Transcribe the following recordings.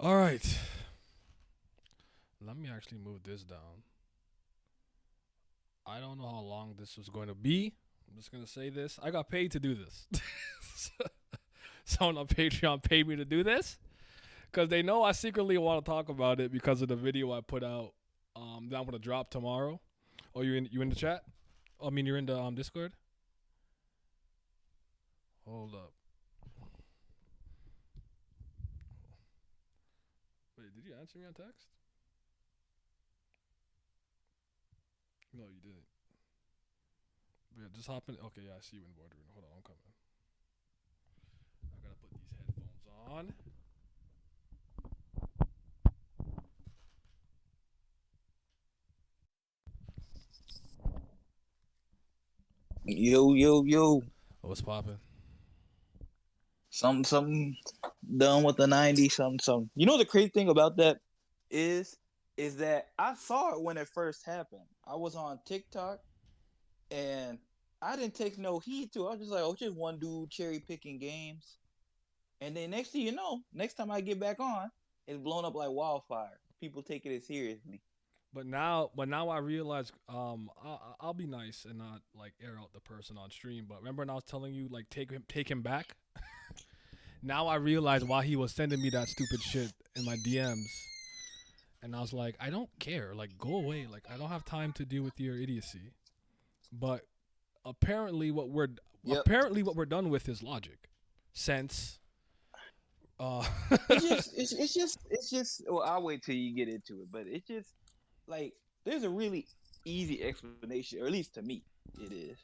All right. Let me actually move this down. I don't know how long this was going to be. I'm just going to say this. I got paid to do this. Someone on Patreon paid me to do this because they know I secretly want to talk about it because of the video I put out that I'm going to drop tomorrow. Oh, you in the chat? I mean, you're in the Discord? Hold up. Wait, did you answer me on text? No, you didn't. But yeah, just hop in. Okay, yeah, I see you in boardroom. Hold on, I'm coming. I gotta put these headphones on. Yo, yo, yo. What's poppin'? Something done with the 90s, something. You know the crazy thing about that is that I saw it when it first happened. I was on TikTok and I didn't take no heed to it. I was just like, oh, just one dude cherry picking games. And then next thing you know, next time I get back on, it's blown up like wildfire. People taking it seriously. But now I realize I'll be nice and not like air out the person on stream. But remember when I was telling you like take him back? Now I realize why he was sending me that stupid shit in my DMs. And I was like, I don't care. Like, go away. Like, I don't have time to deal with your idiocy. But apparently what we're done with is logic, sense. It's just. Well, I'll wait till you get into it. But it's just like there's a really easy explanation, or at least to me, it is.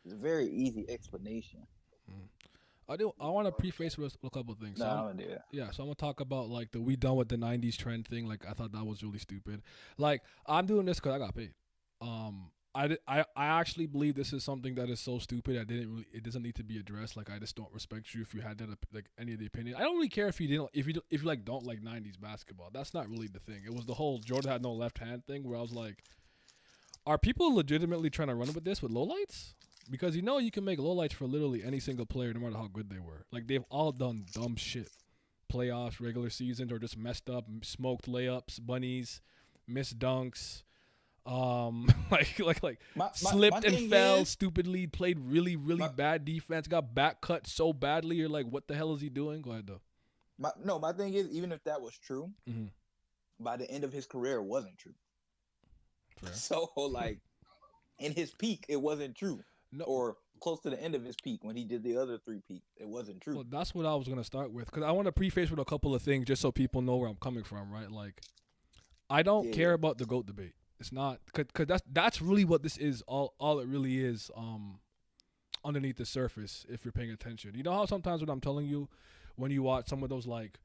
It's a very easy explanation. I want to preface with a couple of things. No, I'm gonna do that. Yeah, so I'm gonna talk about like the we done with the '90s trend thing. Like I thought that was really stupid. Like I'm doing this because I got paid. I actually believe this is something that is so stupid. It doesn't need to be addressed. Like I just don't respect you if you had that like any of the opinion. I don't really care if you like don't like '90s basketball. That's not really the thing. It was the whole Jordan had no left hand thing where I was like, are people legitimately trying to run with this with lowlights? Because you can make lowlights for literally any single player, no matter how good they were. Like they've all done dumb shit, playoffs, regular seasons, or just messed up, smoked layups, bunnies, missed dunks, slipped and fell stupidly, played really bad defense, got back cut so badly. You're like, what the hell is he doing? Go ahead though. My thing is, even if that was true, by the end of his career, it wasn't true. Fair. So like, in his peak, it wasn't true. No. Or close to the end of his peak when he did the other 3 peaks. It wasn't true. Well, that's what I was going to start with because I want to preface with a couple of things just so people know where I'm coming from, right? Like, I don't care about the GOAT debate. It's not – because that's really what this is, all it really is underneath the surface if you're paying attention. You know how sometimes when I'm telling you when you watch some of those like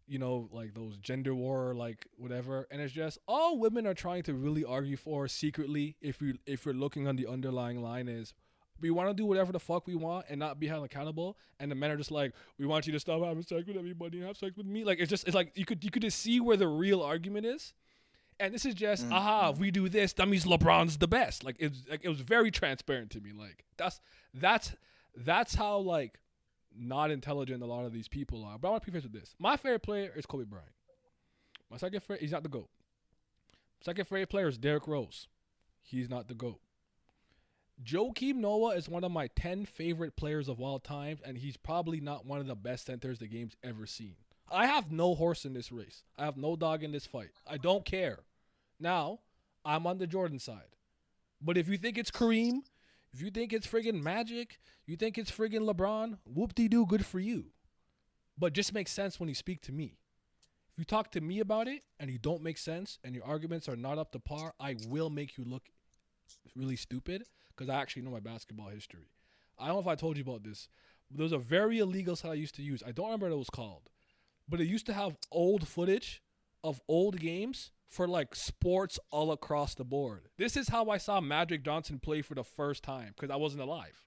those gender war, like whatever, and it's just all women are trying to really argue for secretly if you're looking on the underlying line is we want to do whatever the fuck we want and not be held accountable, and the men are just like, we want you to stop having sex with everybody and have sex with me. Like it's like you could just see where the real argument is, and this is just if we do this, that means LeBron's the best. It was very transparent to me. Like that's how like not intelligent a lot of these people are. But I want to preface with this: my favorite player is Kobe Bryant. My second favorite, he's not the GOAT. Second favorite player is Derrick Rose. He's not the GOAT. Joakim Noah is one of my 10 favorite players of all time, and he's probably not one of the best centers the game's ever seen. I have no horse in this race. I have no dog in this fight. I don't care. Now, I'm on the Jordan side. But if you think it's Kareem, if you think it's friggin' Magic, you think it's friggin' LeBron, whoop-de-doo, good for you. But just makes sense when you speak to me. If you talk to me about it and you don't make sense and your arguments are not up to par, I will make you look really stupid because I actually know my basketball history. I don't know if I told you about this. But there was a very illegal site I used to use. I don't remember what it was called. But it used to have old footage of old games for like sports all across the board. This is how I saw Magic Johnson play for the first time because I wasn't alive.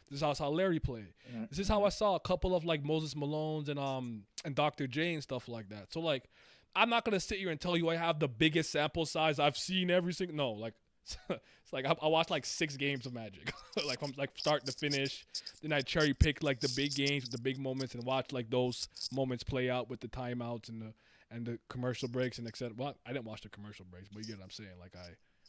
This is how I saw Larry play. This is how I saw a couple of like Moses Malone's and Dr. J and stuff like that. So like, I'm not gonna sit here and tell you I have the biggest sample size I've seen every single. No, like it's like I watched like 6 games of Magic, like from like start to finish. Then I cherry pick like the big games, the big moments, and watch like those moments play out with the timeouts and the commercial breaks and etc. Well, I didn't watch the commercial breaks, but you get what I'm saying. Like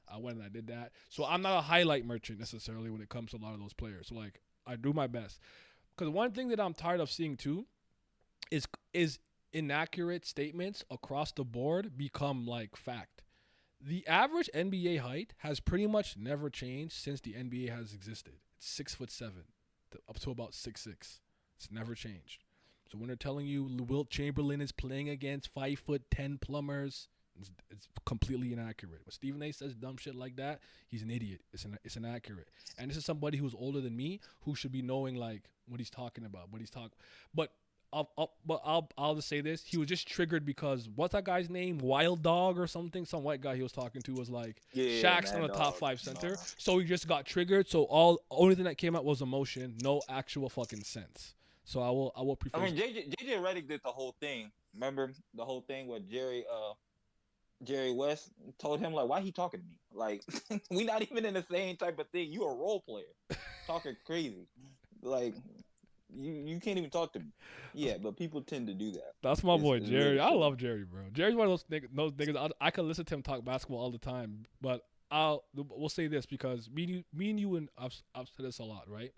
I went and I did that. So I'm not a highlight merchant necessarily when it comes to a lot of those players. So like I do my best. Because one thing that I'm tired of seeing too is inaccurate statements across the board become like fact. The average NBA height has pretty much never changed since the NBA has existed. It's 6'7" up to about 6'6". It's never changed. So when they're telling you Wilt Chamberlain is playing against 5'10" plumbers, it's completely inaccurate. When Stephen A. says dumb shit like that, he's an idiot. It's inaccurate. And this is somebody who's older than me who should be knowing like what he's talking about. But I'll just say this: he was just triggered because what's that guy's name? Wild Dog or something? Some white guy he was talking to was like, Shaq's not a top 5 center, so he just got triggered. So only thing that came out was emotion, no actual fucking sense. So I will prefer. I mean, JJ Redick did the whole thing. Remember the whole thing with Jerry West told him like, why he talking to me? Like, we not even in the same type of thing. You a role player, talking crazy. Like, you can't even talk to me. Yeah, but people tend to do that. That's my boy Jerry. Really I love Jerry, bro. Jerry's one of those niggas. I could listen to him talk basketball all the time. But we'll say this because me and you and I've said this a lot, right?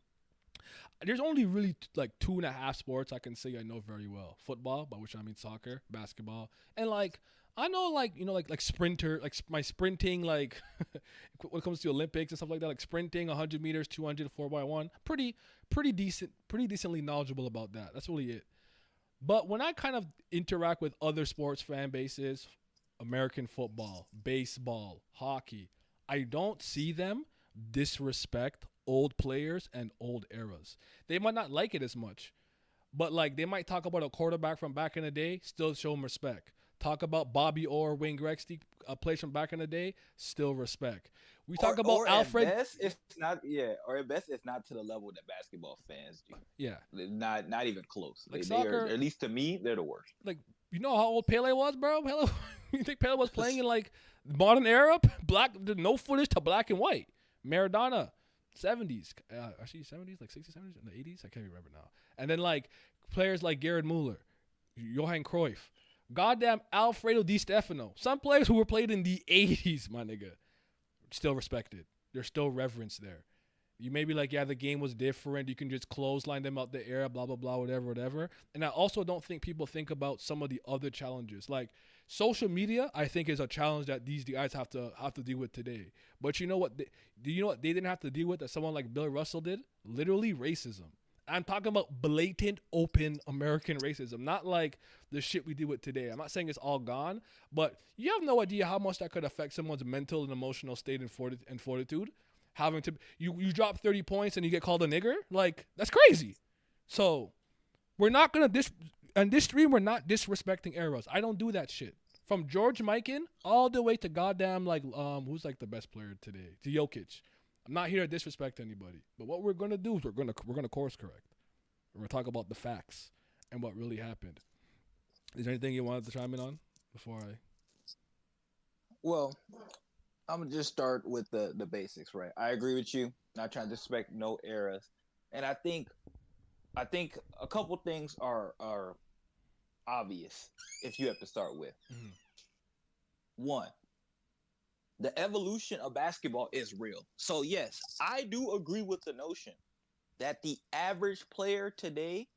There's only really like 2.5 sports I can say I know very well: football, by which I mean soccer, basketball, and like I know like like sprinter, like my sprinting, like when it comes to Olympics and stuff like that, like sprinting 100 meters, 200, 4x1, pretty decently knowledgeable about that. That's really it. But when I kind of interact with other sports fan bases, American football, baseball, hockey, I don't see them disrespect old players and old eras. They might not like it as much, but like they might talk about a quarterback from back in the day, still show them respect. Talk about Bobby Orr, Wayne Gretzky, players from back in the day, still respect. We talk about Alfred. At best, it's not or at best it's not to the level that basketball fans do. Yeah, not even close. Like they soccer, are, at least to me, they're the worst. Like you know how old Pele was, bro? You think Pele was playing in like modern era, no footage to black and white? Maradona. 70s, actually 70s, like 60s, 70s, in the 80s, I can't remember now. And then like players like Gerd Muller, Johan Cruyff, goddamn Alfredo Di Stefano. Some players who were played in the 80s, my nigga, still respected. There's still reverence there. You may be like, yeah, the game was different. You can just clothesline them out the air, blah, blah, blah, whatever. And I also don't think people think about some of the other challenges. Like social media, I think is a challenge that these guys have to deal with today. But you know what? Do you know what they didn't have to deal with that someone like Bill Russell did? Literally racism. I'm talking about blatant, open American racism, not like the shit we deal with today. I'm not saying it's all gone, but you have no idea how much that could affect someone's mental and emotional state and fortitude. Having to you drop 30 points and you get called a nigger, like that's crazy. So we're not gonna on this stream we're not disrespecting eras. I don't do that shit. From George Mikan all the way to goddamn like who's like the best player today, to Jokic. I'm not here to disrespect anybody, but what we're gonna do is we're gonna course correct. We're gonna talk about the facts and what really happened. Is there anything you wanted to chime in on before I? Well, I'm gonna just start with the basics, right? I agree with you. Not trying to disrespect no eras, and I think I think a couple things are obvious if you have to start with. Mm-hmm. One, the evolution of basketball is real. So yes, I do agree with the notion that the average player today,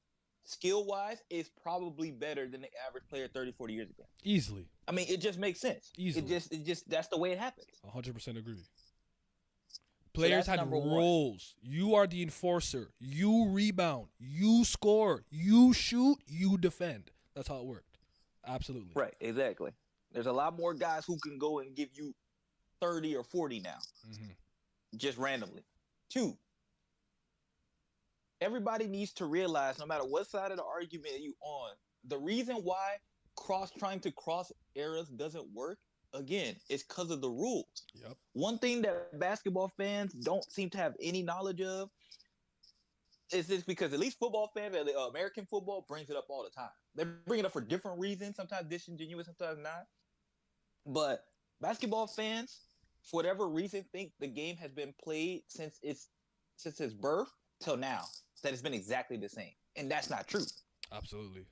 skill wise, is probably better than the average player 30, 40 years ago. Easily. I mean, it just makes sense. Easily. It just that's the way it happens. 100% agree. So Players that's had number one. roles. You are the enforcer. You rebound. You score. You shoot. You defend. That's how it worked. Absolutely. Right, exactly. There's a lot more guys who can go and give you 30 or 40 now, Mm-hmm. just randomly. Two, everybody needs to realize, no matter what side of the argument you on, the reason why trying to cross eras doesn't work, again, is because of the rules. Yep. One thing that basketball fans don't seem to have any knowledge of is this, because at least football fans, American football, brings it up all the time. They bring it up for different reasons, sometimes disingenuous, sometimes not. But basketball fans, for whatever reason, think the game has been played since its birth till now. That it's been exactly the same, and that's not true. Absolutely.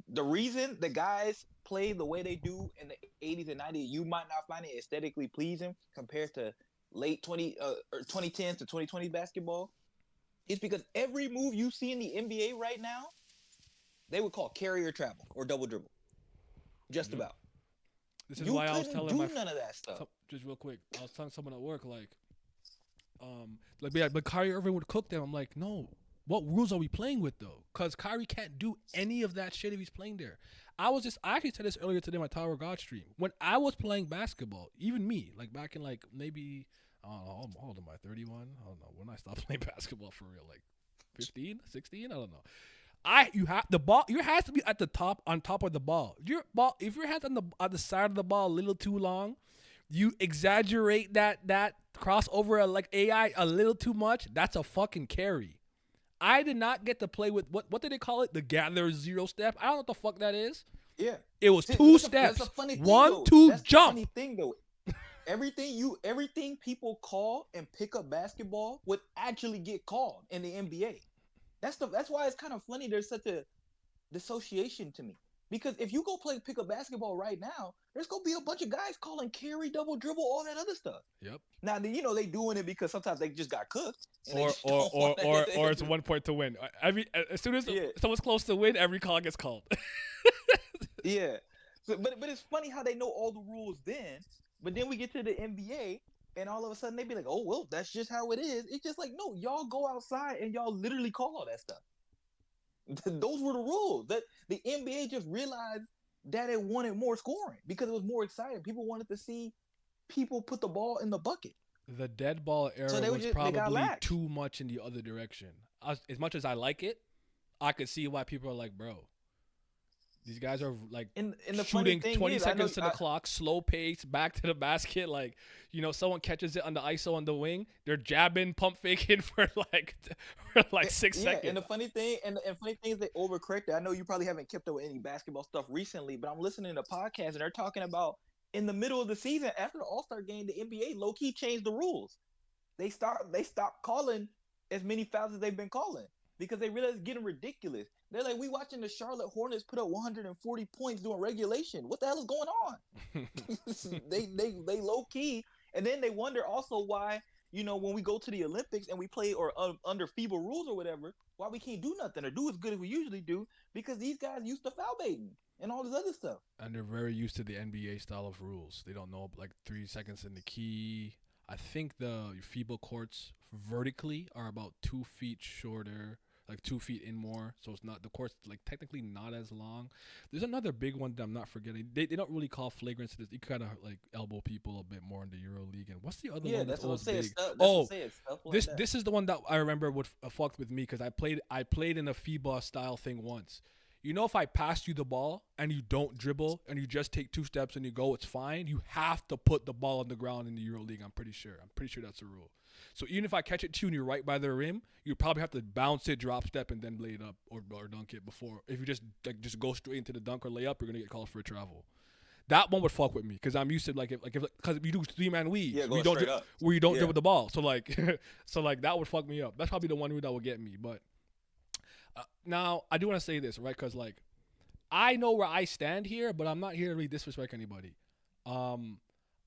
The reason the guys play the way they do in the 80s and 90s, you might not find it aesthetically pleasing compared to late 2010s to 2020 basketball, is because every move you see in the NBA right now, they would call carry or travel or double dribble. Just Yep. about. This is You why I was couldn't telling do none of that stuff. just real quick. I was telling someone at work like, yeah, but Kyrie Irving would cook them. I'm like, no. What rules are we playing with though? Because Kyrie can't do any of that shit if he's playing there. I actually said this earlier today in my Tower of God stream. When I was playing basketball, even me, like back in like maybe I don't know, how old am I? 31? I don't know. When I stopped playing basketball for real, like 15, 16? I don't know. You have the ball. Your hands to be at the top, on top of the ball. Your ball. If your hands on the side of the ball a little too long, you exaggerate that crossover like AI a little too much. That's a fucking carry. I did not get to play with what did they call it? The gather zero step. I don't know what the fuck that is. Yeah. It was See, two that's a steps. funny thing, One, though. two, That's the jump. funny thing, though. Everything people call and pick up basketball would actually get called in the NBA. That's why it's kind of funny. There's such a dissociation to me, because if you go pick up basketball right now, there's gonna be a bunch of guys calling carry, double dribble, all that other stuff. Yep. Now they doing it because sometimes they just got cooked, Or it's 1 point to win. As soon as someone's close to win, every call gets called. Yeah. So, but it's funny how they know all the rules then, but then we get to the NBA and all of a sudden they be like, oh well, that's just how it is. It's just like, no, y'all go outside and y'all literally call all that stuff. Those were the rules. That the NBA just realized that it wanted more scoring because it was more exciting. People wanted to see people put the ball in the bucket. The dead ball era So was probably too much in the other direction. As much as I like it, I could see why people are like, bro, these guys are like the shooting 20 seconds to the clock, slow pace, back to the basket. Like, someone catches it on the ISO on the wing, they're jabbing, pump faking for like 6 seconds. And the funny thing is they overcorrected. I know you probably haven't kept up with any basketball stuff recently, but I'm listening to podcasts and they're talking about in the middle of the season after the All-Star game, the NBA low key changed the rules. They stopped calling as many fouls as they've been calling because they realized it's getting ridiculous. They're like, we watching the Charlotte Hornets put up 140 points during regulation. What the hell is going on? they low key, and then they wonder also why, when we go to the Olympics and we play or under FIBA rules or whatever, why we can't do nothing or do as good as we usually do, because these guys used to foul baiting and all this other stuff. And they're very used to the NBA style of rules. They don't know like 3 seconds in the key. I think the FIBA courts vertically are about 2 feet shorter, like 2 feet in more. So it's not, the court's like technically not as long. There's another big one that I'm not forgetting. They don't really call flagrants. You kind of like elbow people a bit more in the Euro League. And what's the other one that's always big? This is the one that I remember would fucked with me because I played in a FIBA style thing once. If I pass you the ball and you don't dribble and you just take 2 steps and you go, it's fine. You have to put the ball on the ground in the Euro League. I'm pretty sure that's a rule. So even if I catch it to you and you're right by the rim, you probably have to bounce it, drop step, and then lay it up or dunk it before. If you just go straight into the dunk or lay up, you're gonna get called for a travel. That one would fuck with me because I'm used to because if you do 3-man weaves where you don't dribble the ball. So that would fuck me up. That's probably the one rule that would get me. But Now I do want to say this, right? Because like I know where I stand here, but I'm not here to really disrespect anybody. Um,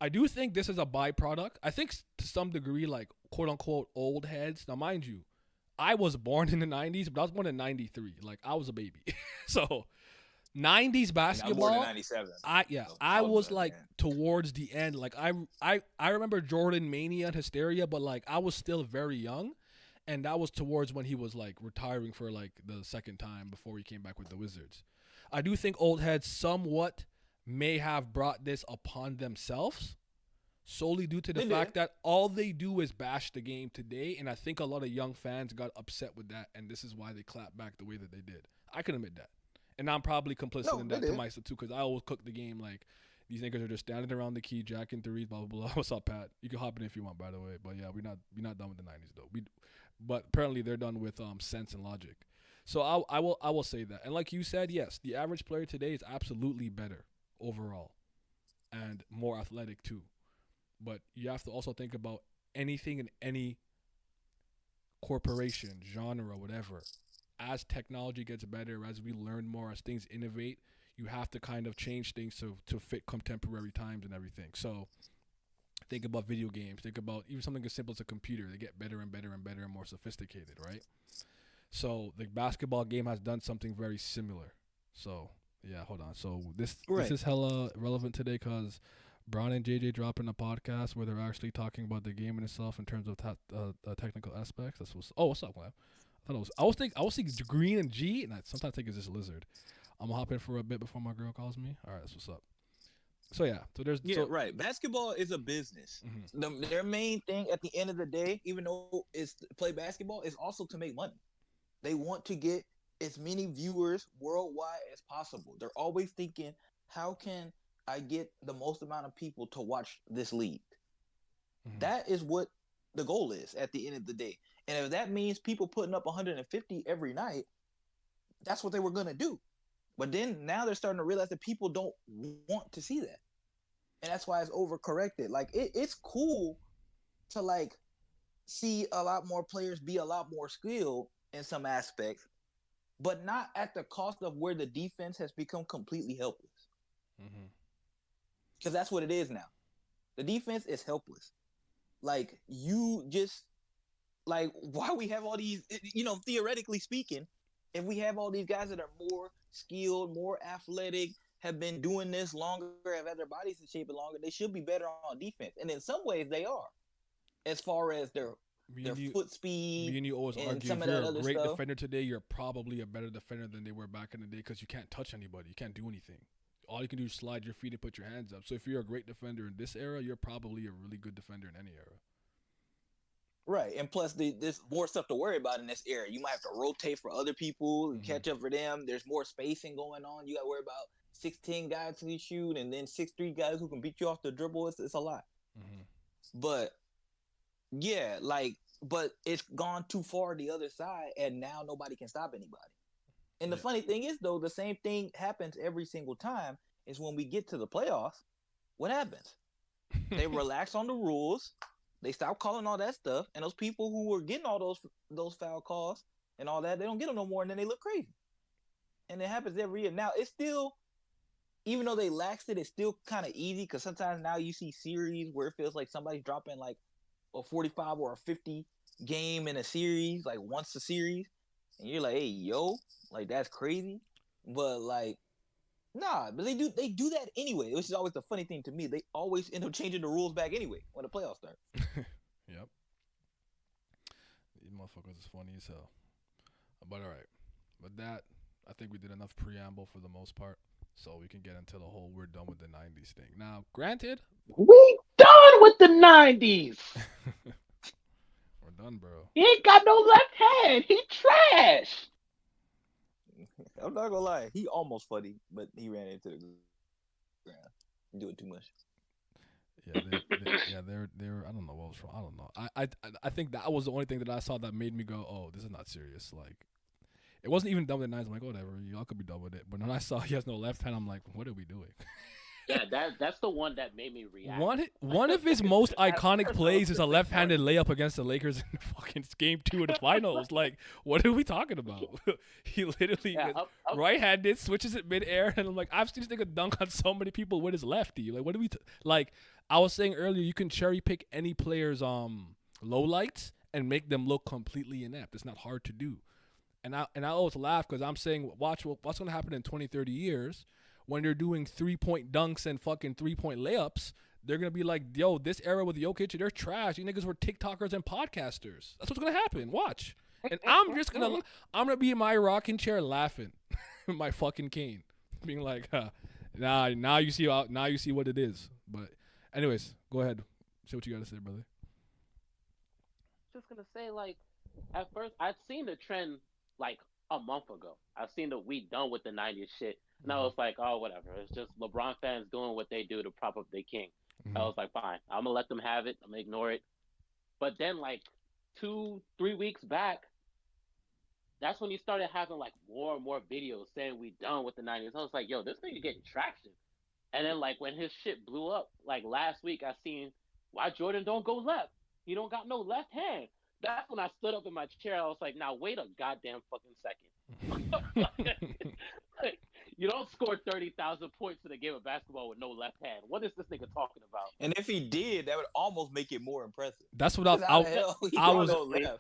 I do think this is a byproduct. I think to some degree, like quote unquote old heads. Now, mind you, I was born in the '90s, but I was born in '93. Like I was a baby, so '90s And I'm born in basketball. '97, so I I was was like yeah. towards the end. Like I remember Jordan mania and hysteria, but like I was still very young, and that was towards when he was like retiring for like the second time before he came back with the Wizards. I do think old heads somewhat may have brought this upon themselves solely due to the They did. fact that all they do is bash the game today, and I think a lot of young fans got upset with that, and this is why they clapped back the way that they did. I can admit that, and I'm probably complicit No, in they that to did. myself too, because I always cook the game like these niggas are just standing around the key, jacking threes, blah blah blah. What's up, Pat? You can hop in if you want, by the way. But yeah, we're not done with the '90s though. But apparently they're done with sense and logic. So I will say that, and like you said, yes, the average player today is absolutely better overall and more athletic too. But you have to also think about anything in any corporation, genre, whatever. As technology gets better, as we learn more, as things innovate, you have to kind of change things to fit contemporary times and everything. So think about video games. Think about even something as simple as a computer. They get better and better and better and more sophisticated, right? So the basketball game has done something very similar. So yeah, hold on. So this Right. is hella relevant today because Brown and JJ dropping a podcast where they're actually talking about the game in itself in terms of technical aspects. What's up, man? I was thinking Green and G, and I sometimes think it's just Lizard. I'm gonna hop in for a bit before my girl calls me. All right, that's what's up. So yeah, so there's Yeah, so. right. Basketball is a business. Mhm, Their main thing at the end of the day, even though it's to play basketball, is also to make money. They want to get as many viewers worldwide as possible. They're always thinking, how can I get the most amount of people to watch this league? mhm. That is what the goal is at the end of the day. And if that means people putting up 150 every night, that's what they were going to do. But then now they're starting to realize that people don't want to see that. And that's why it's overcorrected. Like it's cool to like see a lot more players be a lot more skilled in some aspects, but not at the cost of where the defense has become completely helpless. Mhm. Because that's what it is now. The defense is helpless. Like you just like why we have all these, theoretically speaking, if we have all these guys that are more skilled, more athletic, have been doing this longer, have had their bodies in shape longer, they should be better on defense. And in some ways they are, as far as Me their and you, foot speed me and you always and argue some if of that you're a other great stuff. defender today, you're probably a better defender than they were back in the day because you can't touch anybody. You can't do anything. All you can do is slide your feet and put your hands up. So if you're a great defender in this era, you're probably a really good defender in any era. Right, and plus there's more stuff to worry about in this era. You might have to rotate for other people and Mm-hmm. catch up for them. There's more spacing going on. You got to worry about 16 guys who can shoot, and then 6'3" guys who can beat you off the dribble. It's a lot. Mm-hmm. But yeah, like, but it's gone too far the other side, and now nobody can stop anybody. And the Yeah. funny thing is, though, the same thing happens every single time. Is when we get to the playoffs, what happens? They relax on the rules. They stop calling all that stuff, and those people who were getting all those foul calls and all that, they don't get them no more, and then they look crazy. And it happens every year. Now it's still, even though they laxed it, it's still kind of easy because sometimes now you see series where it feels like somebody's dropping like a 45 or a 50 game in a series, like once a series, and you're like, hey, yo, like that's crazy. But like, nah, but they do that anyway, which is always the funny thing to me. They always end up changing the rules back anyway when the playoffs start. Yep. These motherfuckers is funny as hell. But all right. With that, I think we did enough preamble for the most part. So we can get into the whole we're done with the 90s thing. Now, granted, We done with the 90s. we're done, bro. He ain't got no left hand. He trash. I'm not gonna lie, he almost funny, but he ran into the ground, doing too much. Yeah, they're. I don't know what was wrong. I don't know. I think that was the only thing that I saw that made me go, oh, this is not serious. Like, it wasn't even done with the nines. I'm like, whatever, y'all could be done with it. But when I saw he has no left hand, I'm like, what are we doing? Yeah, that's the one that made me react. One of his most At iconic first, I was plays is a just left-handed ignoring layup against the Lakers in fucking game 2 of the finals. Like, what are we talking about? He literally yeah, gets up. right-handed, switches it midair, and I'm like, I've seen this nigga dunk on so many people with his lefty. Like, what are we like? I was saying earlier, you can cherry pick any player's lowlights and make them look completely inept. It's not hard to do. And I always laugh because I'm saying, watch what's going to happen in 20, 30 years when they're doing 3-point dunks and fucking 3-point layups. They're going to be like, yo, this era with Jokic, they're trash. You niggas were TikTokers and podcasters. That's what's going to happen. Watch. And I'm just going to, I'm going to be in my rocking chair laughing, my fucking cane, being like, now you see what it is. But anyways, go ahead. Say what you got to say, brother. Just gonna say, like, at first I'd seen the trend like a month ago. I've seen the we done with the '90s shit, and I was like, oh, whatever. It's just LeBron fans doing what they do to prop up their king. I was like, fine, I'm gonna let them have it. I'm gonna ignore it. But then, like 2-3 weeks back, that's when he started having like more and more videos saying we done with the '90s. I was like, yo, this nigga getting traction. And then like when his shit blew up, like last week, I seen why Jordan don't go left. He don't got no left hand. That's when I stood up in my chair. I was like, now wait a goddamn fucking second. Like, you don't score 30,000 points in a game of basketball with no left hand. What is this nigga talking about? And if he did, that would almost make it more impressive. That's what How the hell he I was go left?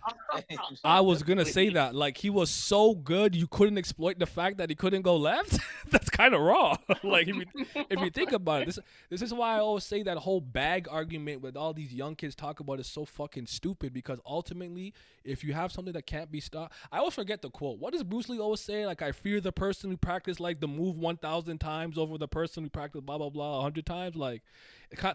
I was gonna say that. Like, he was so good, you couldn't exploit the fact that he couldn't go left. That's kind of raw. Like, if you think about it, this is why I always say that whole bag argument with all these young kids talk about is so fucking stupid. Because ultimately, if you have something that can't be stopped, I always forget the quote. What does Bruce Lee always say? Like, I fear the person who practiced like the move 1,000 times over the person who practiced blah blah blah 100 times. Like,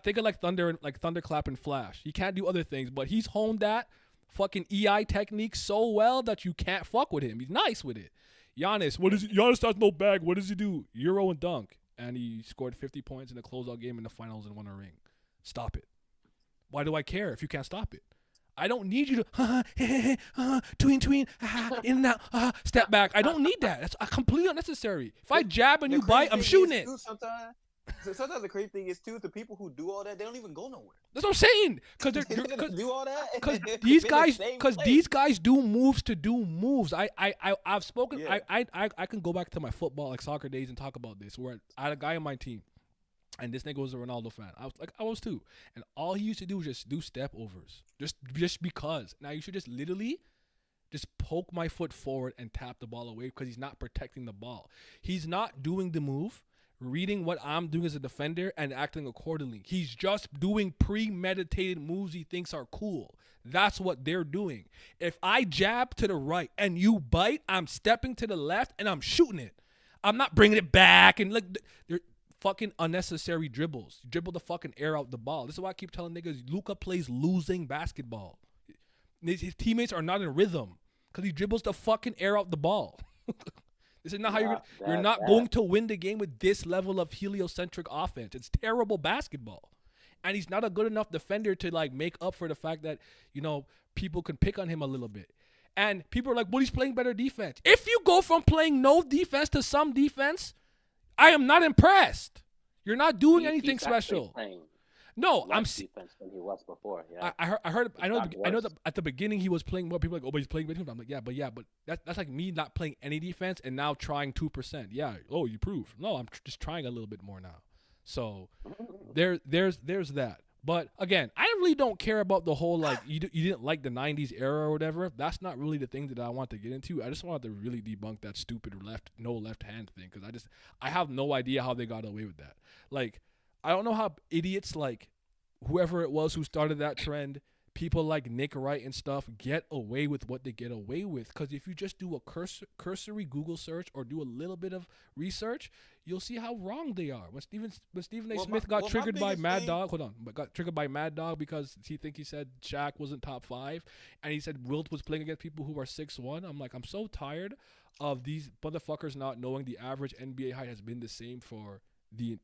think of like thunderclap and Flash. He can't do other things, but he's honed that fucking EI technique so well that you can't fuck with him. He's nice with it. Giannis, Giannis has no bag. What does he do? Euro and dunk, and he scored 50 points in a closeout game in the finals and won a ring. Stop it. Why do I care if you can't stop it? I don't need you to tween, in and out, step back. I don't need that. That's completely unnecessary. If I jab and you bite, I'm shooting it. Sometimes the crazy thing is too, the people who do all that, they don't even go nowhere. That's what I'm saying. Because do all that. Because these guys do moves to do moves. I've spoken. Yeah. I can go back to my football, like soccer days, and talk about this. Where I had a guy on my team, and this nigga was a Ronaldo fan. I was too. And all he used to do was just do step overs, just because. Now you should just literally just poke my foot forward and tap the ball away because he's not protecting the ball. He's not doing the move, reading what I'm doing as a defender and acting accordingly. He's just doing premeditated moves he thinks are cool. That's what they're doing. If I jab to the right and you bite, I'm stepping to the left and I'm shooting it. I'm not bringing it back and they're fucking unnecessary dribbles. You dribble the fucking air out the ball. This is why I keep telling niggas Luka plays losing basketball. His teammates are not in rhythm because he dribbles the fucking air out the ball. This is not how you're not going to win the game with this level of heliocentric offense. It's terrible basketball. And he's not a good enough defender to like make up for the fact that, you know, people can pick on him a little bit. And people are like, well, he's playing better defense. If you go from playing no defense to some defense, I am not impressed. You're not doing anything special. No, I'm defense than he was before. Yeah, I heard. I know that at the beginning he was playing more. People are like, oh, but he's playing better. I'm like, yeah, but that's like me not playing any defense and now trying 2%. Yeah. Oh, you proved. No, I'm just trying a little bit more now. So there's that. But again, I really don't care about the whole like you didn't like the '90s era or whatever. That's not really the thing that I want to get into. I just wanted to really debunk that stupid no left hand thing because I have no idea how they got away with that. Like, I don't know how idiots like whoever it was who started that trend, people like Nick Wright and stuff, get away with what they get away with. Because if you just do a cursory Google search or do a little bit of research, you'll see how wrong they are. When Stephen A. Smith got triggered by Mad Dog, got triggered by Mad Dog because he said Shaq wasn't top 5, and he said Wilt was playing against people who are 6'1". I'm like, I'm so tired of these motherfuckers not knowing the average NBA height has been the same for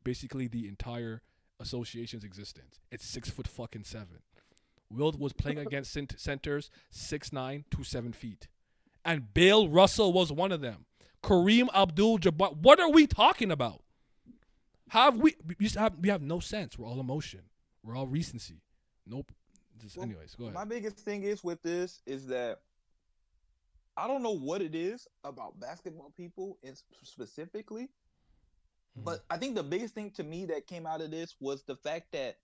basically the entire association's existence. It's 6'7". Wilt was playing against centers 6'9" to 7 feet, and Bill Russell was one of them. Kareem Abdul-Jabbar. What are we talking about? Have we have no sense. We're all emotion. We're all recency. Nope. Just Well, anyways, go ahead. my biggest thing is with this is that I don't know what it is about basketball people specifically, Mhm. but I think the biggest thing to me that came out of this was the fact that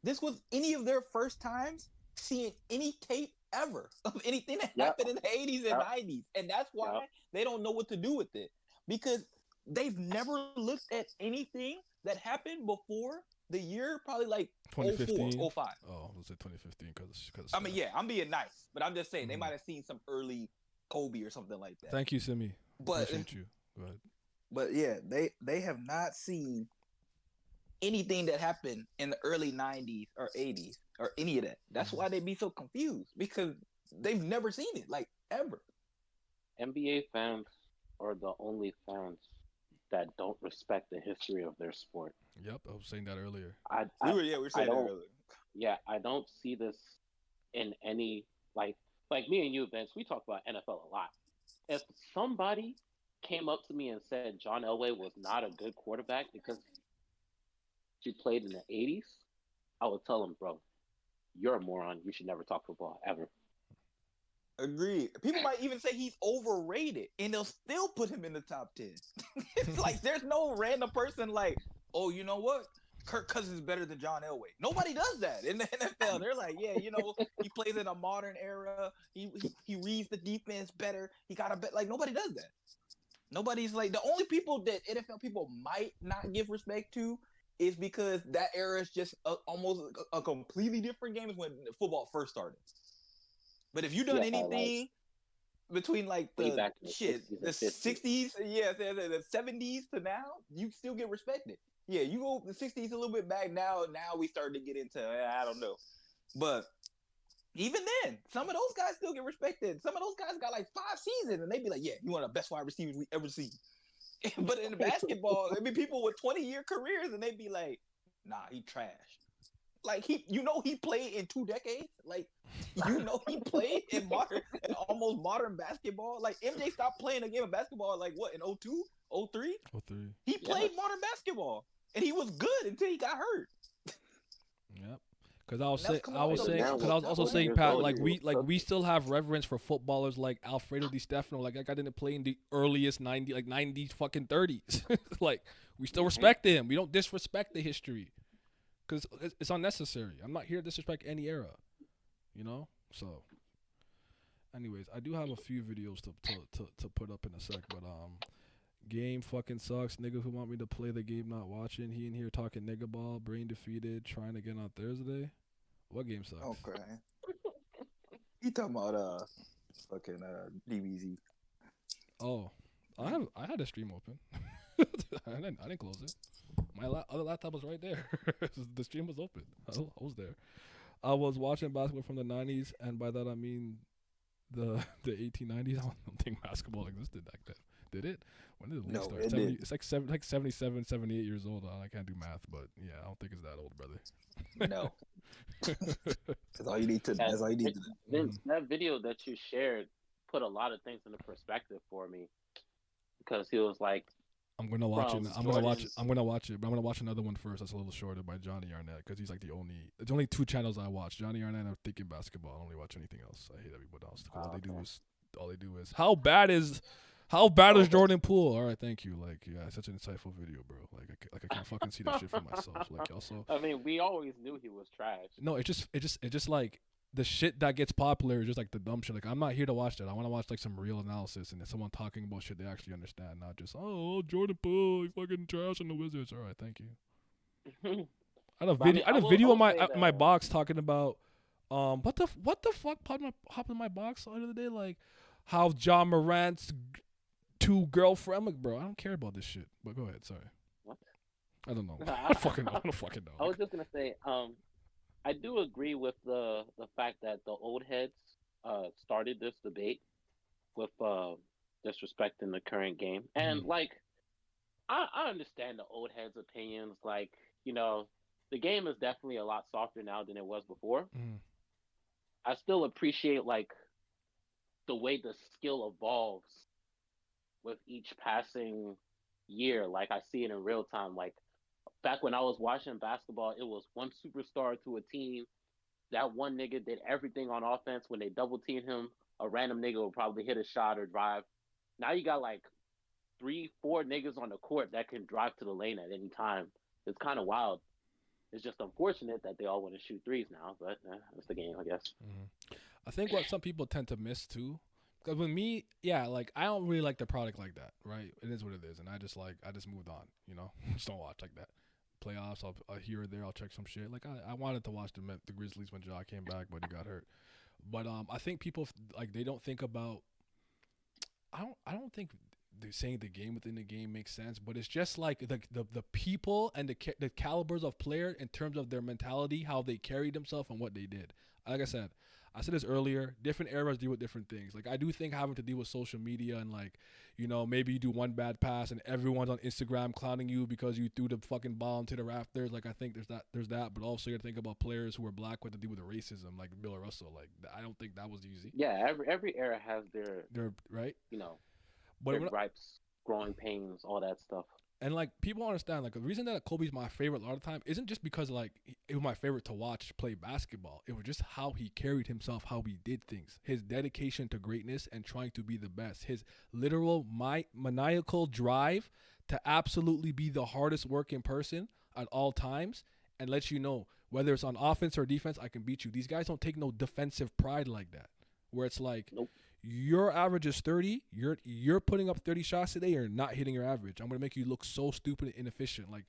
this was any of their first times seeing any tape ever of anything that Yep. happened in the 80s and Yep. 90s. And that's Yep. why they don't know what to do with it. Because they've never looked at anything that happened before the year probably like oh 04, 2015. 05. Oh, was it 2015? Because I mean, yeah, I'm being nice, but I'm just saying they Mhm. might have seen some early Kobe or something like that. Thank you, Simi. But Appreciate you. Go ahead. but yeah, they have not seen anything that happened in the early 90s or 80s or any of that. That's Mhm. why they be so confused because they've never seen it like ever. NBA fans are the only fans that don't respect the history of their sport. Yep, I was saying that earlier. I We I, were we were I saying that don't earlier. yeah, I don't see this in any like me and you, Vince, we talk about NFL a lot. If somebody came up to me and said John Elway was not a good quarterback because he played in the 80s, I would tell him, bro, you're a moron. You should never talk football ever. Agreed. People might even say he's overrated, and they'll still put him in the top 10. It's like there's no random person like, oh, you know what? Kirk Cousins is better than John Elway. Nobody does that in the NFL. They're like, yeah, he plays in a modern era. He reads the defense better. He got a bet. Like nobody does that. Nobody's like the only people that NFL people might not give respect to is because that era is just almost a completely different game as when football first started. But if you done Yeah, like anything between like way the back in the shit 60s the and 50s. 60s, yeah, the 70s to now, you still get respected. Yeah, you go the 60s a little bit back now. Now we started to get into I don't know, but even then, some of those guys still get respected. Some of those guys got like 5 seasons, and they be like, "Yeah, you one of the best wide receivers we ever seen." But in the basketball, there be people with 20-year careers, and they be like, "Nah, he trash." Like he played in 2 decades. Like he played in modern and almost modern basketball. Like MJ stopped playing a game of basketball like what in 02, 03? Oh, three. He Yes. played modern basketball, and he was good until he got hurt. Yep. Because I was And that's saying, coming I off was So the saying, now bench. because I with was That also 20 was saying, years Pat, old, like you're we still have reverence for footballers like Alfredo Di Stefano. Like that guy didn't play in the earliest 90s fucking 30s. Like we still Mhm. respect him. We don't disrespect the history because it's unnecessary. I'm not here to disrespect any era. You know. So, anyways, I do have a few videos to put up in a sec, but game fucking sucks. Niggas who want me to play the game not watching. He in here talking nigga ball, brain defeated, trying again on Thursday. What game sucks? okay. He talking about fucking DBZ. Oh, I had a stream open. I didn't close it. My other laptop was right there. The stream was open. I was there. I was watching basketball from the '90s, and by that I mean the 1890s. I don't think basketball existed back then. Did it? When did the league No, start? it 70. didn't. It's like 77, 78 years old. I can't do math, but yeah, I don't think it's that old, brother. No, that's all you need to. that That's all you need to know. Vince, that video that you shared put a lot of things into perspective for me because he was like I'm gonna watch it. from I'm gonna watch it. Jordan's. I'm gonna watch it. But I'm gonna watch another one first. That's a little shorter by Johnny Arnett because he's like the only. There's only two channels I watch. Johnny Arnett. I'm thinking basketball. I don't really watch anything else. I hate everyone else because Okay. all they do is how bad is Okay. Jordan Poole? All right, thank you. Like yeah, such an insightful video, bro. Like I can't fucking see that shit for myself. Like also I mean, we always knew he was trash. no, it's just like the shit that gets popular is just like the dumb shit. Like I'm not here to watch that. I want to watch like some real analysis and someone talking about shit they actually understand, not just Jordan Poole, he fucking trash on the Wizards. All right, thank you. I had a But I video. mean, I had a I video will say in my that box talking about what the fuck popped in my box the other day like how John Morant's two girlfriend. I'm like, bro, I don't care about this shit. But go ahead. Sorry, what? I don't know. I don't fucking know. I don't fucking know. I was just gonna say, I do agree with the fact that the old heads started this debate with disrespecting the current game, and Mhm. like I understand the old heads' opinions. Like the game is definitely a lot softer now than it was before. Mhm. I still appreciate like the way the skill evolves with each passing year. Like I see it in real time. Like back when I was watching basketball, it was one superstar to a team. That one nigga did everything on offense. When they double team him, a random nigga will probably hit a shot or drive. Now you got like 3, 4 niggas on the court that can drive to the lane at any time. It's kind of wild. It's just unfortunate that they all want to shoot threes now, but that's the game, I guess. Mm-hmm. I think what some people tend to miss too, because with me, yeah, like I don't really like the product like that, right? It is what it is, and I just moved on, just don't watch like that. Playoffs, I'll here or there, I'll check some shit. Like I wanted to watch the Grizzlies when Ja came back, but he got hurt. But I think people like they don't think about. I don't think they're saying the game within the game makes sense, but it's just like the people and the calibers of player in terms of their mentality, how they carried themselves and what they did. Like I said this earlier, different eras deal with different things. Like I do think having to deal with social media and like, maybe you do one bad pass and everyone's on Instagram clowning you because you threw the fucking ball into the rafters. Like I think there's that, but also you got to think about players who are black with to deal with the racism, like Bill Russell. Like I don't think that was easy. Yeah, every era has their right. But their gripes, growing pains, all that stuff. And like people understand, like the reason that Kobe's my favorite a lot of the time isn't just because like it was my favorite to watch play basketball. It was just how he carried himself, how he did things, his dedication to greatness and trying to be the best, his literal maniacal drive to absolutely be the hardest working person at all times, and let you know whether it's on offense or defense, I can beat you. These guys don't take no defensive pride like that, where it's like. Nope. Your average is 30. You're putting up 30 shots today. You're not hitting your average. I'm gonna make you look so stupid and inefficient. Like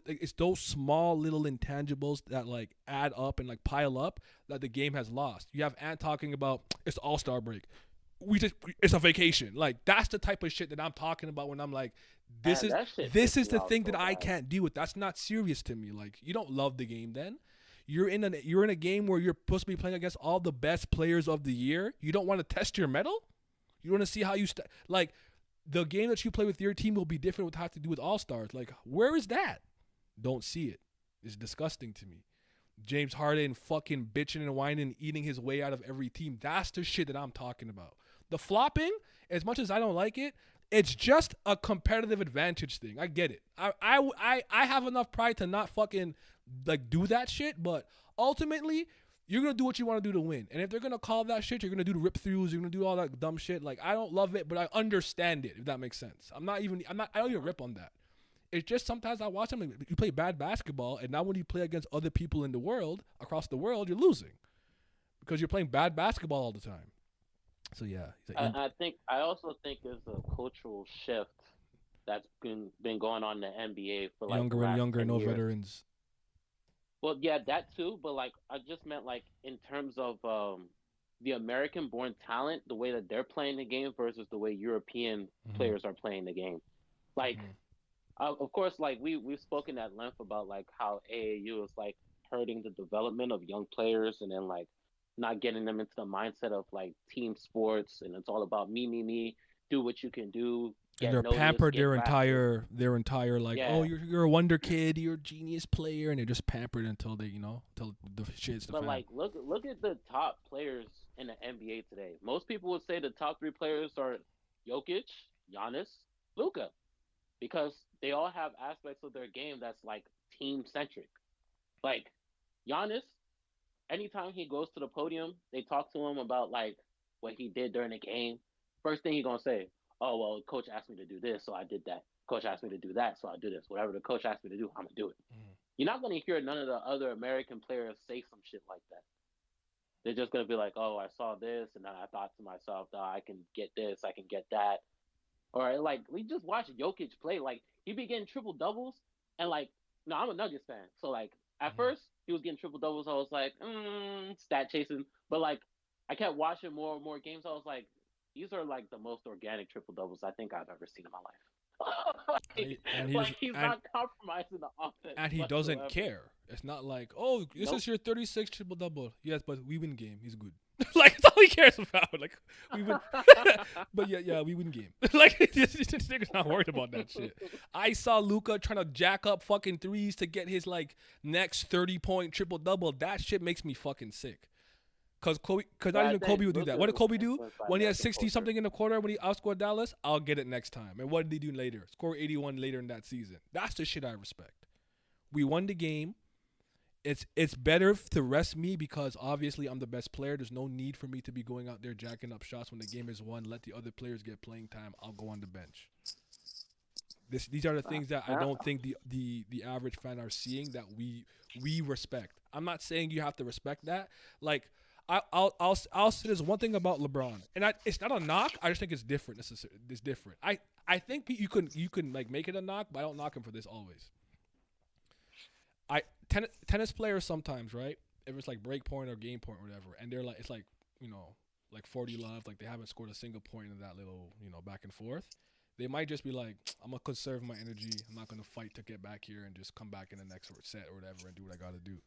it's those small little intangibles that like add up and like pile up that the game has lost. You have Ant talking about it's the All-Star break. It's a vacation. Like that's the type of shit that I'm talking about when I'm like, this is the thing that I can't deal with. That's not serious to me. Like you don't love the game then. You're in a game where you're supposed to be playing against all the best players of the year. You don't want to test your mettle. You want to see how you like the game that you play with your team will be different with how to do with all-stars. Like where is that? Don't see it. It's disgusting to me. James Harden fucking bitching and whining, eating his way out of every team. That's the shit that I'm talking about. The flopping, as much as I don't like it, it's just a competitive advantage thing. I get it. I have enough pride to not fucking like do that shit, but ultimately you're gonna do what you want to do to win. And if they're gonna call that shit, you're gonna do the rip throughs, you're gonna do all that dumb shit. Like I don't love it, but I understand it, if that makes sense. I don't even rip on that. It's just sometimes I watch them. Like, you play bad basketball, and now when you play against other people in the world, across the world, you're losing because you're playing bad basketball all the time. So yeah, I also think there's a cultural shift that's been going on in the NBA for like younger and younger, no years. Veterans. Well, yeah, that too, but like I just meant like in terms of the American-born talent, the way that they're playing the game versus the way European players are playing the game. Like, of course, like we've spoken at length about like how AAU is like hurting the development of young players, and then like not getting them into the mindset of like team sports, and it's all about me, do what you can do. And they're pampered their entire like, yeah. Oh, you're a wonder kid, you're a genius player, and they're just pampered until they, until the shit's the fan. But like, look at the top players in the NBA today. Most people would say the top 3 players are Jokic, Giannis, Luka, because they all have aspects of their game that's like team centric. Like Giannis, anytime he goes to the podium, they talk to him about like what he did during the game. First thing he's gonna say, oh, well, coach asked me to do this, so I did that. Coach asked me to do that, so I do this. Whatever the coach asked me to do, I'm going to do it. You're not going to hear none of the other American players say some shit like that. They're just going to be like, oh, I saw this, and then I thought to myself, oh, I can get this, I can get that. Or, like, we just watched Jokic play. Like, he be getting triple-doubles, and, like, no, I'm a Nuggets fan. So, like, at first, he was getting triple-doubles. I was like, stat chasing. But, like, I kept watching more and more games. I was like, these are like the most organic triple doubles I think I've ever seen in my life. He's not compromising the offense. And he doesn't care. It's not like, oh, this is your 36 triple double. Yes, but we win game. He's good. Like that's all he cares about. Like we win. But yeah, we win game. Like this nigga's not worried about that shit. I saw Luka trying to jack up fucking threes to get his like next 30-point triple double. That shit makes me fucking sick. Because not even Kobe would do that. What did Kobe do when he had 60-something in the quarter when he outscored Dallas? I'll get it next time. And what did he do later? Score 81 later in that season. That's the shit I respect. We won the game. It's better to rest me because obviously I'm the best player. There's no need for me to be going out there jacking up shots when the game is won. Let the other players get playing time. I'll go on the bench. These are the things that I don't think the average fan are seeing that we respect. I'm not saying you have to respect that. Like I'll say there's one thing about LeBron, and it's not a knock. I just think it's different. It's different. I think you can like make it a knock, but I don't knock him for this always. Tennis players sometimes, right? If it's like break point or game point or whatever, and they're like, it's like, like 40 love, like they haven't scored a single point in that little, back and forth. They might just be like, I'm gonna conserve my energy. I'm not gonna fight to get back here and just come back in the next set or whatever and do what I gotta do.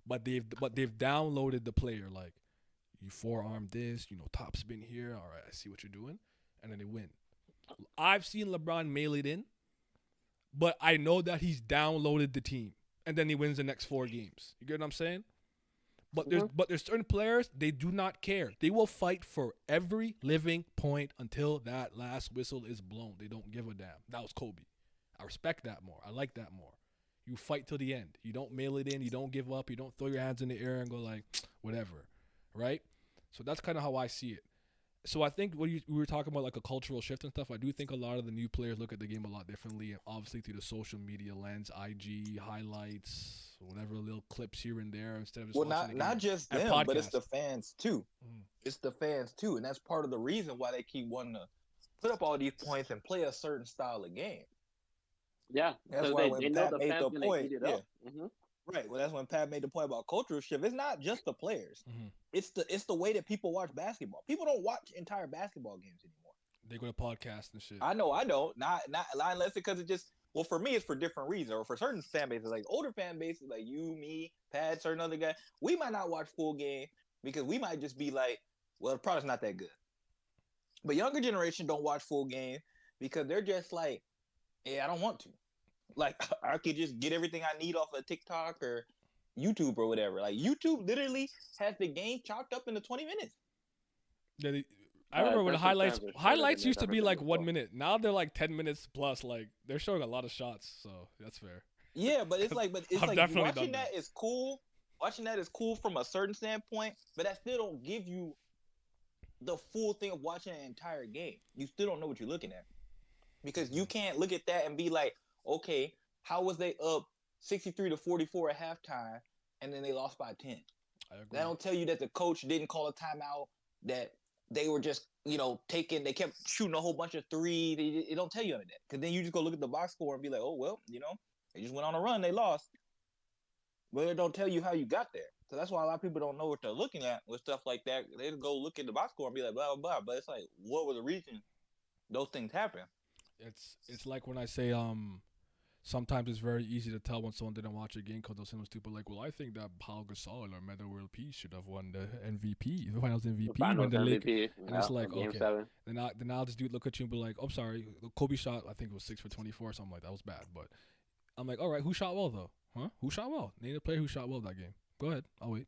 But they've downloaded the player, like, you forearm this, top spin here. All right, I see what you're doing, and then they win. I've seen LeBron mail it in, but I know that he's downloaded the team. And then he wins the next 4 games. You get what I'm saying? But there's certain players, they do not care. They will fight for every living point until that last whistle is blown. They don't give a damn. That was Kobe. I respect that more. I like that more. You fight till the end. You don't mail it in. You don't give up. You don't throw your hands in the air and go like, whatever. Right? So that's kind of how I see it. So I think when we were talking about like a cultural shift and stuff, I do think a lot of the new players look at the game a lot differently, and obviously through the social media lens, IG, highlights, whatever little clips here and there, instead of just watching the game. Not just them, podcast. But it's the fans too. It's the fans too, and that's part of the reason why they keep wanting to put up all these points and play a certain style of game. Yeah, that's why when Pat made the point. Yeah. Mm-hmm. Right. Well, that's when Pat made the point about cultural shift. It's not just the players. Mm-hmm. It's the way that people watch basketball. People don't watch entire basketball games anymore. They go to podcasts and shit. I know. Not unless because it just, well, for me, it's for different reasons. Or for certain fan bases, like older fan bases, like you, me, Pat, certain other guy, we might not watch full game because we might just be like, well, the product's not that good. But younger generation don't watch full game because they're just like, yeah, I don't want to. Like, I could just get everything I need off of TikTok or YouTube or whatever. Like, YouTube literally has the game chopped up into 20 minutes. Yeah, I remember when highlights used to be like 1 minute. Now they're like 10 minutes plus. Like, they're showing a lot of shots, so that's fair. Yeah, but it's like watching that is cool. Watching that is cool from a certain standpoint, but that still don't give you the full thing of watching an entire game. You still don't know what you're looking at. Because you can't look at that and be like, okay, how was they up 63-44 at halftime and then they lost by 10? That don't tell you that the coach didn't call a timeout, that they were just, they kept shooting a whole bunch of threes. It don't tell you any of that. Because then you just go look at the box score and be like, oh, well, they just went on a run. They lost. But it don't tell you how you got there. So that's why a lot of people don't know what they're looking at with stuff like that. They just go look at the box score and be like, blah, blah, blah. But it's like, what was the reason those things happen? It's like when I say sometimes it's very easy to tell when someone didn't watch a game because they'll say stupid like, well, I think that Paul Gasol or Metta World Peace should have won the MVP, the Finals MVP, when the league, and it's like, okay, then I'll just look at you and be like, I'm sorry, Kobe shot, I think it was 6 for 24 or something like that. Was bad, but I'm like, all right, who shot well though? Huh? Who shot well? Name a player who shot well that game. Go ahead, I'll wait.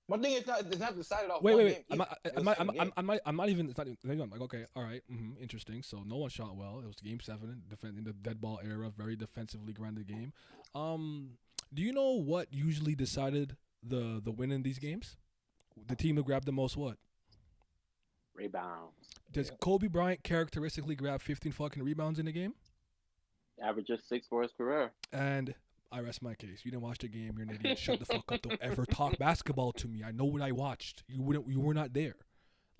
One thing it's not decided off. Wait. I'm not even. It's not even. I'm like, okay, all right, interesting. So no one shot well. It was Game 7, in the dead ball era, very defensively grounded game. Do you know what usually decided the win in these games? The team who grabbed the most what? Rebounds. Does Kobe Bryant characteristically grab 15 fucking rebounds in a game? Averages 6 for his career. And I rest my case. You didn't watch the game. You're an idiot. Shut the fuck up. Don't ever talk basketball to me. I know what I watched. You were not there.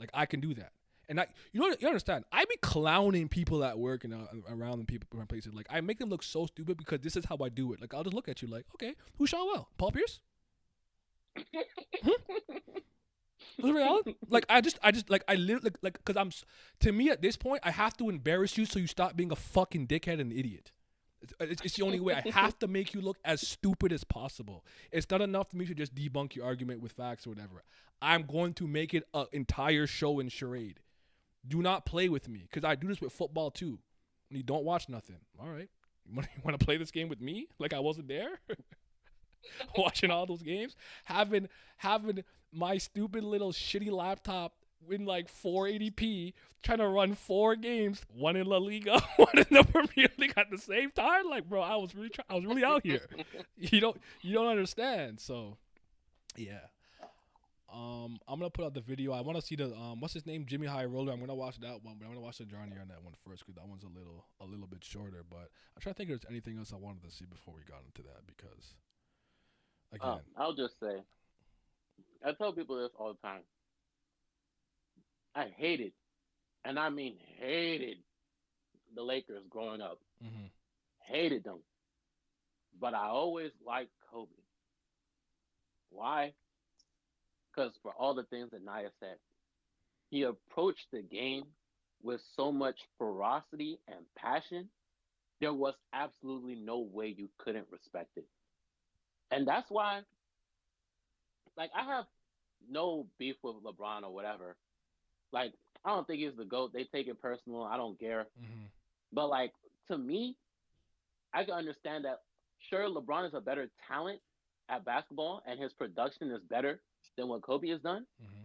Like, I can do that. And you understand. I be clowning people at work and around the people in places. Like, I make them look so stupid because this is how I do it. Like, I'll just look at you like, okay, who shot well? Paul Pierce? Was it reality? Like, I literally, like, because to me at this point, I have to embarrass you so you stop being a fucking dickhead and idiot. It's the only way. I have to make you look as stupid as possible. It's not enough for me to just debunk your argument with facts or whatever. I'm going to make it an entire show and charade. Do not play with me, because I do this with football too. When you don't watch nothing. All right. You want to play this game with me? Like I wasn't there? Watching all those games? Having my stupid little shitty laptop in like 480p, trying to run 4 games, one in La Liga, one in the Premier League at the same time. Like, bro, I was really out here. You don't understand. So, yeah. I'm gonna put out the video. I want to see the what's his name, Jimmy High Roller. I'm gonna watch that one, but I'm gonna watch the journey on that one first because that one's a little bit shorter. But I'm trying to think if there's anything else I wanted to see before we got into that because again, I'll just say, I tell people this all the time. I hated, and I mean hated, the Lakers growing up. mm-hmm. Hated them, but I always liked Kobe. Why? Because for all the things that Naya said, he approached the game with so much ferocity and passion. There was absolutely no way you couldn't respect it. And that's why, like, I have no beef with LeBron or whatever. Like, I don't think he's the GOAT. They take it personal. I don't care. Mm-hmm. But, like, to me, I can understand that, sure, LeBron is a better talent at basketball and his production is better than what Kobe has done. Mm-hmm.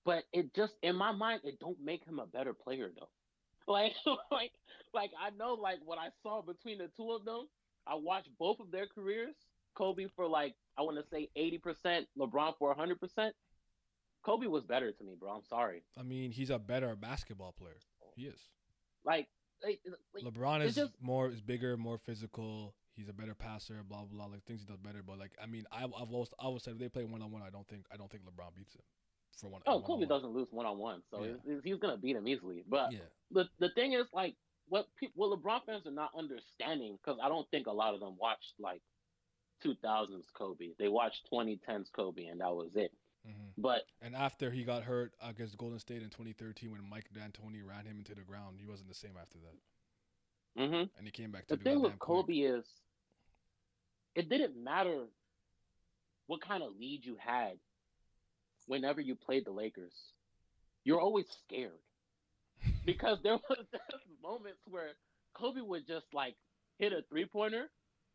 But it just, in my mind, it don't make him a better player, though. Like, like I know, like, what I saw between the two of them, I watched both of their careers. Kobe for, like, I want to say 80%, LeBron for 100%. Kobe was better to me, bro. I'm sorry. I mean, he's a better basketball player. He is. Like LeBron it's just, is bigger, more physical. He's a better passer, blah blah blah. Like things he does better. But like, I mean, I've always said if they play 1-on-1, I don't think LeBron beats him for one. oh, Kobe doesn't lose 1-on-1, so Yeah. he's gonna beat him easily. But Yeah. the thing is, like, what LeBron fans are not understanding, because I don't think a lot of them watched like 2000s Kobe. They watched 2010s Kobe, and that was it. Mm-hmm. But And after he got hurt against Golden State in 2013, when Mike D'Antoni ran him into the ground, he wasn't the same after that. mm-hmm. And he came back The to thing the with Kobe is, it didn't matter what kind of lead you had whenever you played the Lakers. You're always scared. Because there was moments where Kobe would just like hit a 3-pointer,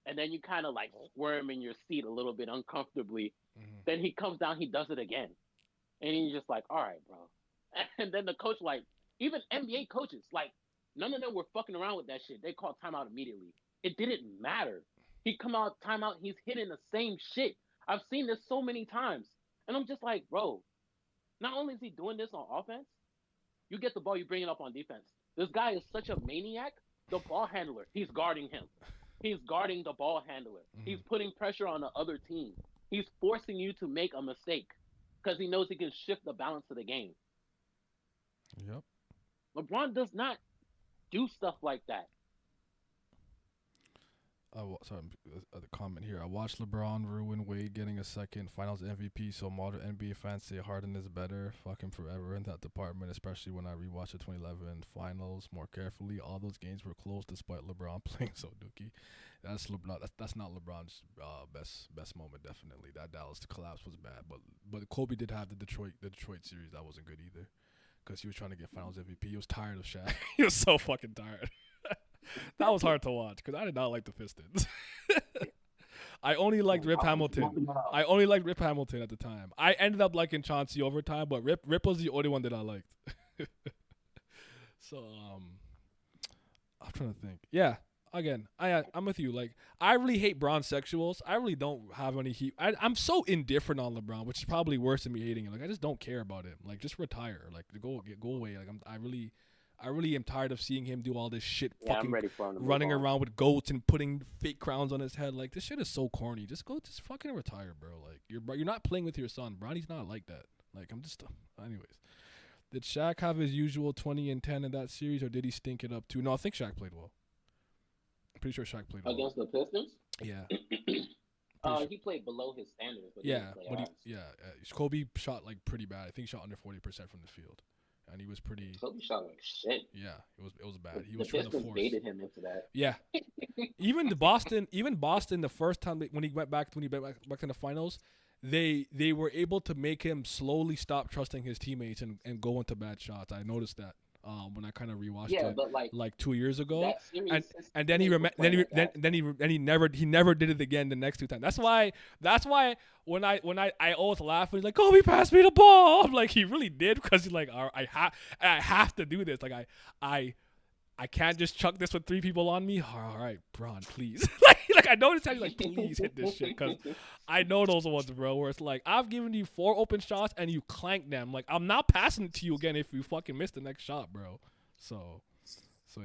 and then you kind of like squirm in your seat a little bit uncomfortably. Mm-hmm. Then he comes down, he does it again, and you're just like, all right, bro. And then the coach, like, even NBA coaches, like, none of them were fucking around with that shit. They called timeout immediately. It didn't matter. He come out timeout, he's hitting the same shit. I've seen this so many times, and I'm just like, bro. Not only is he doing this on offense, you get the ball, you bring it up on defense. This guy is such a maniac. The ball handler, he's guarding him. He's guarding the ball handler. Mm-hmm. He's putting pressure on the other team. He's forcing you to make a mistake because he knows he can shift the balance of the game. Yep. LeBron does not do stuff like that. Sorry, the comment here. I watched LeBron ruin Wade getting a second Finals MVP, so modern NBA fans say Harden is better. Fuck him forever in that department, especially when I rewatched the 2011 Finals more carefully. All those games were close despite LeBron playing so dookie. That's LeBron. That's not LeBron's best moment. Definitely, that Dallas collapse was bad, but Kobe did have the Detroit series that wasn't good either, because he was trying to get Finals MVP. He was tired of Shaq. He was so fucking tired. That was hard to watch because I did not like the Pistons. I only liked Rip Hamilton. I only liked Rip Hamilton at the time. I ended up liking Chauncey over time, but Rip was the only one that I liked. So I'm trying to think. Yeah, again, I'm with you. Like, I really hate Bron sexuals. I really don't have any heat. I'm so indifferent on LeBron, which is probably worse than me hating him. Like, I just don't care about him. Like, just retire. Like, go away. Like, I really am tired of seeing him do all this shit, fucking running around with goats and putting fake crowns on his head. Like, this shit is so corny. Just fucking retire, bro. Like, you're not playing with your son. Bronny's not like that. Like, I'm just, anyways. Did Shaq have his usual 20 and 10 in that series, or did he stink it up too? No, I think Shaq played well. I'm pretty sure Shaq played well. Against the Pistons? Yeah. He played below his standards. But Kobe shot like pretty bad. I think he shot under 40% from the field. And he was pretty. Kobe shot like shit. Yeah, it was bad. He the was trying to Pistons baited him into that. Yeah, even Boston, the first time when he went back to the finals, they were able to make him slowly stop trusting his teammates and go into bad shots. I noticed that. when I kind of rewatched Yeah, it but like like 2 years ago, that series and since the and then he beginning was playing like that. then he never did it again the next two times. That's why when I always laugh when he's like, Kobe, pass me the ball. I'm like, he really did, because he's like, I have to do this. Like I I can't just chuck this with three people on me. All right, Braun, please. like I know this time, like, please hit this shit, because I know those ones, bro. Where it's like, I've given you 4 open shots and you clank them. Like, I'm not passing it to you again if you fucking miss the next shot, bro. So yeah.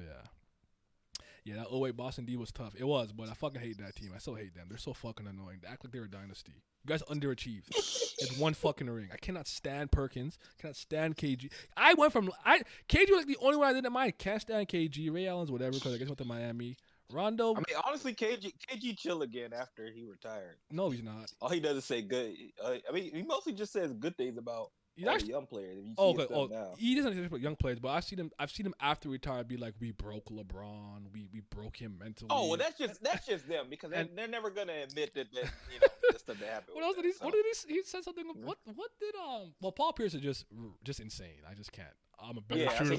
Yeah, that 08 Boston D was tough. It was, but I fucking hate that team. I still hate them. They're so fucking annoying. They act like they're a dynasty. You guys underachieved. It's one fucking ring. I cannot stand Perkins. Cannot stand KG. KG was like the only one I didn't mind. Can't stand KG. Ray Allen's whatever, because I guess went to Miami. Rondo. I mean, honestly, KG chill again after he retired. No, he's not. All he does is say good. I mean, he mostly just says good things about all the young players. If you see his stuff now. He doesn't just put young players, but I've seen him after retired be like, we broke LeBron, we broke him mentally. Oh well, that's just them, because they're never gonna admit that this stuff that happened. What else did he? So. What did he said something? What did Well, Paul Pierce is just insane. I just can't. I'm a better shooter.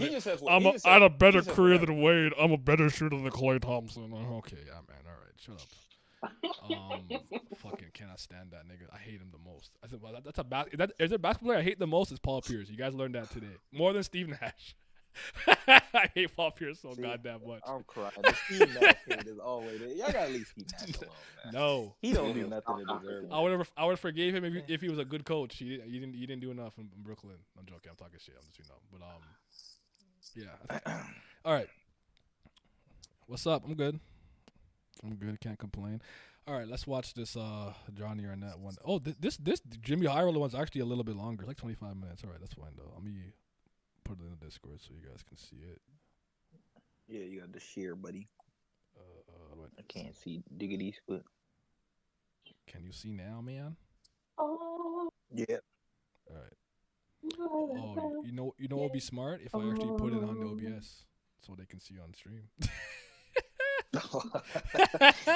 I had a better career than Wade. I'm a better shooter than Klay Thompson. Okay, yeah, man. All right, shut up. Fucking cannot stand that nigga. I hate him the most. I said, well, is there a basketball player I hate the most? Is Paul Pierce. You guys learned that today. More than Steve Nash. I hate Paul Pierce so goddamn much. I'm crying. The Steve Nash hate is always there. Y'all gotta leave Steve Nash alone, man. No, he don't do nothing to deserve it. I would have forgave him if he was a good coach. He didn't do enough in Brooklyn. I'm joking. I'm talking shit. I'm just but yeah. All right. What's up? I'm good. Can't complain. All right, let's watch this Johnny Arnett one. Oh, this Jimmy High Roller one's actually a little bit longer, like 25 minutes. All right, that's fine though. Let me put it in the Discord so you guys can see it. Yeah, you got the share, buddy. I can't see Diggity's foot. Can you see now, man? Oh. Yeah. All right. Oh, you know what would be smart if I actually put it on the OBS so they can see on stream.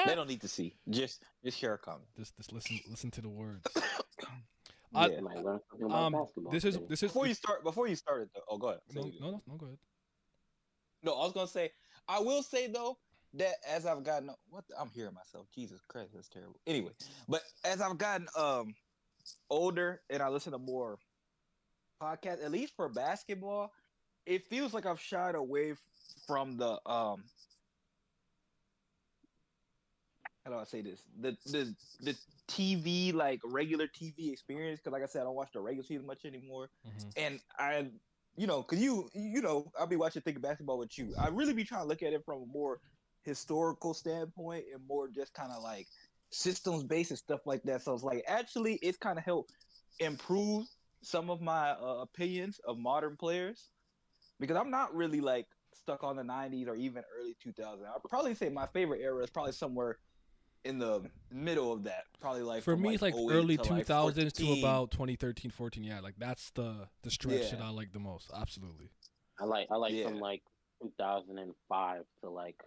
They don't need to see. Just share a comment. Just listen to the words. This is before you start it though. Oh, go ahead. No, go ahead. No, I was gonna say. I will say though that as I've gotten I'm hearing myself. Jesus Christ, that's terrible. Anyway, but as I've gotten older and I listen to more podcasts, at least for basketball, it feels like I've shied away from the how do I say this? The TV, like regular TV experience, because like I said, I don't watch the regular season much anymore. Mm-hmm. And I, because I'll be watching Think of Basketball with you. I really be trying to look at it from a more historical standpoint and more just kind of like systems based and stuff like that. So it's like actually it's kind of helped improve some of my opinions of modern players, because I'm not really like stuck on the 90s or even early 2000s. I'd probably say my favorite era is probably somewhere in the middle of that, probably like for me, it's like early 2000s to about 2013, 14. Yeah, like that's the stretch that I like the most. Absolutely. I like from like 2005 to like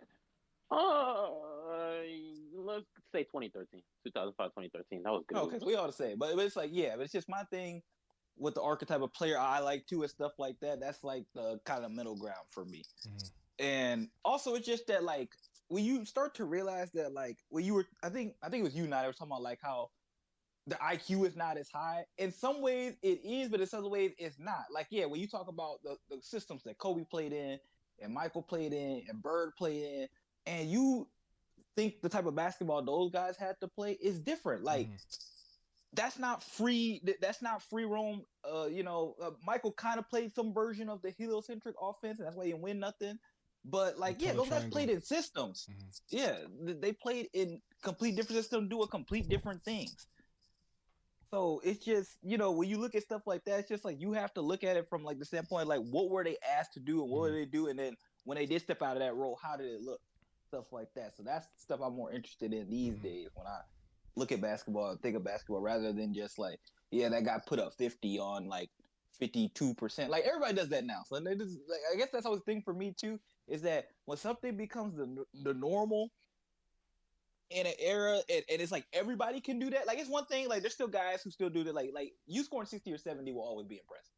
let's say 2013, 2005, 2013. That was good. Okay, so we ought to say, but it's like but it's just my thing with the archetype of player I like too and stuff like that. That's like the kind of middle ground for me. Mm-hmm. And also it's just that like, when you start to realize that, like, when you were, I think it was you and I were talking about, like, how the IQ is not as high. In some ways, it is, but in some ways, it's not. Like, yeah, when you talk about the systems that Kobe played in, and Michael played in, and Bird played in, and you think the type of basketball those guys had to play is different. Like, that's not free. That's not free roam. Michael kind of played some version of the heliocentric offense, and that's why he didn't win nothing. But like, those guys played in systems. Mm-hmm. Yeah, they played in complete different systems, doing complete different things. So it's just, when you look at stuff like that, it's just like you have to look at it from like the standpoint, like what were they asked to do and what did they do, and then when they did step out of that role, how did it look? Stuff like that. So that's stuff I'm more interested in these days when I look at basketball and think of basketball, rather than just like, that guy put up 50 on like 52%. Like everybody does that now. So they just, like, I guess that's always the thing for me too. Is that when something becomes the normal in an era, and it's like everybody can do that. Like it's one thing, like there's still guys who still do that. Like you scoring 60 or 70 will always be impressive.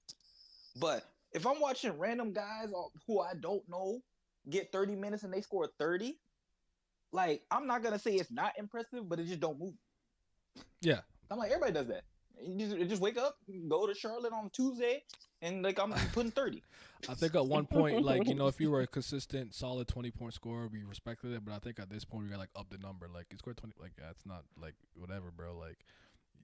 But If I'm watching random guys who I don't know get 30 minutes and they score 30, like I'm not gonna say it's not impressive, but it just don't move. Yeah. I'm like, everybody does that. You just wake up, go to Charlotte on Tuesday, and like I'm putting 30. I think at one point, like, if you were a consistent, solid 20-point scorer, we respected it. But I think at this point, we got like up the number. Like, you scored 20. Like, that's not like whatever, bro. Like,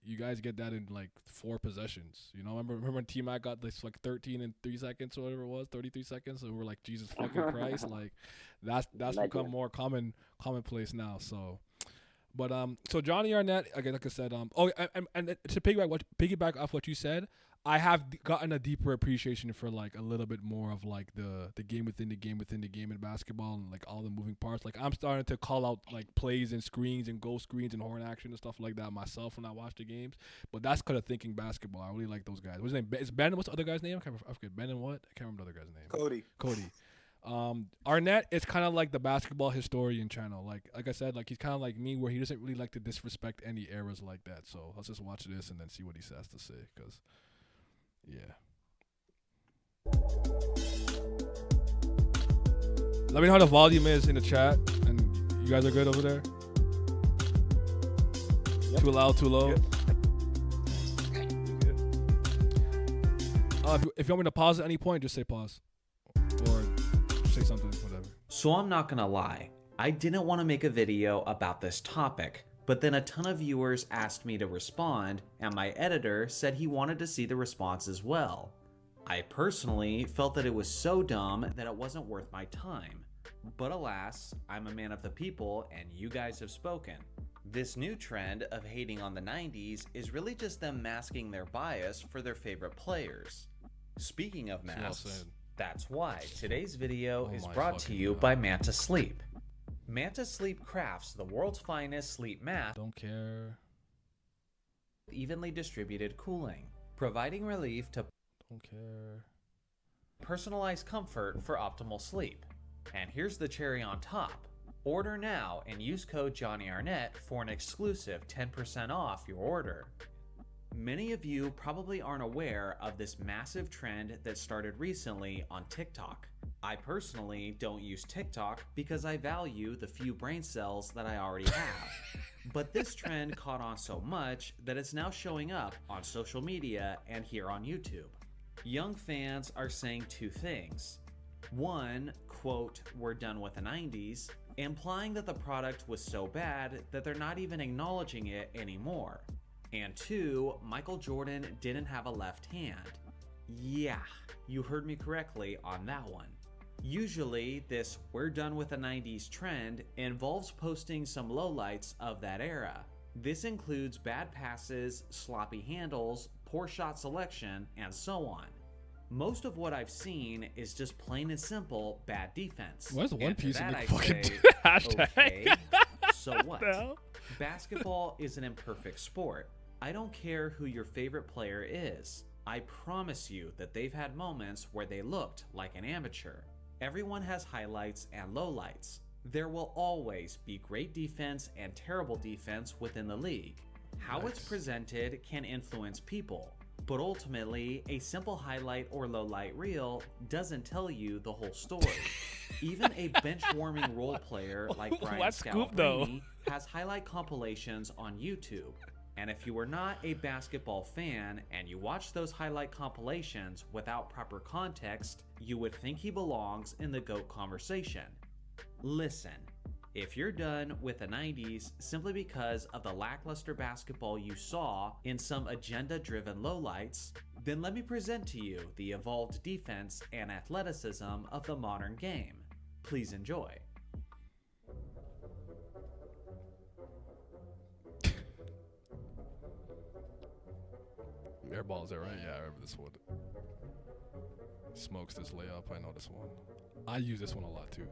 you guys get that in like 4 possessions. Remember when T Mac got this like 13 in 3 seconds or whatever it was, 33 seconds, and we're like, Jesus fucking Christ, like that's become more commonplace now. So. But so Johnny Arnett, again, like I said, and to piggyback off what you said, I have gotten a deeper appreciation for like a little bit more of like the game within the game within the game in basketball and like all the moving parts. Like I'm starting to call out like plays and screens and goal screens and horn action and stuff like that myself when I watch the games. But that's kind of thinking basketball. I really like those guys. What's his name? It's Ben. What's the other guy's name? I forget. Ben and what? I can't remember the other guy's name. Cody. Arnett is kind of like the basketball historian channel. Like I said, like he's kind of like me, where he doesn't really like to disrespect any eras like that. So let's just watch this and then see what he has to say. Cause, yeah. Let me know how the volume is in the chat, and you guys are good over there. Yep. Too loud, too low. If you want me to pause at any point, just say pause, or say something, whatever. So I'm not gonna lie, I didn't want to make a video about this topic, but then a ton of viewers asked me to respond, and my editor said he wanted to see the response as well. I personally felt that it was so dumb that it wasn't worth my time. But alas, I'm a man of the people, and you guys have spoken. This new trend of hating on the 90s is really just them masking their bias for their favorite players. Speaking of masks, that's why today's video is brought to you by Manta Sleep. Manta Sleep crafts the world's finest sleep mask. Don't care. Evenly distributed cooling, providing relief to don't care. Personalized comfort for optimal sleep. And here's the cherry on top. Order now and use code Johnny Arnett for an exclusive 10% off your order. Many of you probably aren't aware of this massive trend that started recently on TikTok. I personally don't use TikTok because I value the few brain cells that I already have. But this trend caught on so much that it's now showing up on social media and here on YouTube. Young fans are saying 2 things. One, quote, "We're done with the 90s," implying that the product was so bad that they're not even acknowledging it anymore. And 2, Michael Jordan didn't have a left hand. Yeah, you heard me correctly on that one. Usually, this "we're done with the 90s" trend involves posting some lowlights of that era. This includes bad passes, sloppy handles, poor shot selection, and so on. Most of what I've seen is just plain and simple bad defense. Where's the One Piece in the fucking hashtag? Okay, so what? No. Basketball is an imperfect sport. I don't care who your favorite player is. I promise you that they've had moments where they looked like an amateur. Everyone has highlights and lowlights. There will always be great defense and terrible defense within the league. How it's presented can influence people. But ultimately, a simple highlight or lowlight reel doesn't tell you the whole story. Even a bench-warming role player like Brian Scalabrine has highlight compilations on YouTube. And if you are not a basketball fan and you watch those highlight compilations without proper context, you would think he belongs in the GOAT conversation. Listen. If you're done with the 90s simply because of the lackluster basketball you saw in some agenda-driven lowlights, then let me present to you the evolved defense and athleticism of the modern game. Please enjoy. Airball, is that right? Yeah, I remember this one. Smokes this layup. I know this one. I use this one a lot too.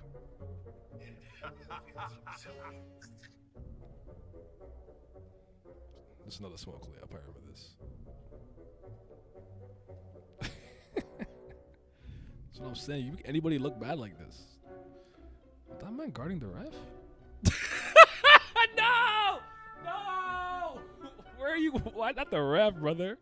This is another smoke layup. I remember this. That's what I'm saying. Anybody look bad like this? Is that man guarding the ref? No! No! Where are you? Why not the ref, brother?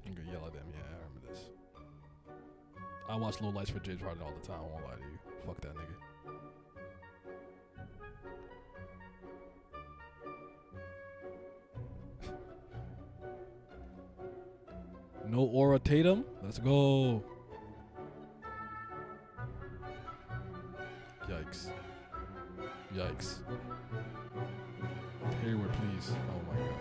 I'm gonna yell at them. Yeah, I remember this. I watch Low Lights for James Harden all the time. I won't lie to you. Fuck that nigga. No Aura Tatum. Let's go. Yikes. Yikes. Hayward, please. Oh my god.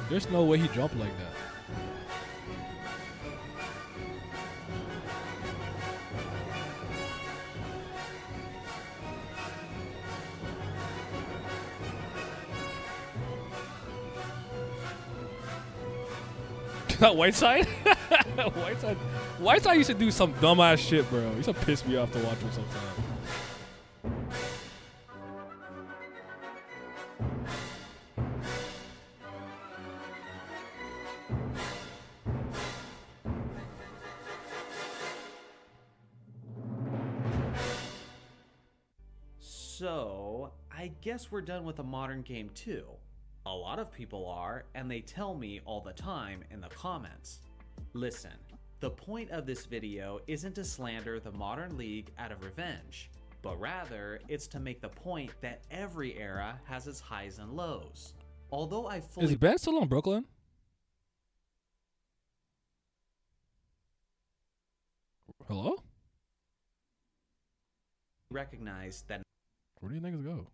There's no way he jumped like that. That Whiteside? Whiteside used to do some dumbass shit, bro. He used to piss me off to watch him sometimes. So, I guess we're done with the modern game too. A lot of people are, and they tell me all the time in the comments. Listen, the point of this video isn't to slander the modern league out of revenge, but rather it's to make the point that every era has its highs and lows. Although I fully Is Ben still on Brooklyn? Hello? recognize that Where do you niggas go?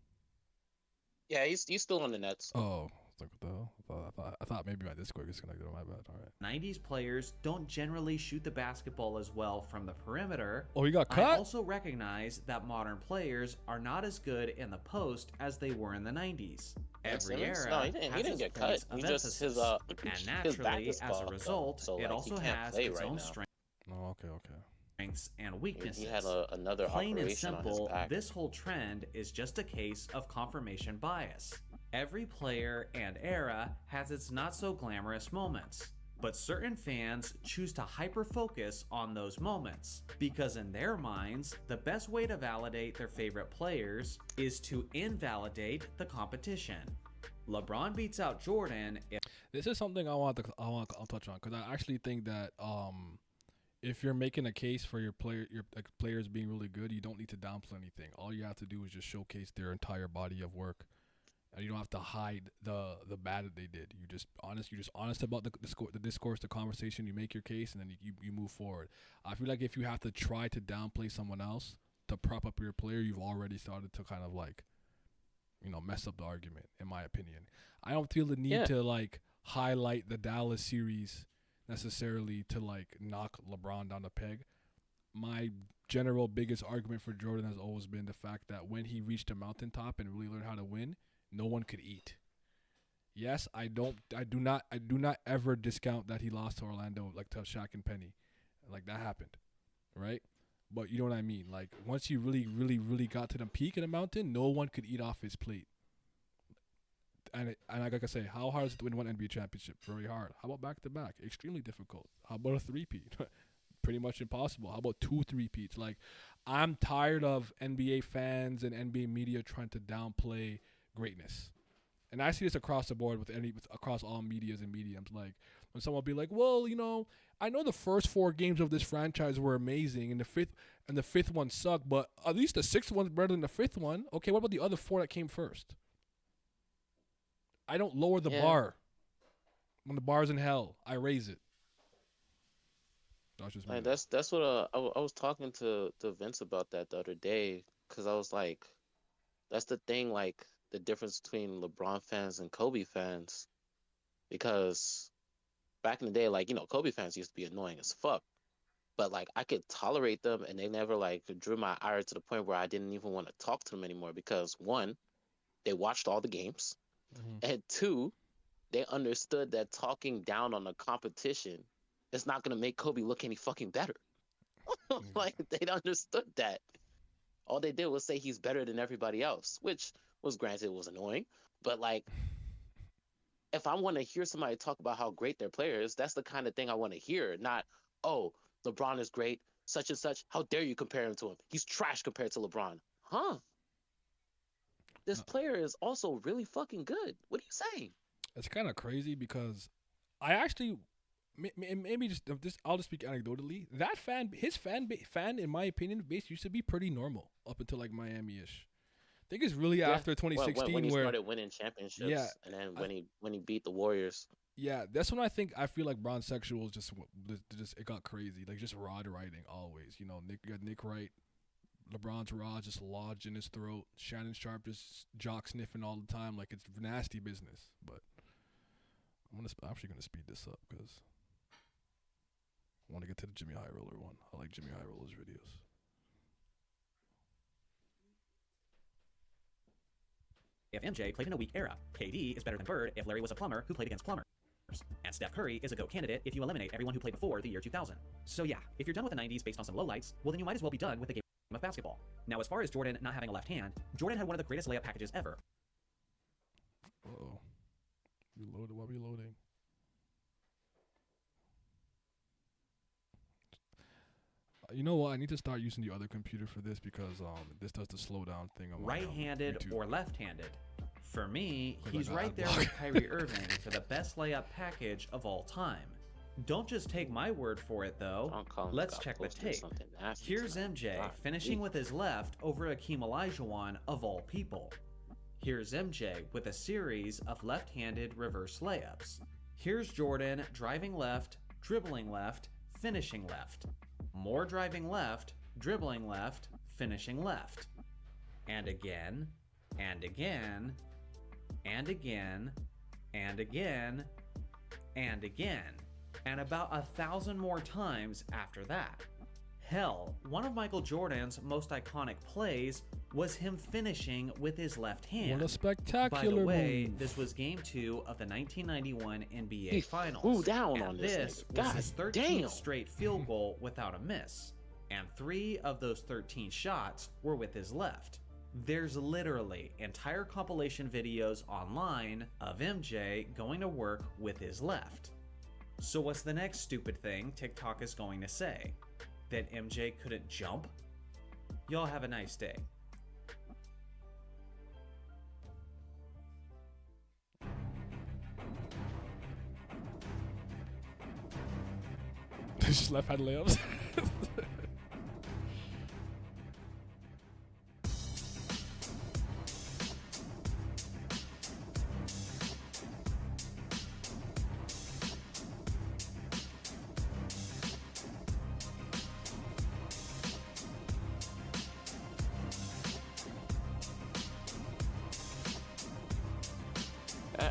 Yeah, he's still on the Nets. Oh, it's like, what the hell? I thought maybe my Discord disconnected. My bad. All right. 90s players don't generally shoot the basketball as well from the perimeter. Oh, he got I cut? also recognize that modern players are not as good in the post as they were in the 90s. Every Simmons? era No, he didn't has get its cut. points He of just emphasis, his and back naturally, is as a fucked result, up, so it like, also he can't has play its right own now. Oh, okay. strengths and weaknesses. He had another Plain and operation on his simple, back. this whole trend is just a case of confirmation bias. Every player and era has its not so glamorous moments, but certain fans choose to hyper-focus on those moments because in their minds, the best way to validate their favorite players is to invalidate the competition. LeBron beats out Jordan if This is something I'll touch on because I actually think that if you're making a case for your players being really good, you don't need to downplay anything. All you have to do is just showcase their entire body of work, and you don't have to hide the bad that they did. You're just honest about the discourse, the conversation. You make your case, and then you move forward. I feel like if you have to try to downplay someone else to prop up your player, you've already started to kind of like, mess up the argument. In my opinion, I don't feel the need to like highlight the Dallas series necessarily to like knock LeBron down the peg. My general biggest argument for Jordan has always been the fact that when he reached a mountaintop and really learned how to win, no one could eat. Yes, I do not ever discount that he lost to Orlando, like to Shaq and Penny. Like that happened, right? But you know what I mean? Like once he really got to the peak of the mountain, no one could eat off his plate. And like I say, how hard is it to win one NBA championship? Very hard. How about back to back? Extremely difficult. How about a three-peat? Pretty much impossible. How about 2 3-peats? Like, I'm tired of NBA fans and NBA media trying to downplay greatness. And I see this across the board across all medias and mediums. Like when someone will be like, "Well, I know the first 4 games of this franchise were amazing, and the fifth one sucked, but at least the 6th one's better than the 5th one." Okay, what about the other 4 that came first? I don't lower the bar. When the bar's in hell, I raise it. That's just me. Like, that's what I was talking to Vince about that the other day, because I was like, that's the thing, like the difference between LeBron fans and Kobe fans, because back in the day, like Kobe fans used to be annoying as fuck, but like I could tolerate them, and they never like drew my ire to the point where I didn't even want to talk to them anymore because 1, they watched all the games. And 2, they understood that talking down on the competition is not going to make Kobe look any fucking better. Like, they understood that. All they did was say he's better than everybody else, which was granted was annoying. But, like, if I want to hear somebody talk about how great their player is, that's the kind of thing I want to hear. Not, oh, LeBron is great, such and such. How dare you compare him to him? He's trash compared to LeBron. Huh? This player is also really fucking good. What are you saying? It's kind of crazy because I actually maybe just this. I'll just speak anecdotally. That his fan, in my opinion, base used to be pretty normal up until like Miami-ish. I think it's really after 2016 when he where started winning championships, and then when he beat the Warriors. Yeah, that's when I feel like Bron Sexual just it got crazy. Like just rod riding always. You know, you got Nick Wright, LeBron's rod just lodged in his throat. Shannon Sharp just jock sniffing all the time. Like it's nasty business. But I'm actually gonna speed this up because I want to get to the Jimmy High Roller one. I like Jimmy High Roller's videos. If MJ played in a weak era, KD is better than Bird if Larry was a plumber who played against plumbers. And Steph Curry is a GOAT candidate if you eliminate everyone who played before the year 2000. So yeah, if you're done with the 90s based on some lowlights, well then you might as well be done with the game of basketball. Now as far as Jordan not having a left hand, Jordan had one of the greatest layup packages ever. Uh-oh. Reloaded while reloading. You know what? I need to start using the other computer for this because this does the slow down thing on right-handed YouTube. or left-handed. For me, he's right there with Kyrie Irving for the best layup package of all time. Don't just take my word for it, though. Let's check the tape. Here's MJ finishing with his left over Akeem Olajuwon, of all people. Here's MJ with a series of left-handed reverse layups. Here's Jordan driving left, dribbling left, finishing left. More driving left, dribbling left, finishing left. And again, and again, and again, and again, and again. And about 1,000 more times after that. Hell, one of Michael Jordan's most iconic plays was him finishing with his left hand. What a spectacular By the way, move. this was Game 2 of the 1991 NBA Finals. Threw down and on this nigga. was his God 13th damn. straight field goal without a miss. And 3 of those 13 shots were with his left. There's literally entire compilation videos online of MJ going to work with his left. So what's the next stupid thing TikTok is going to say? That MJ couldn't jump? Y'all have a nice day. Just left hand layups.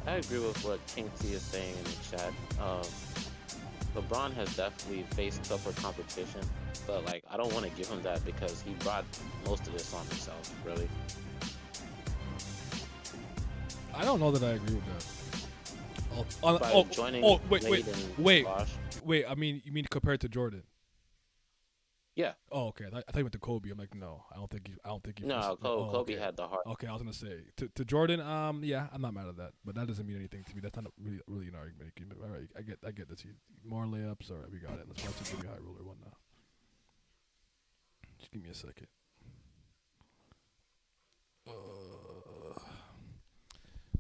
I agree with what King T is saying in the chat. LeBron has definitely faced tougher competition, but like I don't want to give him that because he brought most of this on himself, really. I don't know that I agree with that. By joining Wait. I mean, you mean compared to Jordan? Yeah. Oh, okay. I thought you went to Kobe. I'm like, no, I don't think he. No, Kobe okay. had the heart. Okay, I was gonna say to Jordan. Yeah, I'm not mad at that, but that doesn't mean anything to me. That's not really an argument. All right, I get this. More layups. All right, we got it. Let's watch the Jimmy High Roller one now. Just give me a second.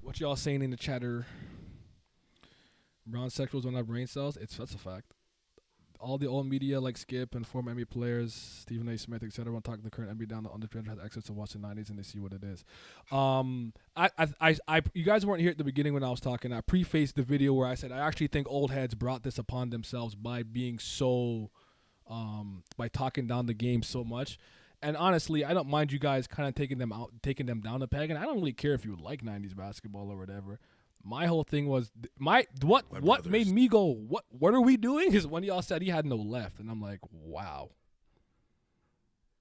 What y'all saying in the chatter? Bron sexuals don't have brain cells. That's a fact. All the old media like Skip and former NBA players, Stephen A. Smith, etc., everyone talking the current NBA down the undertrend has access to watch the 90s and they see what it is. You guys weren't here at the beginning when I was talking. I prefaced the video where I said I actually think old heads brought this upon themselves by being so, by talking down the game so much. And honestly, I don't mind you guys kind of taking them down a peg, and I don't really care if you like 90s basketball or whatever. My whole thing was what made me go, what are we doing? Is when y'all said he had no left, and I'm like, wow,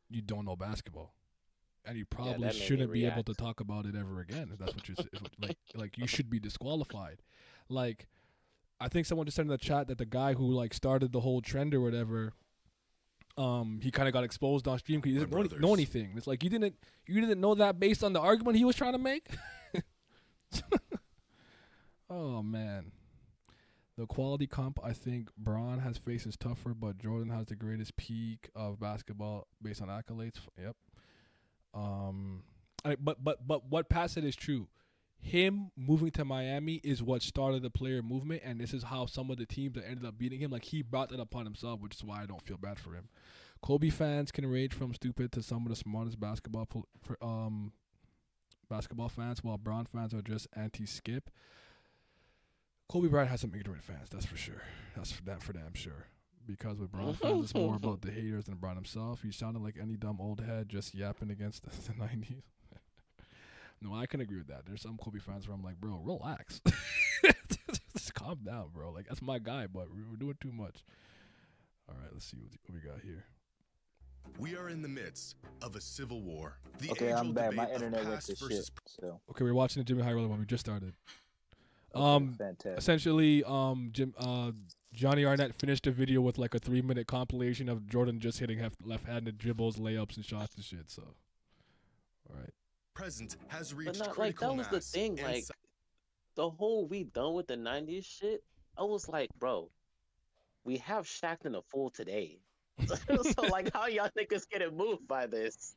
you don't know basketball, and you probably shouldn't be able to talk about it ever again. If that's what you're like you should be disqualified. Like, I think someone just said in the chat that the guy who like started the whole trend or whatever, he kind of got exposed on stream because he didn't know anything. It's like you didn't know that based on the argument he was trying to make. Oh man, The quality comp, I think Braun has faces tougher, but Jordan has the greatest peak of basketball based on accolades. Yep. But what Pat said is true. Him moving to Miami is what started the player movement, and this is how some of the teams that ended up beating him, like he brought that upon himself, which is why I don't feel bad for him. Kobe fans can range from stupid to some of the smartest basketball fans, while Braun fans are just anti-skip. Kobe Bryant has some ignorant fans, that's for sure. That's for damn sure. Because with Braun fans, it's more about the haters than Braun himself. He sounded like any dumb old head just yapping against the 90s. No, I can agree with that. There's some Kobe fans where I'm like, bro, relax. Just calm down, bro. Like, that's my guy, but we're doing too much. All right, let's see what we got here. We are in the midst of a civil war. Okay, I'm back. My internet went to shit. So. Okay, we're watching the Jimmy High Roller one. We just started. Fantastic. Essentially, Johnny Arnett finished the video with like a 3-minute compilation of Jordan just hitting left-handed dribbles, layups, and shots and shit. So, all right. Present has reached but not, critical like, that was the thing. Like, the whole we done with the 90s shit, I was like, bro, we have Shaq in the Fool today. So, like, how y'all niggas getting moved by this?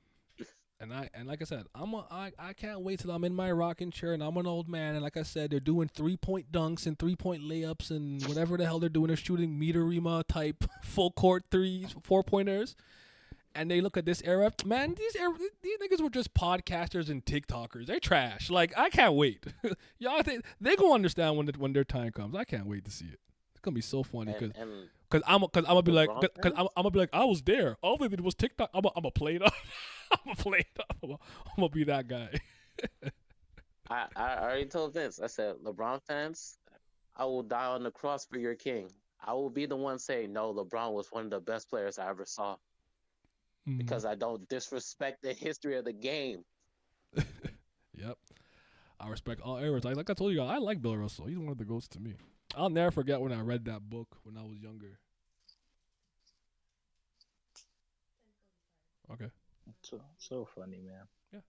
And like I said, I can't wait till I'm in my rocking chair and I'm an old man. And like I said, they're doing 3-point dunks and 3-point layups and whatever the hell they're doing. They're shooting Meterima type full court 4-pointers. And they look at this era, man. These niggas were just podcasters and TikTokers. They trash. Like, I can't wait. Y'all, they gonna understand when their time comes. I can't wait to see it. It's gonna be so funny because I'm gonna be like, I was there. All they did was TikTok. I'm gonna play it up. I'm gonna be that guy. I already told Vince. I said, LeBron fans, I will die on the cross for your king. I will be the one saying, no, LeBron was one of the best players I ever saw. Because I don't disrespect the history of the game. Yep. I respect all eras. Like I told you guys, I like Bill Russell. He's one of the goats to me. I'll never forget when I read that book when I was younger. Okay. So funny, man. Yeah.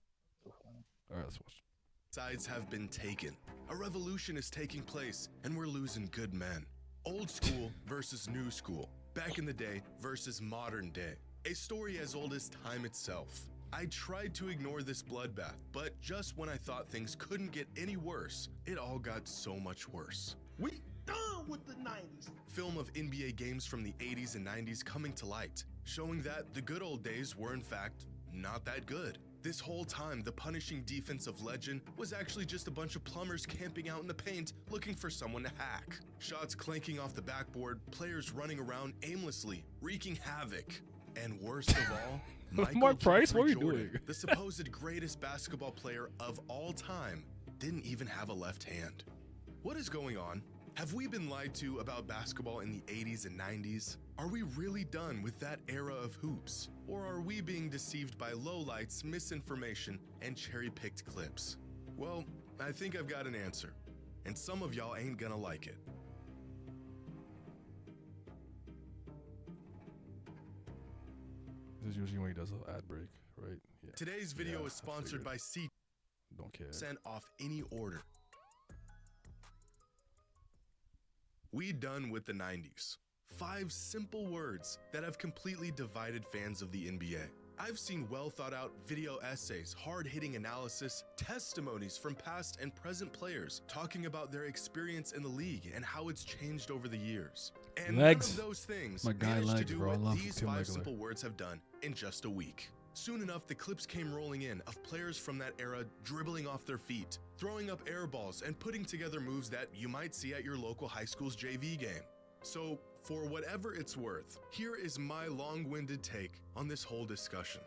So funny. All right, let's watch. Sides have been taken. A revolution is taking place, and we're losing good men. Old school versus new school. Back in the day versus modern day. A story as old as time itself. I tried to ignore this bloodbath, but just when I thought things couldn't get any worse, it all got so much worse. We done with the 90s. Film of NBA games from the 80s and 90s coming to light, showing that the good old days were in fact not that good. This whole time, the punishing defense of legend was actually just a bunch of plumbers camping out in the paint looking for someone to hack. Shots clanking off the backboard, players running around aimlessly, wreaking havoc. And worst of all, Mark Price, what are you Jordan, doing? the supposed greatest basketball player of all time, didn't even have a left hand. What is going on? Have we been lied to about basketball in the 80s and 90s? Are we really done with that era of hoops? Or are we being deceived by lowlights, misinformation, and cherry-picked clips? Well, I think I've got an answer, and some of y'all ain't gonna like it. This is usually when he does an ad break, right? Yeah. Today's video is sponsored by C. Don't care. Sent off any order. We done with the 90s. 5 simple words that have completely divided fans of the NBA. I've seen well thought out video essays, hard-hitting analysis, testimonies from past and present players talking about their experience in the league and how it's changed over the years. And none of those things managed to do what these 5 simple words have done in just a week. Soon enough, the clips came rolling in of players from that era dribbling off their feet, throwing up air balls, and putting together moves that you might see at your local high school's JV game. So, for whatever it's worth, here is my long-winded take on this whole discussion.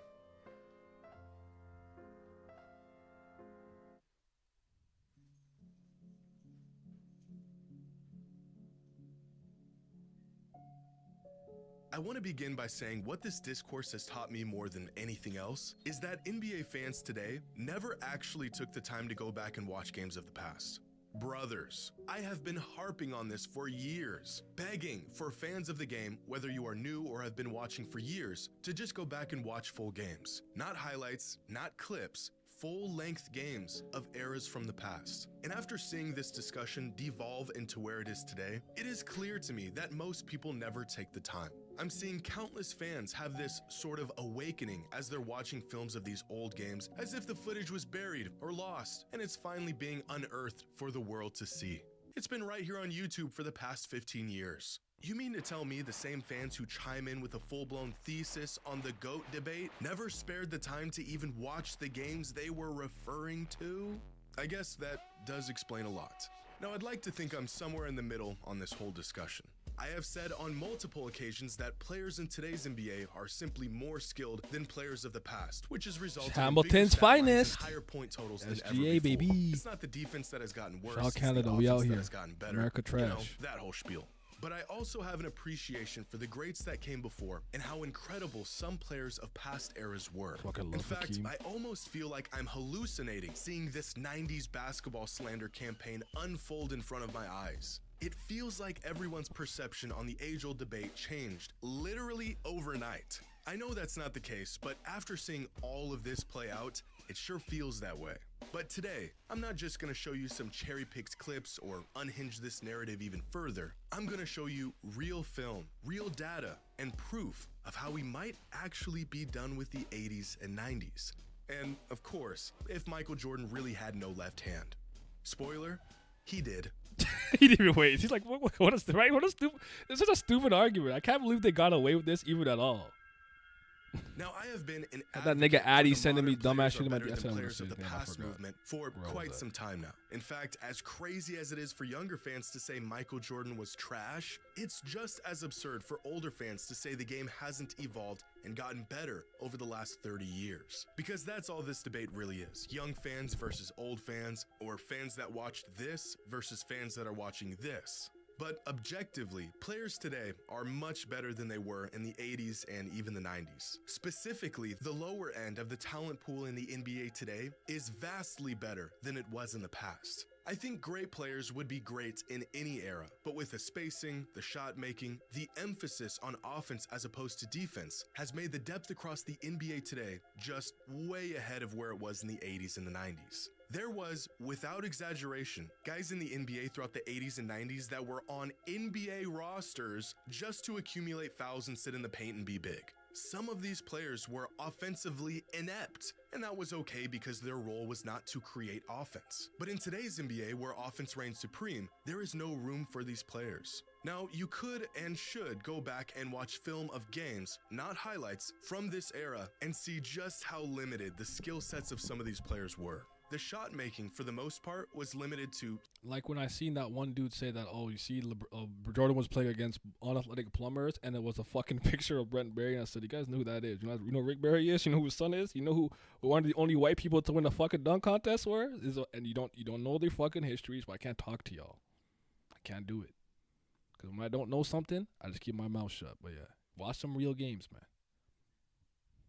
I want to begin by saying what this discourse has taught me more than anything else is that NBA fans today never actually took the time to go back and watch games of the past. Brothers, I have been harping on this for years, begging for fans of the game, whether you are new or have been watching for years, to just go back and watch full games. Not highlights, not clips, full-length games of eras from the past. And after seeing this discussion devolve into where it is today, it is clear to me that most people never take the time. I'm seeing countless fans have this sort of awakening as they're watching films of these old games as if the footage was buried or lost and it's finally being unearthed for the world to see. It's been right here on YouTube for the past 15 years. You mean to tell me the same fans who chime in with a full-blown thesis on the GOAT debate never spared the time to even watch the games they were referring to? I guess that does explain a lot. Now, I'd like to think I'm somewhere in the middle on this whole discussion. I have said on multiple occasions that players in today's NBA are simply more skilled than players of the past, which has resulted Hamilton's in bigger stat lines finest. and higher point totals than ever SGA, before. baby. It's not the defense that has gotten worse, Shout it's Canada, the we out offense that here. has gotten better. America trash. You know, that whole spiel. But I also have an appreciation for the greats that came before and how incredible some players of past eras were. In fact, Hakeem. I almost feel like I'm hallucinating seeing this 90s basketball slander campaign unfold in front of my eyes. It feels like everyone's perception on the age-old debate changed literally overnight. I know that's not the case, but after seeing all of this play out, it sure feels that way. But today, I'm not just gonna show you some cherry-picked clips or unhinge this narrative even further. I'm gonna show you real film, real data, and proof of how we might actually be done with the 80s and 90s. And of course, if Michael Jordan really had no left hand. Spoiler, he did. He didn't even wait. He's like, what is the right? What a stupid. This is a stupid argument. I can't believe they got away with this even at all. Now, I have been an That nigga advocate for Addy the sending me modern dumbass players shit are in my better DS. than I players of the forgot. past movement for Where was quite that? some time now. In fact, as crazy as it is for younger fans to say Michael Jordan was trash, it's just as absurd for older fans to say the game hasn't evolved and gotten better over the last 30 years. Because that's all this debate really is. Young fans versus old fans, or fans that watched this versus fans that are watching this. But objectively, players today are much better than they were in the 80s and even the 90s. Specifically, the lower end of the talent pool in the NBA today is vastly better than it was in the past. I think great players would be great in any era, but with the spacing, the shot making, the emphasis on offense as opposed to defense has made the depth across the NBA today just way ahead of where it was in the 80s and the 90s. There was, without exaggeration, guys in the NBA throughout the 80s and 90s that were on NBA rosters just to accumulate fouls and sit in the paint and be big. Some of these players were offensively inept, and that was okay because their role was not to create offense. But in today's NBA, where offense reigns supreme, there is no room for these players. Now, you could and should go back and watch film of games, not highlights, from this era and see just how limited the skill sets of some of these players were. The shot making, for the most part, was limited to... Like when I seen that one dude say that, oh, you see, Jordan was playing against unathletic plumbers, and it was a fucking picture of Brent Berry, and I said, you guys know who that is. You know who Rick Barry is? You know who his son is? You know who one of the only white people to win a fucking dunk contest were? And you don't know their fucking histories, but I can't talk to y'all. I can't do it. Because when I don't know something, I just keep my mouth shut. But yeah, watch some real games, man.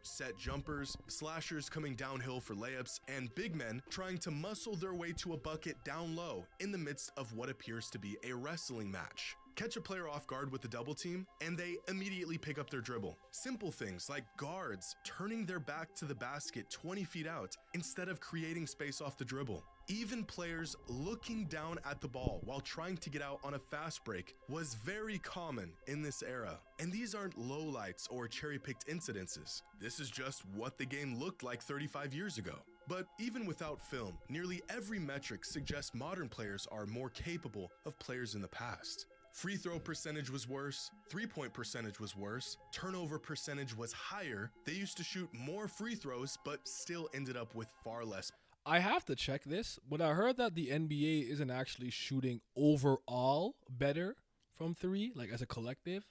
Set jumpers, slashers coming downhill for layups, and big men trying to muscle their way to a bucket down low in the midst of what appears to be a wrestling match. Catch a player off guard with a double team, and they immediately pick up their dribble. Simple things like guards turning their back to the basket 20 feet out instead of creating space off the dribble. Even players looking down at the ball while trying to get out on a fast break was very common in this era. And these aren't lowlights or cherry-picked incidences. This is just what the game looked like 35 years ago. But even without film, nearly every metric suggests modern players are more capable of players in the past. Free throw percentage was worse, three-point percentage was worse, turnover percentage was higher. They used to shoot more free throws, but still ended up with far less. I have to check this, but I heard that the NBA isn't actually shooting overall better from three, like as a collective,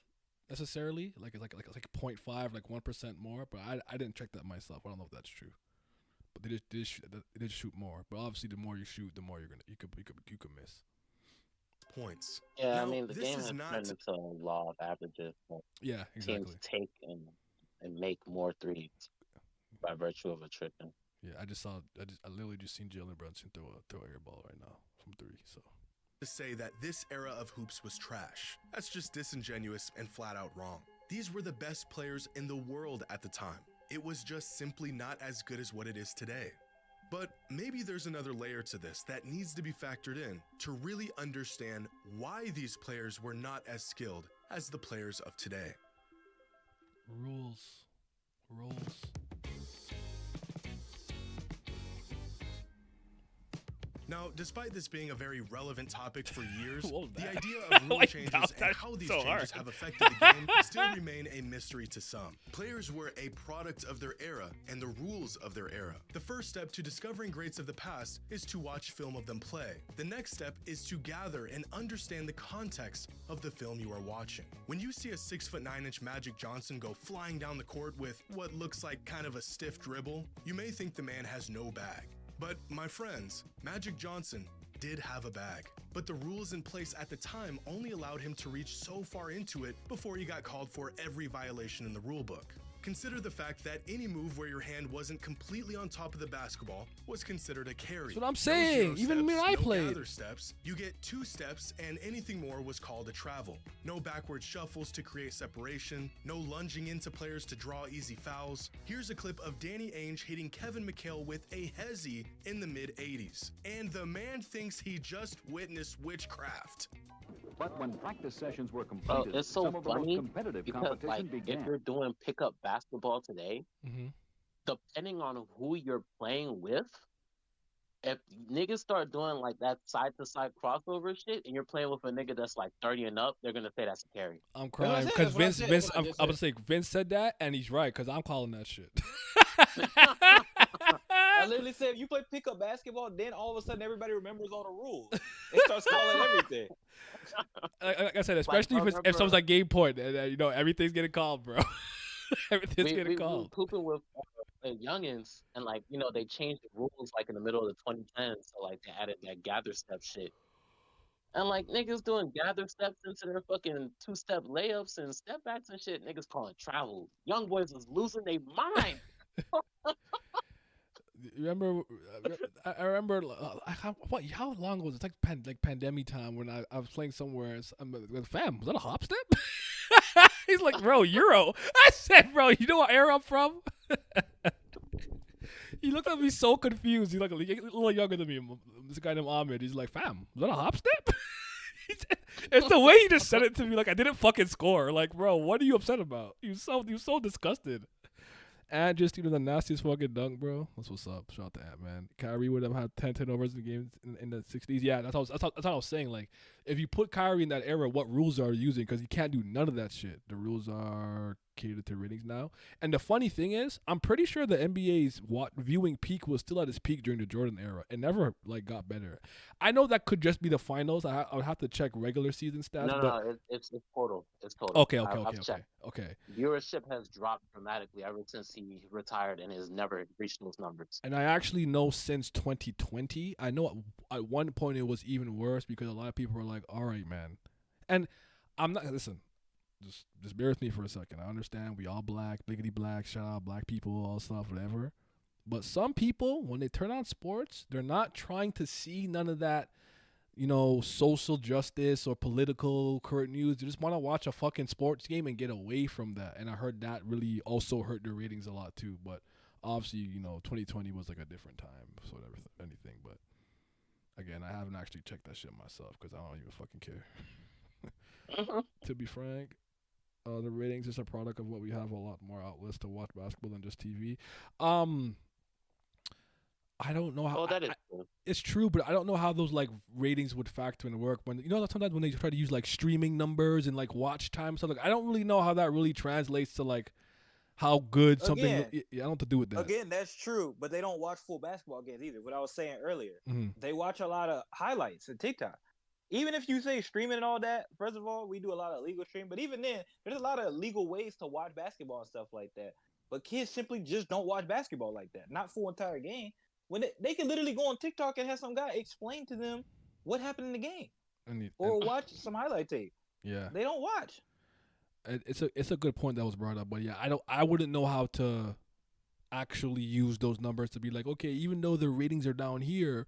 necessarily. Like it's like 0.5, like 1% more. But I didn't check that myself. I don't know if that's true. But they did shoot more. But obviously, the more you shoot, the more you could miss. Points. Yeah, now, I mean the game has turned into a law of averages. Yeah, exactly. Teams take and make more threes by virtue of a tripping. Yeah, I literally just seen Jalen Brunson throw a air ball right now from three. So to say that this era of hoops was trash. That's just disingenuous and flat out wrong. These were the best players in the world at the time. It was just simply not as good as what it is today. But maybe there's another layer to this that needs to be factored in to really understand why these players were not as skilled as the players of today. Rules. Now, despite this being a very relevant topic for years, the idea of rule changes and how these changes have affected the game still remain a mystery to some. Players were a product of their era and the rules of their era. The first step to discovering greats of the past is to watch film of them play. The next step is to gather and understand the context of the film you are watching. When you see a 6'9" Magic Johnson go flying down the court with what looks like kind of a stiff dribble, you may think the man has no bag. But my friends, Magic Johnson did have a bag, but the rules in place at the time only allowed him to reach so far into it before he got called for every violation in the rulebook. Consider the fact that any move where your hand wasn't completely on top of the basketball was considered a carry. That's what I'm saying. No Even when I played. gather steps, you get 2 steps, and anything more was called a travel. No backward shuffles to create separation. No lunging into players to draw easy fouls. Here's a clip of Danny Ainge hitting Kevin McHale with a hezzy in the mid-80s. And the man thinks he just witnessed witchcraft. But when practice sessions were completed, it's so some of the most funny competitive because, competition like, began. if you're doing pickup basketball today, depending on who you're playing with, if niggas start doing like that side-to-side crossover shit, and you're playing with a nigga that's like 30 and up, they're gonna say that's a carry. I'm crying because Vince. I'm gonna say Vince said that, and he's right because I'm calling that shit. I literally said, if you play pickup basketball, then all of a sudden everybody remembers all the rules. It starts calling everything. Like I said, especially if someone's like game point, and you know everything's getting called, bro. Everything's getting called. We were pooping with youngins, and like, you know, they changed the rules like in the middle of the 2010s, so like they added that gather step shit. And like niggas doing gather steps into their fucking 2-step layups and step backs and shit, niggas calling travel. Young boys was losing their mind. Remember, I remember how long was it? It's like pandemic time when I was playing somewhere. I'm like, fam, was that a hop step? He's like, bro, Euro. I said, bro, you know what era I'm from? He looked at me so confused. He's like a little younger than me. This guy named Ahmed. He's like, fam, was that a hop step? It's the way he just said it to me. Like I didn't fucking score. Like, bro, what are you upset about? You so disgusted. And just, you know, the nastiest fucking dunk, bro. That's what's up. Shout out to Ant, man. Kyrie would have had 10 turnovers in the games in the 60s. Yeah, that's what I was saying. Like, if you put Kyrie in that era, what rules are you using? Because you can't do none of that shit. The rules are catered to ratings now. And the funny thing is, I'm pretty sure the NBA's viewing peak was still at its peak during the Jordan era. It never, like, got better. I know that could just be the finals. I would have to check regular season stats. No, it's total. It's total. Okay. Viewership has dropped dramatically ever since he retired and has never reached those numbers. And I actually know since 2020, I know at one point it was even worse because a lot of people were like, all right, man. And I'm not, listen, just bear with me for a second. I understand we all black, biggity black, shout out black people, all stuff, whatever. But some people, when they turn on sports, they're not trying to see none of that, you know, social justice or political current news. They just want to watch a fucking sports game and get away from that. And I heard that really also hurt their ratings a lot too. But obviously, you know, 2020 was like a different time, so anything. But again, I haven't actually checked that shit myself because I don't even fucking care. To be frank, the ratings is a product of what we have a lot more outlets to watch basketball than just TV. I don't know how. Oh, that is true. It's true, but I don't know how those like ratings would factor in work. When, you know, sometimes when they try to use like streaming numbers and like watch time stuff, like I don't really know how that really translates to like how good something. I don't know what to do with that. Again, that's true, but they don't watch full basketball games either. What I was saying earlier, they watch a lot of highlights and TikTok. Even if you say streaming and all that, first of all, we do a lot of illegal streaming, but even then, there's a lot of legal ways to watch basketball and stuff like that. But kids simply just don't watch basketball like that, not full entire game. When they can literally go on TikTok and have some guy explain to them what happened in the game, or watch some highlight tape. Yeah, they don't watch. It's a good point that was brought up, but yeah, I wouldn't know how to actually use those numbers to be like, okay, even though the ratings are down here,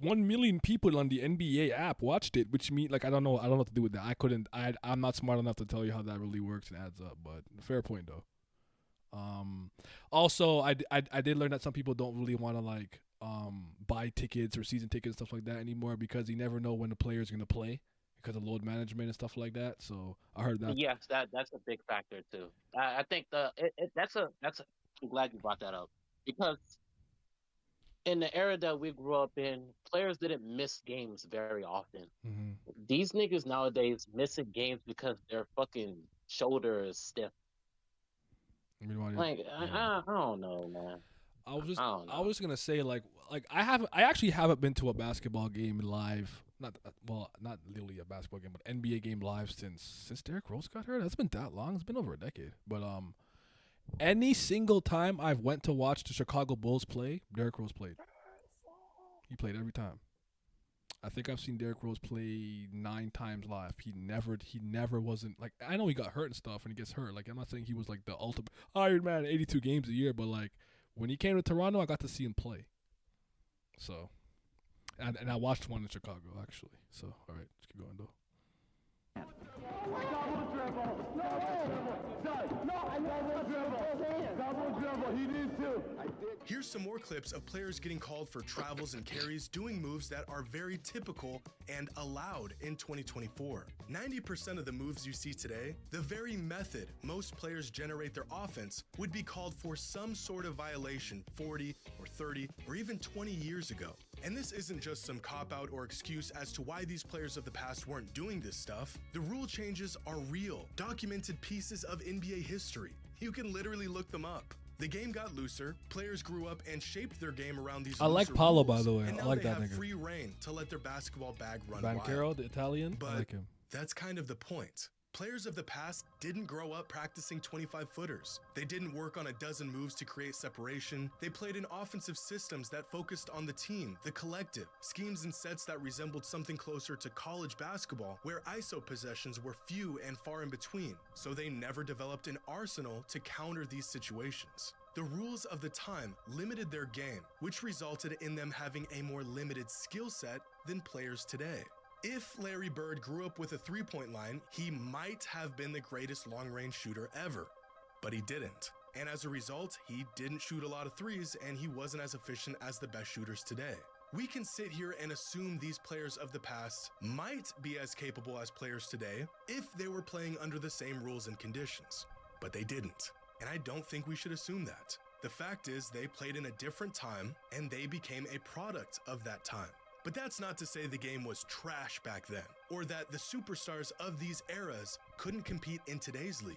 1 million people on the NBA app watched it, which means like I don't know what to do with that. I'm not smart enough to tell you how that really works and adds up, but fair point though. Also, I did learn that some people don't really want to like buy tickets or season tickets stuff like that anymore because you never know when the player's going to play because of load management and stuff like that. So I heard that. Yes, that's a big factor too. I think I'm glad you brought that up because in the era that we grew up in, players didn't miss games very often. Mm-hmm. These niggas nowadays missing games because their fucking shoulder is stiff. Like I don't know, man. I was just gonna say like I actually haven't been to a basketball game live. Not literally a basketball game, but NBA game live since Derrick Rose got hurt. That's been that long. It's been over a decade. But any single time I've went to watch the Chicago Bulls play, Derrick Rose played. He played every time. I think I've seen Derrick Rose play 9 times live. He never wasn't like, I know he got hurt and stuff and he gets hurt. Like I'm not saying he was like the ultimate Iron Man 82 games a year, but like when he came to Toronto, I got to see him play. So and I watched one in Chicago actually. So all right, let's keep going though. Here's some more clips of players getting called for travels and carries doing moves that are very typical and allowed in 2024. 90% of the moves you see today, the very method most players generate their offense, would be called for some sort of violation 40 or 30 or even 20 years ago. And this isn't just some cop-out or excuse as to why these players of the past weren't doing this stuff. The rule changes are real, documented pieces of NBA history. You can literally look them up. The game got looser, players grew up and shaped their game around these I like Paolo, rules, by the way. and now I like they that have nigga. free reign to let their basketball bag run Banchero, wild. the Italian, But I like him. that's kind of the point. Players of the past didn't grow up practicing 25-footers. They didn't work on a dozen moves to create separation. They played in offensive systems that focused on the team, the collective, schemes and sets that resembled something closer to college basketball, where ISO possessions were few and far in between, so they never developed an arsenal to counter these situations. The rules of the time limited their game, which resulted in them having a more limited skill set than players today. If Larry Bird grew up with a three-point line, he might have been the greatest long-range shooter ever, but he didn't. And as a result, he didn't shoot a lot of threes and he wasn't as efficient as the best shooters today. We can sit here and assume these players of the past might be as capable as players today if they were playing under the same rules and conditions, but they didn't. And I don't think we should assume that. The fact is they played in a different time and they became a product of that time. But that's not to say the game was trash back then, or that the superstars of these eras couldn't compete in today's league.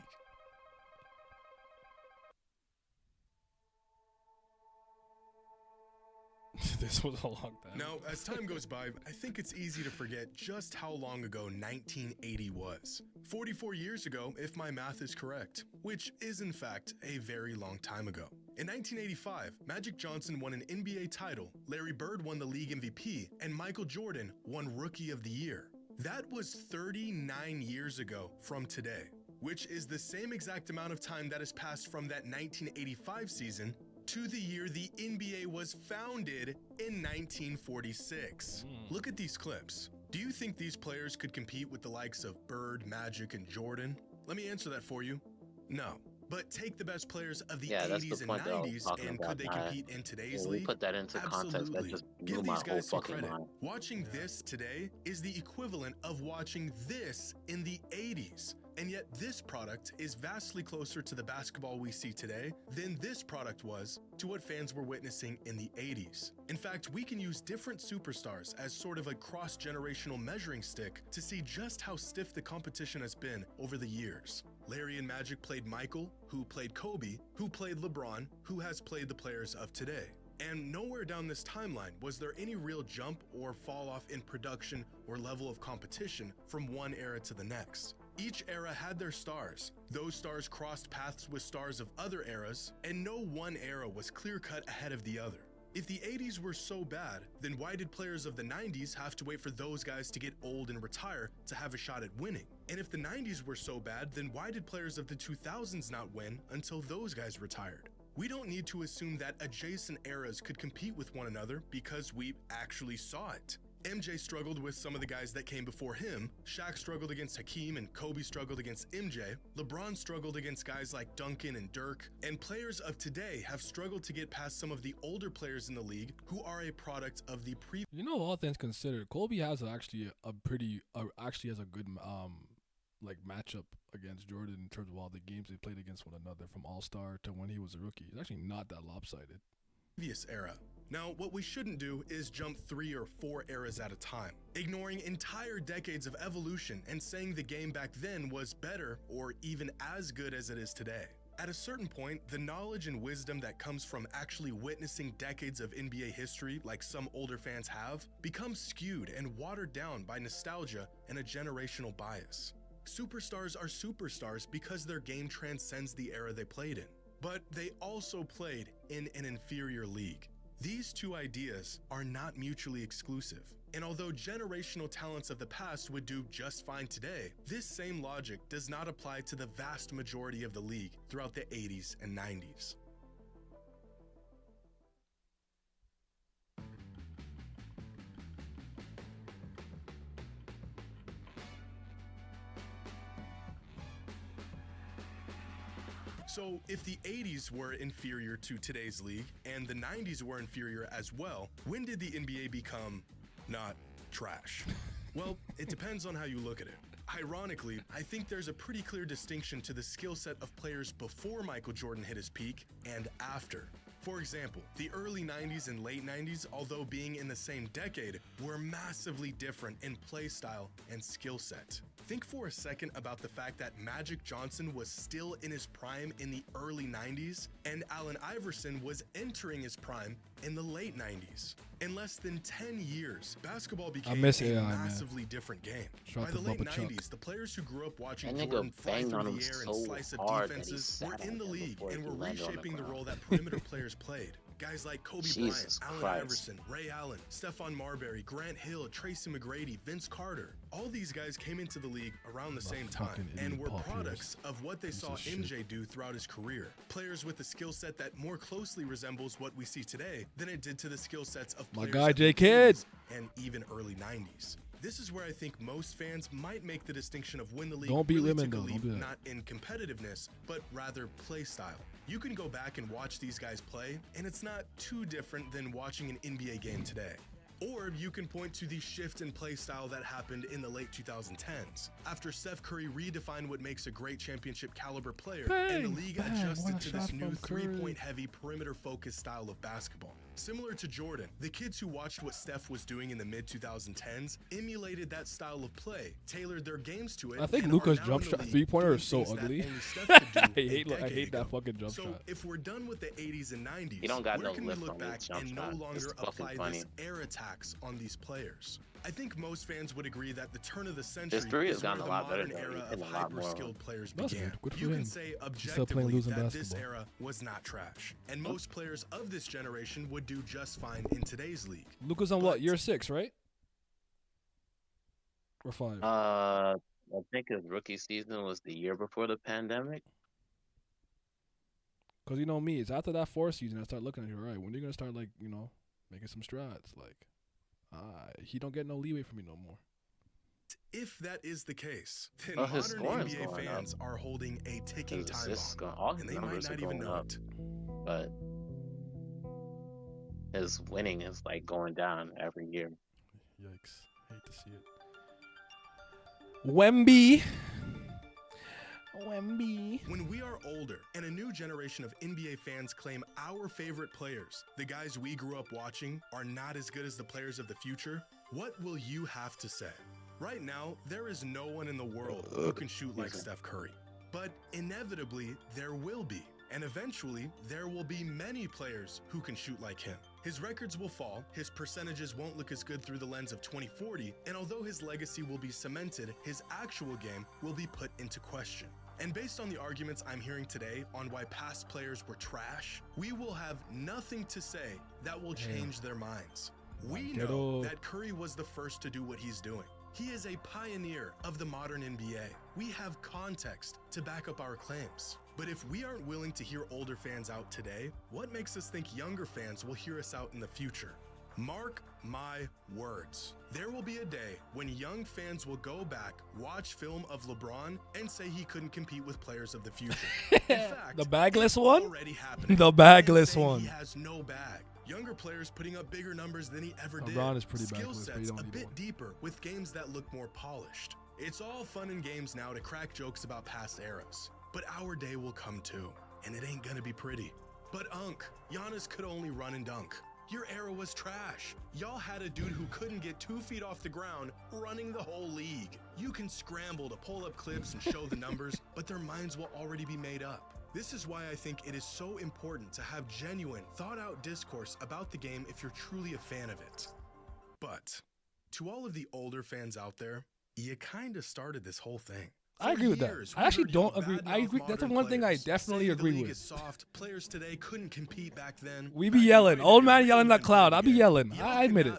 This was a long time. Now, as time goes by, I think it's easy to forget just how long ago 1980 was. 44 years ago, if my math is correct, which is in fact a very long time ago. In 1985, Magic Johnson won an NBA title, Larry Bird won the league MVP, and Michael Jordan won Rookie of the Year. That was 39 years ago from today, which is the same exact amount of time that has passed from that 1985 season to the year the NBA was founded in 1946. Look at these clips. Do you think these players could compete with the likes of Bird, Magic, and Jordan? Let me answer that for you. No. But take the best players of the 80s and 90s, and could they compete in today's league? Put that into context. That just blew Give my these whole guys some fucking credit. mind. Watching this today is the equivalent of watching this in the 80s. And yet this product is vastly closer to the basketball we see today than this product was to what fans were witnessing in the 80s. In fact, we can use different superstars as sort of a cross-generational measuring stick to see just how stiff the competition has been over the years. Larry and Magic played Michael, who played Kobe, who played LeBron, who has played the players of today. And nowhere down this timeline was there any real jump or fall off in production or level of competition from one era to the next. Each era had their stars. Those stars crossed paths with stars of other eras, and no one era was clear-cut ahead of the other. If the 80s were so bad, then why did players of the 90s have to wait for those guys to get old and retire to have a shot at winning? And if the 90s were so bad, then why did players of the 2000s not win until those guys retired? We don't need to assume that adjacent eras could compete with one another because we actually saw it. MJ struggled with some of the guys that came before him. Shaq struggled against Hakeem and Kobe struggled against MJ. LeBron struggled against guys like Duncan and Dirk. And players of today have struggled to get past some of the older players in the league who are a product of the previous. You know, all things considered, Kobe has actually has a good like matchup against Jordan in terms of all the games they played against one another from All-Star to when he was a rookie. It's actually not that lopsided. Previous era. Now, what we shouldn't do is jump 3 or 4 eras at a time, ignoring entire decades of evolution and saying the game back then was better or even as good as it is today. At a certain point, the knowledge and wisdom that comes from actually witnessing decades of NBA history, like some older fans have, becomes skewed and watered down by nostalgia and a generational bias. Superstars are superstars because their game transcends the era they played in, but they also played in an inferior league. These two ideas are not mutually exclusive, and although generational talents of the past would do just fine today, this same logic does not apply to the vast majority of the league throughout the 80s and 90s. So if the 80s were inferior to today's league and the 90s were inferior as well, when did the NBA become not trash? Well, it depends on how you look at it. Ironically, I think there's a pretty clear distinction to the skill set of players before Michael Jordan hit his peak and after. For example, the early 90s and late 90s, although being in the same decade, were massively different in play style and skill set. Think for a second about the fact that Magic Johnson was still in his prime in the early 90s and Allen Iverson was entering his prime in the late 90s. In less than 10 years, basketball became a massively different game. By the late 90s, the players who grew up watching Jordan fly through the air and slice up defenses were in the league and were reshaping the role that perimeter players played. Guys like Kobe Bryant, Allen Iverson, Ray Allen, Stephon Marbury, Grant Hill, Tracy McGrady, Vince Carter. All these guys came into the league around the same time and were products of what they saw MJ do throughout his career. Players with a skill set that more closely resembles what we see today than it did to the skill sets of players of the 80s and even early 90s. This is where I think most fans might make the distinction of when the league took a leap, not in competitiveness, but rather play style. You can go back and watch these guys play, and it's not too different than watching an NBA game today. Or you can point to the shift in play style that happened in the late 2010s, after Steph Curry redefined what makes a great championship caliber player, and the league adjusted to this new three-point heavy perimeter-focused style of basketball. Similar to Jordan, the kids who watched what Steph was doing in the mid-2010s emulated that style of play, tailored their games to it. I think Luka's jump shot three-pointer is so ugly. I hate that fucking jump shot. So if we're done with the 80s and 90s, where can we look back and no longer apply this air attack on these players? I think most fans would agree that the turn of the century is where the modern era of hyper-skilled players began. You can say objectively that this era was not trash, and most players of this generation would do just fine in today's league. Luka's on what, year 6, right? Or 5? I think his rookie season was the year before the pandemic. Because you know me, it's after that 4th season I start looking at you, all right, when are you going to start, like, you know, making some strides? Like, he don't get no leeway from me no more. If that is the case, then modern NBA fans are holding a ticking time bomb, and they might not even know it. But his winning is like going down every year. Yikes. Hate to see it. Wemby. When we are older and a new generation of NBA fans claim our favorite players, the guys we grew up watching, are not as good as the players of the future, what will you have to say? Right now, there is no one in the world who can shoot like Steph Curry. But inevitably, there will be. And eventually, there will be many players who can shoot like him. His records will fall, his percentages won't look as good through the lens of 2040, and although his legacy will be cemented, his actual game will be put into question. And based on the arguments I'm hearing today on why past players were trash, we will have nothing to say that will change their minds. We know that Curry was the first to do what he's doing. He is a pioneer of the modern NBA. We have context to back up our claims. But if we aren't willing to hear older fans out today, what makes us think younger fans will hear us out in the future? Mark my words. There will be a day when young fans will go back, watch film of LeBron, and say he couldn't compete with players of the future. In fact, the bagless one? Already happening. The bagless one. He has no bag. Younger players putting up bigger numbers than he ever did. LeBron is pretty Skill bagless, but you sets don't a need bit one. deeper with games that look more polished. It's all fun and games now to crack jokes about past eras. But our day will come too, and it ain't gonna be pretty. But Giannis could only run and dunk. Your era was trash. Y'all had a dude who couldn't get 2 feet off the ground running the whole league. You can scramble to pull up clips and show the numbers, but their minds will already be made up. This is why I think it is so important to have genuine, thought-out discourse about the game if you're truly a fan of it. But to all of the older fans out there, you kinda started this whole thing. I agree with that. I actually don't agree. I agree. That's the one thing I definitely agree with. Soft. Players today couldn't compete back then. We be yelling. Old man yelling that cloud. I be yelling. I admit it.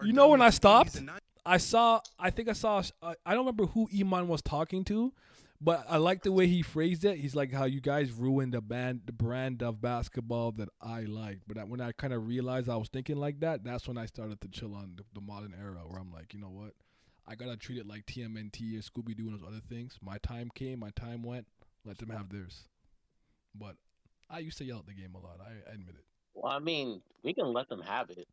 You know when I stopped? I think I saw. I don't remember who Iman was talking to, but I like the way he phrased it. He's like, "How you guys ruined the brand of basketball that I liked." But when I kind of realized I was thinking like that, that's when I started to chill on the modern era, where I'm like, you know what? I gotta treat it like TMNT or Scooby Doo and those other things. My time came, my time went. Let them have theirs. But I used to yell at the game a lot. I admit it. Well, I mean, we can let them have it,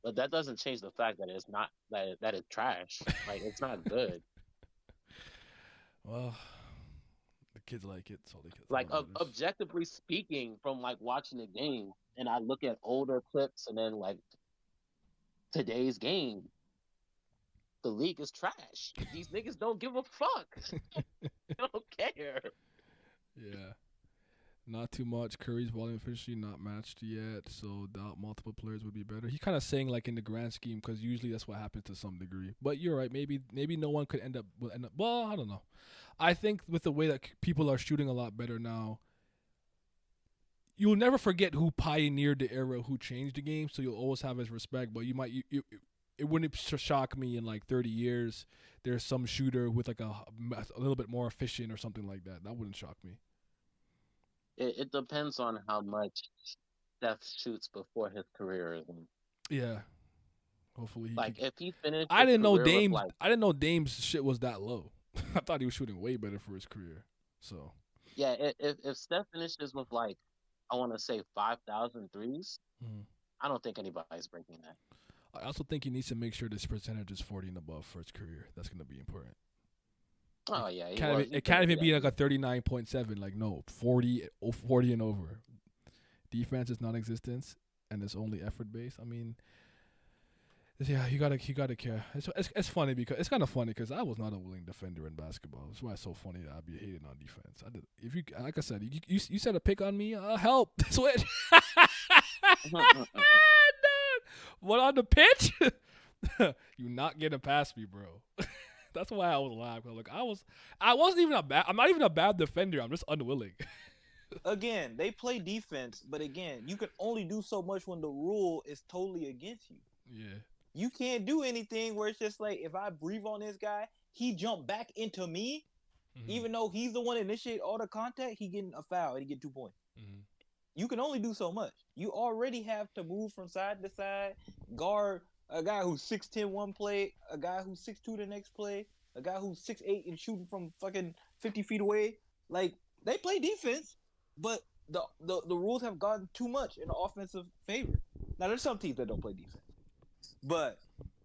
but that doesn't change the fact that it's not that it's trash. Like, it's not good. Well, the kids like it, so they can. Like, objectively speaking, from like watching the game, and I look at older clips and then like today's game. The league is trash. These niggas don't give a fuck. They don't care. Yeah. Not too much. Curry's volume efficiency not matched yet, so doubt multiple players would be better. He's kind of saying like in the grand scheme, because usually that's what happens to some degree. But you're right. Maybe no one could end up. Well, I don't know. I think with the way that people are shooting a lot better now, you'll never forget who pioneered the era, who changed the game. So you'll always have his respect. But you might it wouldn't shock me in like 30 years there's some shooter with like a little bit more efficient or something like that. That wouldn't shock me. It depends on how much Steph shoots before his career. Yeah. Hopefully he if he finished I didn't know Dame's shit was that low. I thought he was shooting way better for his career. So yeah, if Steph finishes with like I want to say 5,000 threes, I don't think anybody's breaking that. I also think he needs to make sure this percentage is 40 and above for his career. That's going to be important. Oh, yeah. It can't even be like a 39.7. Like, no, 40 and over. Defense is non-existence, and it's only effort-based. I mean, yeah, you gotta care. It's funny because it's kind of funny because I was not a willing defender in basketball. That's why it's so funny that I'd be hating on defense. Like I said, you said a pick on me. Help switch. What on the pitch? You not getting past me, bro. That's why I was laughing. Like I wasn't even I'm not even a bad defender. I'm just unwilling. Again, they play defense, but again, you can only do so much when the rule is totally against you. Yeah. You can't do anything where it's just like if I breathe on this guy, he jump back into me, even though he's the one that initiate all the contact. He getting a foul. He get 2 points. You can only do so much. You already have to move from side to side, guard a guy who's 6'10" one play, a guy who's 6'2" the next play, a guy who's 6'8" and shooting from fucking 50 feet away. Like, they play defense, but the rules have gotten too much in the offensive favor. Now, there's some teams that don't play defense. But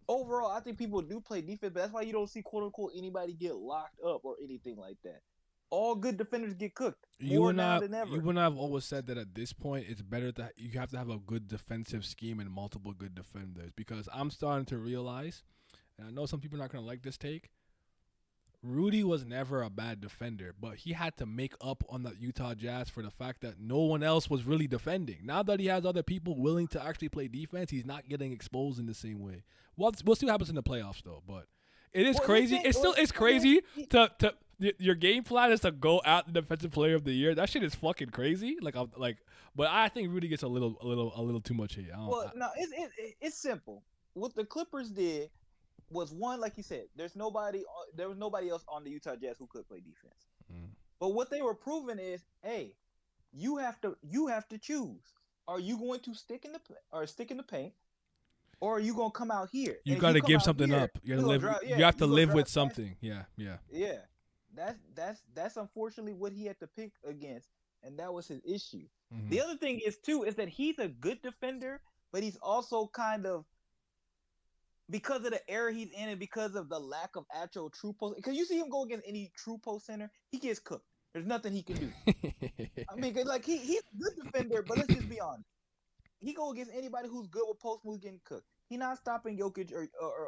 overall, I think people do play defense, but that's why you don't see, quote-unquote, anybody get locked up or anything like that. All good defenders get cooked. More now than ever. You and I have always said that at this point, it's better that you have to have a good defensive scheme and multiple good defenders, because I'm starting to realize, and I know some people are not going to like this take, Rudy was never a bad defender, but he had to make up on the Utah Jazz for the fact that no one else was really defending. Now that he has other people willing to actually play defense, he's not getting exposed in the same way. We'll see what happens in the playoffs, though, but it is crazy. It's crazy to your game plan is to go out the defensive player of the year. That shit is fucking crazy. But I think Rudy gets a little too much hate. It's simple. What the Clippers did was, one, like you said, there was nobody else on the Utah Jazz who could play defense. But what they were proving is, hey, you have to choose. are you going to stick in the paint, or are you gonna come out here? You got to give something up. You have to live with something. Yeah. Yeah. That's unfortunately what he had to pick against, and that was his issue. Mm-hmm. The other thing is that he's a good defender, but he's also kind of, because of the era he's in and because of the lack of actual true post. Because you see him go against any true post center, he gets cooked. There's nothing he can do. I mean, like he's a good defender, but let's just be honest. He go against anybody who's good with post moves getting cooked. He's not stopping Jokic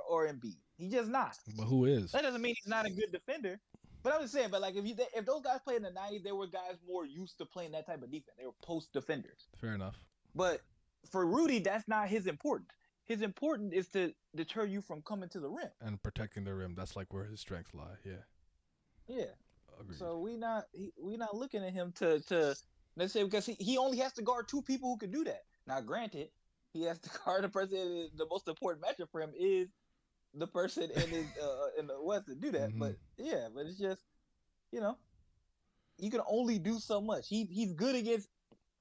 or Embiid. He's just not. But who is? That doesn't mean he's not a good defender. But I'm just saying, but like if those guys played in the 90s, they were guys more used to playing that type of defense. They were post defenders. Fair enough. But for Rudy, that's not his important. His important is to deter you from coming to the rim and protecting the rim. That's like where his strengths lie. Yeah. Yeah. Agreed. So we not looking at him to let's say, because he only has to guard two people who can do that. Now, granted, he has to guard the person. The most important matchup for him is the person in his in the West to do that. Mm-hmm. But it's just, you can only do so much. He's good against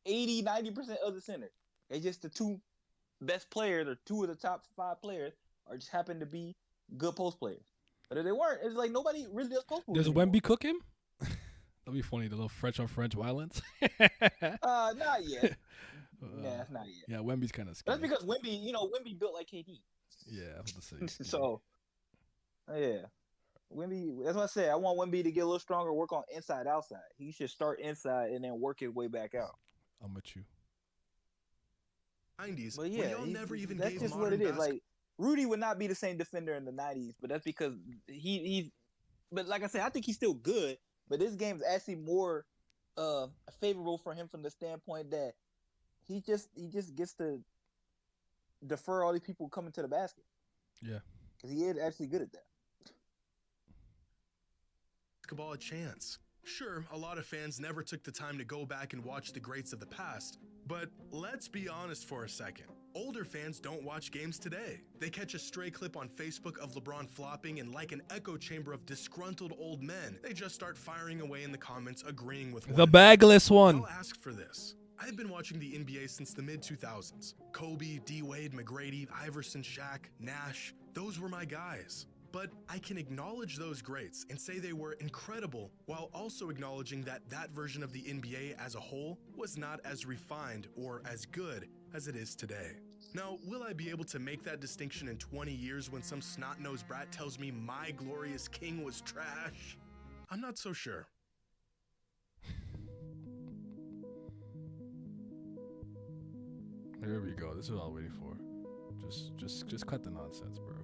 80-90% of the centers. It's just the two best players, or two of the top 5 players, are just happen to be good post players. But if they weren't, it's like nobody really does post moves. Does Wemby cook him? That'd be funny, the little French on French violence. Not yet. Yeah, not yet. Yeah, Wemby's kind of scary. That's because Wemby built like KD. Yeah, I was gonna say. So, yeah, Wemby. That's what I said. I want Wemby to get a little stronger, work on inside outside. He should start inside and then work his way back out. I'm with you. 90s, but yeah, y'all never even that's gave just what it is. Like Rudy would not be the same defender in the 90s, but that's because he's. But like I said, I think he's still good. But this game is actually more favorable for him from the standpoint that he just gets to defer all these people coming to the basket. Yeah, because he is actually good at that. Basketball a chance. Sure, a lot of fans never took the time to go back and watch the greats of the past, but let's be honest for a second. Older fans don't watch games today. They catch a stray clip on Facebook of LeBron flopping, and like an echo chamber of disgruntled old men, they just start firing away in the comments, agreeing with the bagless one. I'll ask for this. I've been watching the NBA since the mid-2000s. Kobe, D-Wade, McGrady, Iverson, Shaq, Nash, those were my guys. But I can acknowledge those greats and say they were incredible, while also acknowledging that version of the NBA as a whole was not as refined or as good as it is today. Now, will I be able to make that distinction in 20 years when some snot-nosed brat tells me my glorious king was trash? I'm not so sure. Here we go. This is what I was waiting for. Just cut the nonsense, bro.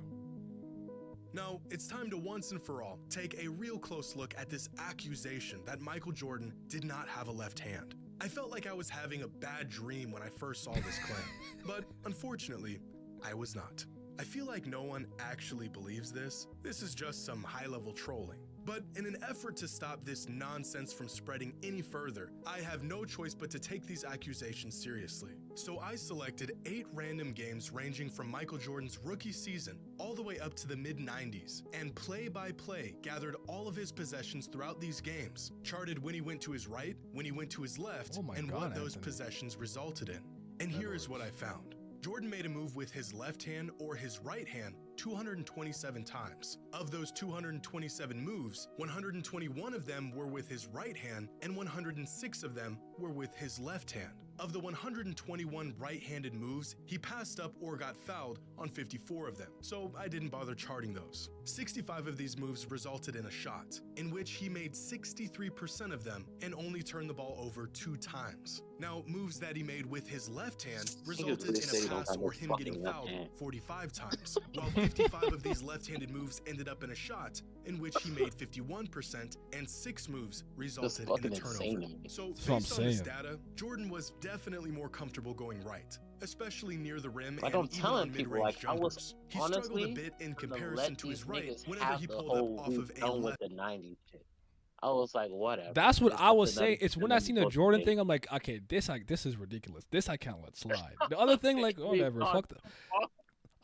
Now, it's time to once and for all take a real close look at this accusation that Michael Jordan did not have a left hand. I felt like I was having a bad dream when I first saw this claim, but unfortunately, I was not. I feel like no one actually believes this. This is just some high-level trolling. But in an effort to stop this nonsense from spreading any further, I have no choice but to take these accusations seriously. So I selected 8 random games ranging from Michael Jordan's rookie season all the way up to the mid-90s, and play by play gathered all of his possessions throughout these games, charted when he went to his right, when he went to his left, and what those possessions resulted in. And here is what I found. Jordan made a move with his left hand or his right hand 227 times. Of those 227 moves, 121 of them were with his right hand and 106 of them were with his left hand. Of the 121 right-handed moves, he passed up or got fouled on 54 of them, so I didn't bother charting those. 65 of these moves resulted in a shot, in which he made 63% of them and only turned the ball over 2 times. Now, moves that he made with his left hand resulted in a pass or him getting fouled 45 times, while 55 of these left-handed moves ended up in a shot, in which he made 51% and 6 moves resulted in a turnover. So based on this data, Jordan was definitely more comfortable going right, especially near the rim and even on mid-range jumpers. He struggled a bit in comparison to his right whenever he pulled up off of a left. The 90s shit. I was like, whatever. That's what I was saying. It's when I seen the Jordan thing, I'm like, okay, this is ridiculous. This I can't let slide. The other thing, like, whatever. Fuck that.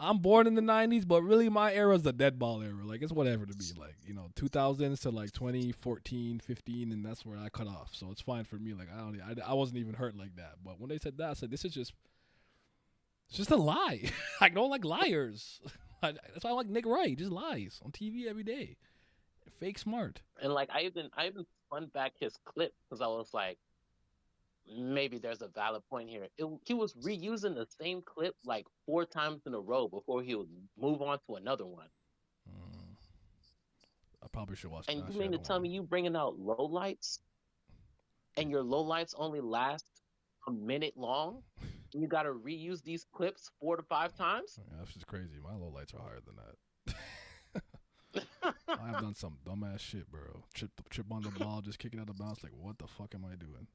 I'm born in the 90s, but really my era is the dead ball era. Like, it's whatever to me. Like, 2000s to like 2014, 15, and that's where I cut off. So it's fine for me. Like, I wasn't even hurt like that. But when they said that, I said, it's just a lie. I don't like liars. That's why I like Nick Wright. Just lies on TV every day. Fake smart. And like, I even spun back his clip because I was like, maybe there's a valid point here. He was reusing the same clip like 4 times in a row before he would move on to another one. I probably should watch. And you mean to tell me you bringing out lowlights, and your lowlights only last a minute long? And you got to reuse these clips 4 to 5 times? Yeah, that's just crazy. My lowlights are higher than that. I have done some dumbass shit, bro. Trip on the ball, just kicking out of bounds. Like, what the fuck am I doing?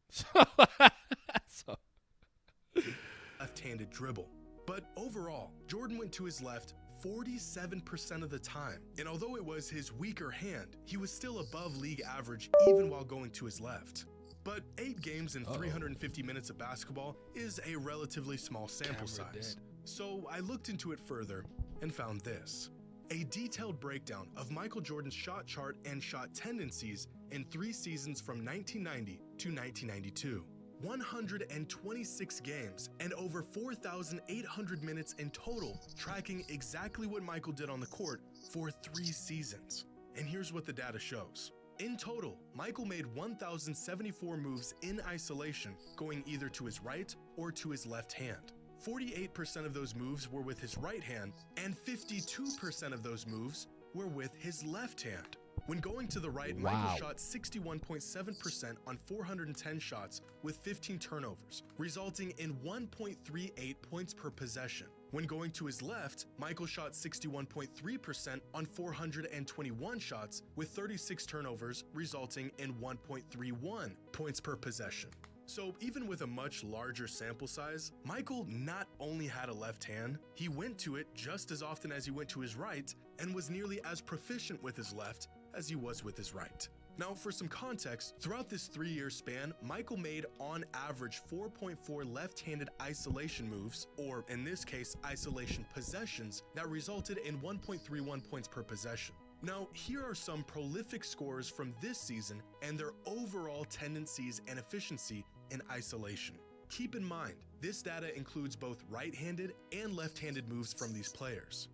Left-handed dribble. But overall, Jordan went to his left 47% of the time. And although it was his weaker hand, he was still above league average even while going to his left. But 8 games and 350 minutes of basketball is a relatively small sample size. So I looked into it further and found this. A detailed breakdown of Michael Jordan's shot chart and shot tendencies in 3 seasons from 1990 to 1992. 126 games and over 4,800 in in total, tracking exactly what Michael did on the court for 3 seasons. And here's what the data shows. In total, Michael made 1,074 moves in isolation, going either to his right or to his left hand. 48% of those moves were with his right hand, and 52% of those moves were with his left hand. When going to the right, Michael shot 61.7% on 410 shots with 15 turnovers, resulting in 1.38 points per possession. When going to his left, Michael shot 61.3% on 421 shots with 36 turnovers, resulting in 1.31 points per possession. So even with a much larger sample size, Michael not only had a left hand, he went to it just as often as he went to his right and was nearly as proficient with his left as he was with his right. Now, for some context, throughout this 3-year span, Michael made on average 4.4 left-handed isolation moves, or in this case, isolation possessions, that resulted in 1.31 points per possession. Now, here are some prolific scorers from this season and their overall tendencies and efficiency in isolation. Keep in mind, this data includes both right-handed and left-handed moves from these players.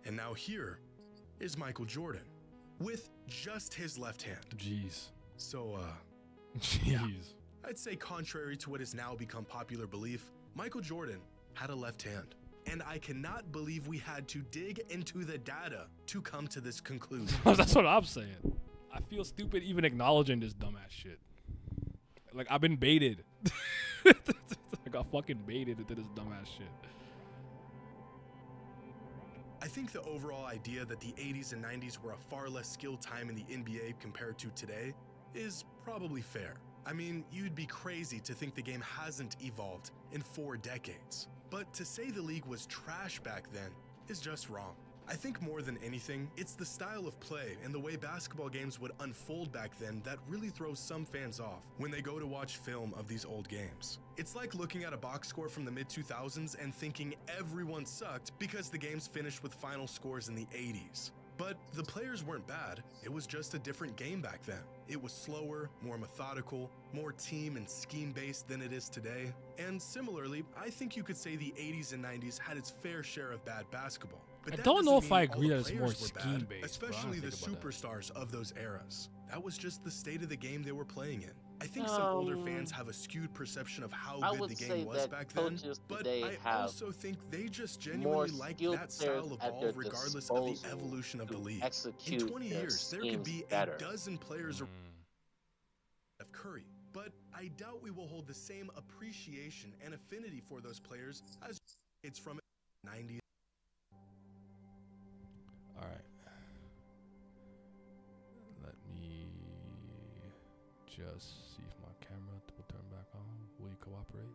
And now here is Michael Jordan with just his left hand. Jeez. So, Jeez. Yeah. I'd say contrary to what has now become popular belief, Michael Jordan had a left hand. And I cannot believe we had to dig into the data to come to this conclusion. That's what I'm saying. I feel stupid even acknowledging this dumbass shit. Like, I've been baited. I got fucking baited into this dumbass shit. I think the overall idea that the 80s and 90s were a far less skilled time in the NBA compared to today is probably fair. I mean, you'd be crazy to think the game hasn't evolved in 4 decades. But to say the league was trash back then is just wrong. I think more than anything, it's the style of play and the way basketball games would unfold back then that really throws some fans off when they go to watch film of these old games. It's like looking at a box score from the mid-2000s and thinking everyone sucked because the games finished with final scores in the 80s. But the players weren't bad, it was just a different game back then. It was slower, more methodical, more team and scheme based than it is today. And similarly, I think you could say the 80s and 90s had its fair share of bad basketball. But I don't know if I agree that it's more scheme based, especially the superstars of those eras. That was just the state of the game they were playing in. I think some older fans have a skewed perception of how good the game was back then, but I also think they just genuinely like that style of ball regardless of the evolution of the league. In 20 years, there could be a dozen players of Curry, but I doubt we will hold the same appreciation and affinity for those players as it's from the 90s. All right. Let me just see if my camera will turn back on. Will you cooperate?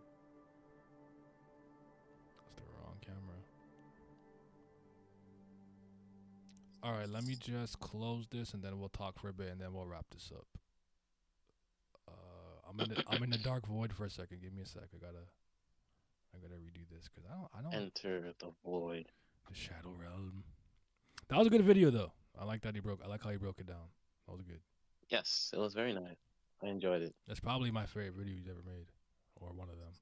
That's the wrong camera. All right, let me just close this and then we'll talk for a bit and then we'll wrap this up. I'm in the dark void for a second. Give me a sec. I gotta redo this because I don't enter the void. The Shadow Realm. That was a good video though. I like how he broke it down. That was good. Yes, it was very nice. I enjoyed it. That's probably my favorite video he's ever made, or one of them.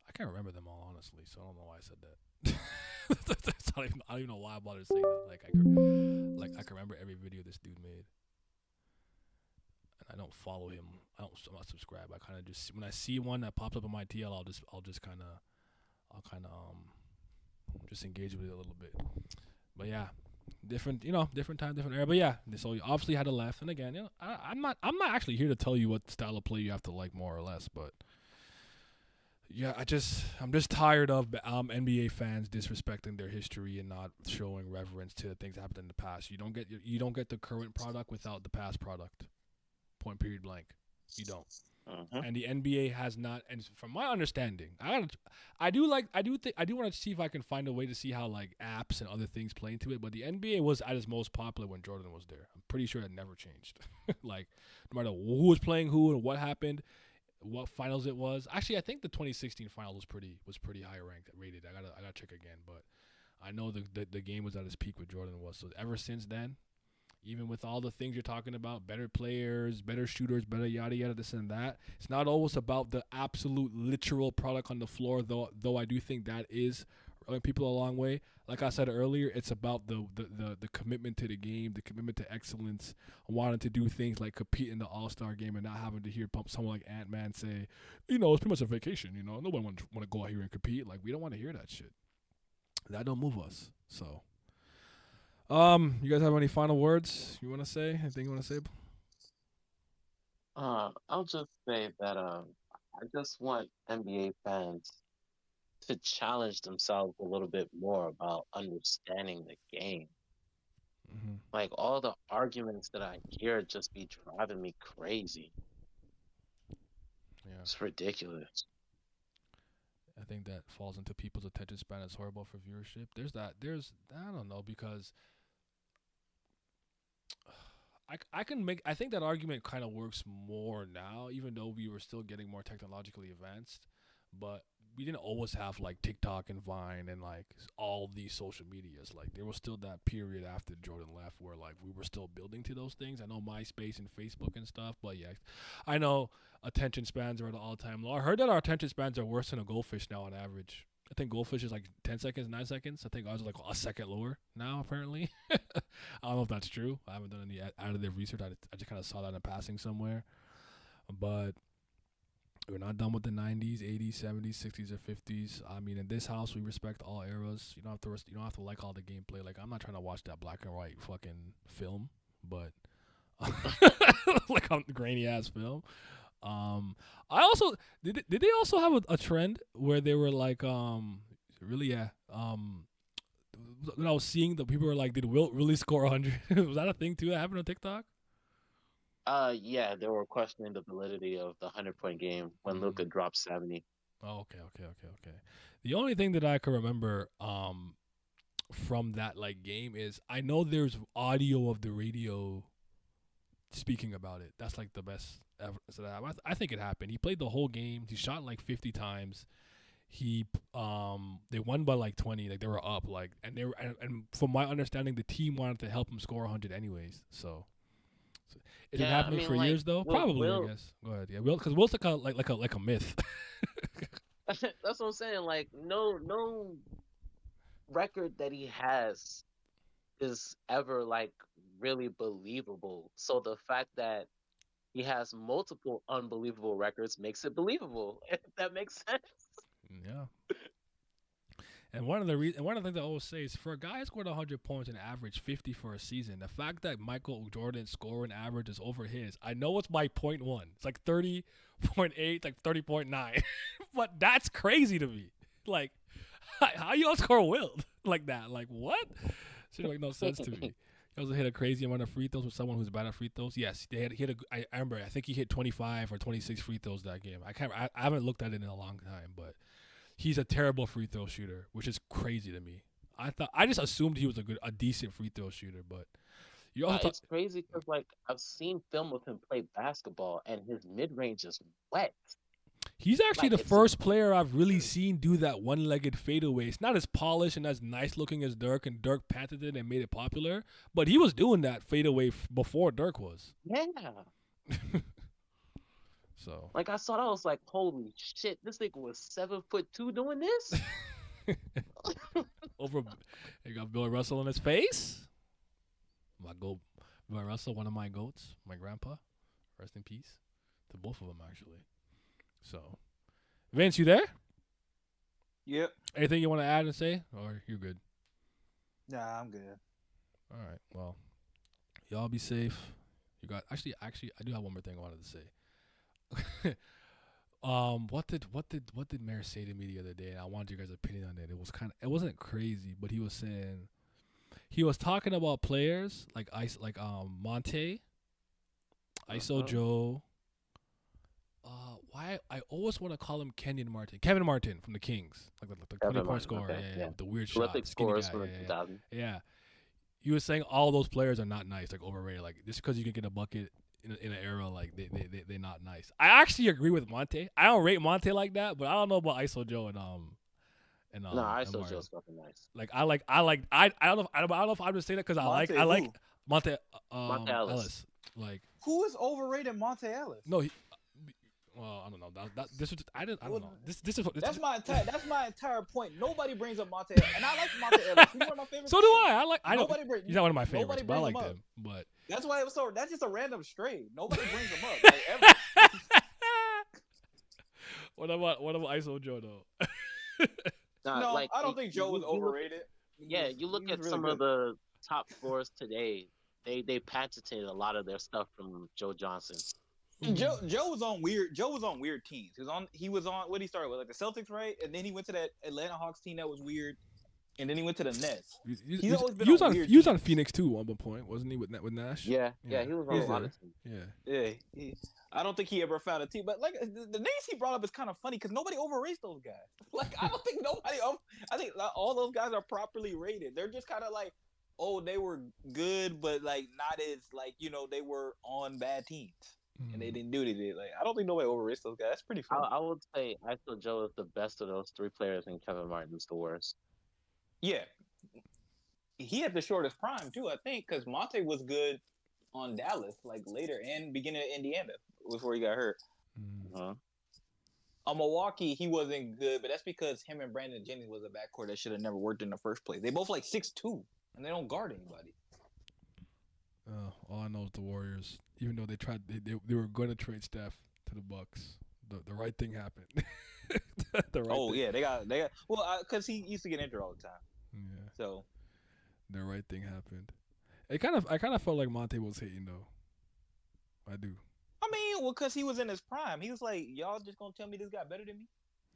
I can't remember them all honestly, so I don't know why I said that. I don't even know why I bothered saying that. I can remember every video this dude made, and I don't follow him. I'm not subscribed. I kind of just when I see one that pops up on my TL, I'll just kind of just engage with it a little bit. But yeah, different time, different era. But yeah, so you obviously had a left, and again, I'm not actually here to tell you what style of play you have to like more or less, but yeah, I'm just tired of NBA fans disrespecting their history and not showing reverence to the things that happened in the past. You don't get the current product without the past product. Point period blank. You don't. And the NBA has not. And from my understanding, I do want to see if I can find a way to see how like apps and other things play into it. But the NBA was at its most popular when Jordan was there. I'm pretty sure it never changed. Like no matter who was playing who and what happened, what finals it was. Actually, I think the 2016 final was pretty high rated. I gotta check again, but I know the game was at its peak with Jordan was. So ever since then, even with all the things you're talking about, better players, better shooters, better yada yada, this and that, it's not always about the absolute literal product on the floor. Though I do think that is running people a long way. Like I said earlier, it's about the commitment to the game, the commitment to excellence, wanting to do things like compete in the All-Star game and not having to hear someone like Ant-Man say, it's pretty much a vacation. No one want to go out here and compete. Like we don't want to hear that shit. That don't move us. So. You guys have any final words you want to say? Anything you want to say? I'll just say that I just want NBA fans to challenge themselves a little bit more about understanding the game. Mm-hmm. Like all the arguments that I hear just be driving me crazy. Yeah, it's ridiculous. I think that falls into people's attention span as horrible for viewership. There's I don't know, because I think that argument kind of works more now, even though we were still getting more technologically advanced, but we didn't always have like TikTok and Vine and like all these social medias. Like there was still that period after Jordan left where like we were still building to those things. I know MySpace and Facebook and stuff, but yeah, I know attention spans are at an all-time low. I heard that our attention spans are worse than a goldfish now on average. I think goldfish is like 10 seconds, 9 seconds. I think ours is like a second lower now, apparently. I don't know if that's true. I haven't done any additive research. I just kind of saw that in passing somewhere. But we're not done with the 90s, 80s, 70s, 60s, or 50s. I mean, in this house, we respect all eras. You don't have to like all the gameplay. Like, I'm not trying to watch that black and white fucking film, but like on the grainy ass film. I also did they also have a trend where they were like when I was seeing the people were like, did Wilt really score 100? Was that a thing too that happened on TikTok? Yeah, they were questioning the validity of the 100-point game when Luka dropped 70. Oh, okay. The only thing that I can remember from that like game is I know there's audio of the radio speaking about it. That's like the best ever. So I think it happened. He played the whole game. He shot like 50 times. They won by like 20. Like they were up. Like and from my understanding, the team wanted to help him score 100 anyways. So is it happening for years though? Probably. I guess. Go ahead. Yeah, because Will's like a myth. That's what I'm saying. Like no record that he has is ever like really believable. So the fact that he has multiple unbelievable records makes it believable. If that makes sense. Yeah. And one of the things I always say is for a guy who scored 100 points and averaged 50 for a season, the fact that Michael Jordan's scoring average is over his, I know it's by 0.1. It's like 30.8, like 30.9. But that's crazy to me. Like, how you outscore Wilt like that? Like, what? Should make no sense to me. He also hit a crazy amount of free throws with someone who's bad at free throws. Yes, I remember. I think he hit 25 or 26 free throws that game. I haven't looked at it in a long time, but he's a terrible free throw shooter, which is crazy to me. I just assumed he was a decent free throw shooter, but you also it's crazy because I've seen film of him play basketball and his mid range is wet. He's actually the first player I've really seen do that one-legged fadeaway. It's not as polished and as nice-looking as Dirk, and Dirk patented it and made it popular. But he was doing that fadeaway before Dirk was. Yeah. So. Like, I saw that, I was like, holy shit, this nigga was 7'2" doing this? You got Bill Russell in his face. Bill Russell, one of my goats, my grandpa. Rest in peace to both of them, actually. So, Vince, you there? Yep. Anything you want to add and say, or you good? Nah, I'm good. All right. Well, y'all be safe. You got actually, I do have one more thing I wanted to say. What did Mayor say to me the other day? And I wanted your guys' opinion on it. It wasn't crazy, but he was talking about players like Monte, ISO Joe. Why I always want to call him Kevin Martin from the Kings, like the 20-point scorer, okay, yeah, with the weird shot, Prolific skinny scores guy, from yeah. 2000. Yeah, he was saying all those players are not nice, like overrated. Like just because you can get a bucket in an era, like they're not nice. I actually agree with Monte. I don't rate Monte like that, but I don't know about ISO Joe and No, ISO Joe's fucking nice. Like I don't know if I'm just saying that because I like Monte Monte Ellis. Like who is overrated Monte Ellis? No, well, I don't know. I don't know. This is that's my entire point. Nobody brings up Monte Ellis, and I like Monte Ellis. He's one of my favorites. So do I. He's not one of my favorites, but I like him. But that's why it was so. That's just a random stray. Nobody brings him up. Like, ever. What about ISO Joe though? No, like, I don't think Joe was overrated. You look at some of the top scorers today. They patented a lot of their stuff from Joe Johnson. Joe was on weird teams. He was on what he started with, like the Celtics, right? And then he went to that Atlanta Hawks team that was weird. And then he went to the Nets. He's always been on weird teams. He was on Phoenix too at one point, wasn't he? With Nash. Yeah, he was on a lot of teams. Yeah. I don't think he ever found a team, but like the names he brought up is kind of funny because nobody overrates those guys. Like I don't think nobody. I think all those guys are properly rated. They're just kind of like, oh, they were good, but like not as like they were on bad teams. And they didn't do anything. Like I don't think nobody overrates those guys. That's pretty funny. I would say ISO Joe is the best of those three players, and Kevin Martin's the worst. Yeah, he had the shortest prime too, I think, because Monte was good on Dallas, like later and beginning of Indiana before he got hurt. On Milwaukee, he wasn't good, but that's because him and Brandon Jennings was a backcourt that should have never worked in the first place. They both like 6'2", and they don't guard anybody. All I know is the Warriors. Even though they were going to trade Steph to the Bucks, the right thing happened. Yeah, they got well because he used to get injured all the time. Yeah. So the right thing happened. I kind of felt like Monte was hating though. I do. I mean, well, because he was in his prime. He was like, y'all just gonna tell me this guy better than me?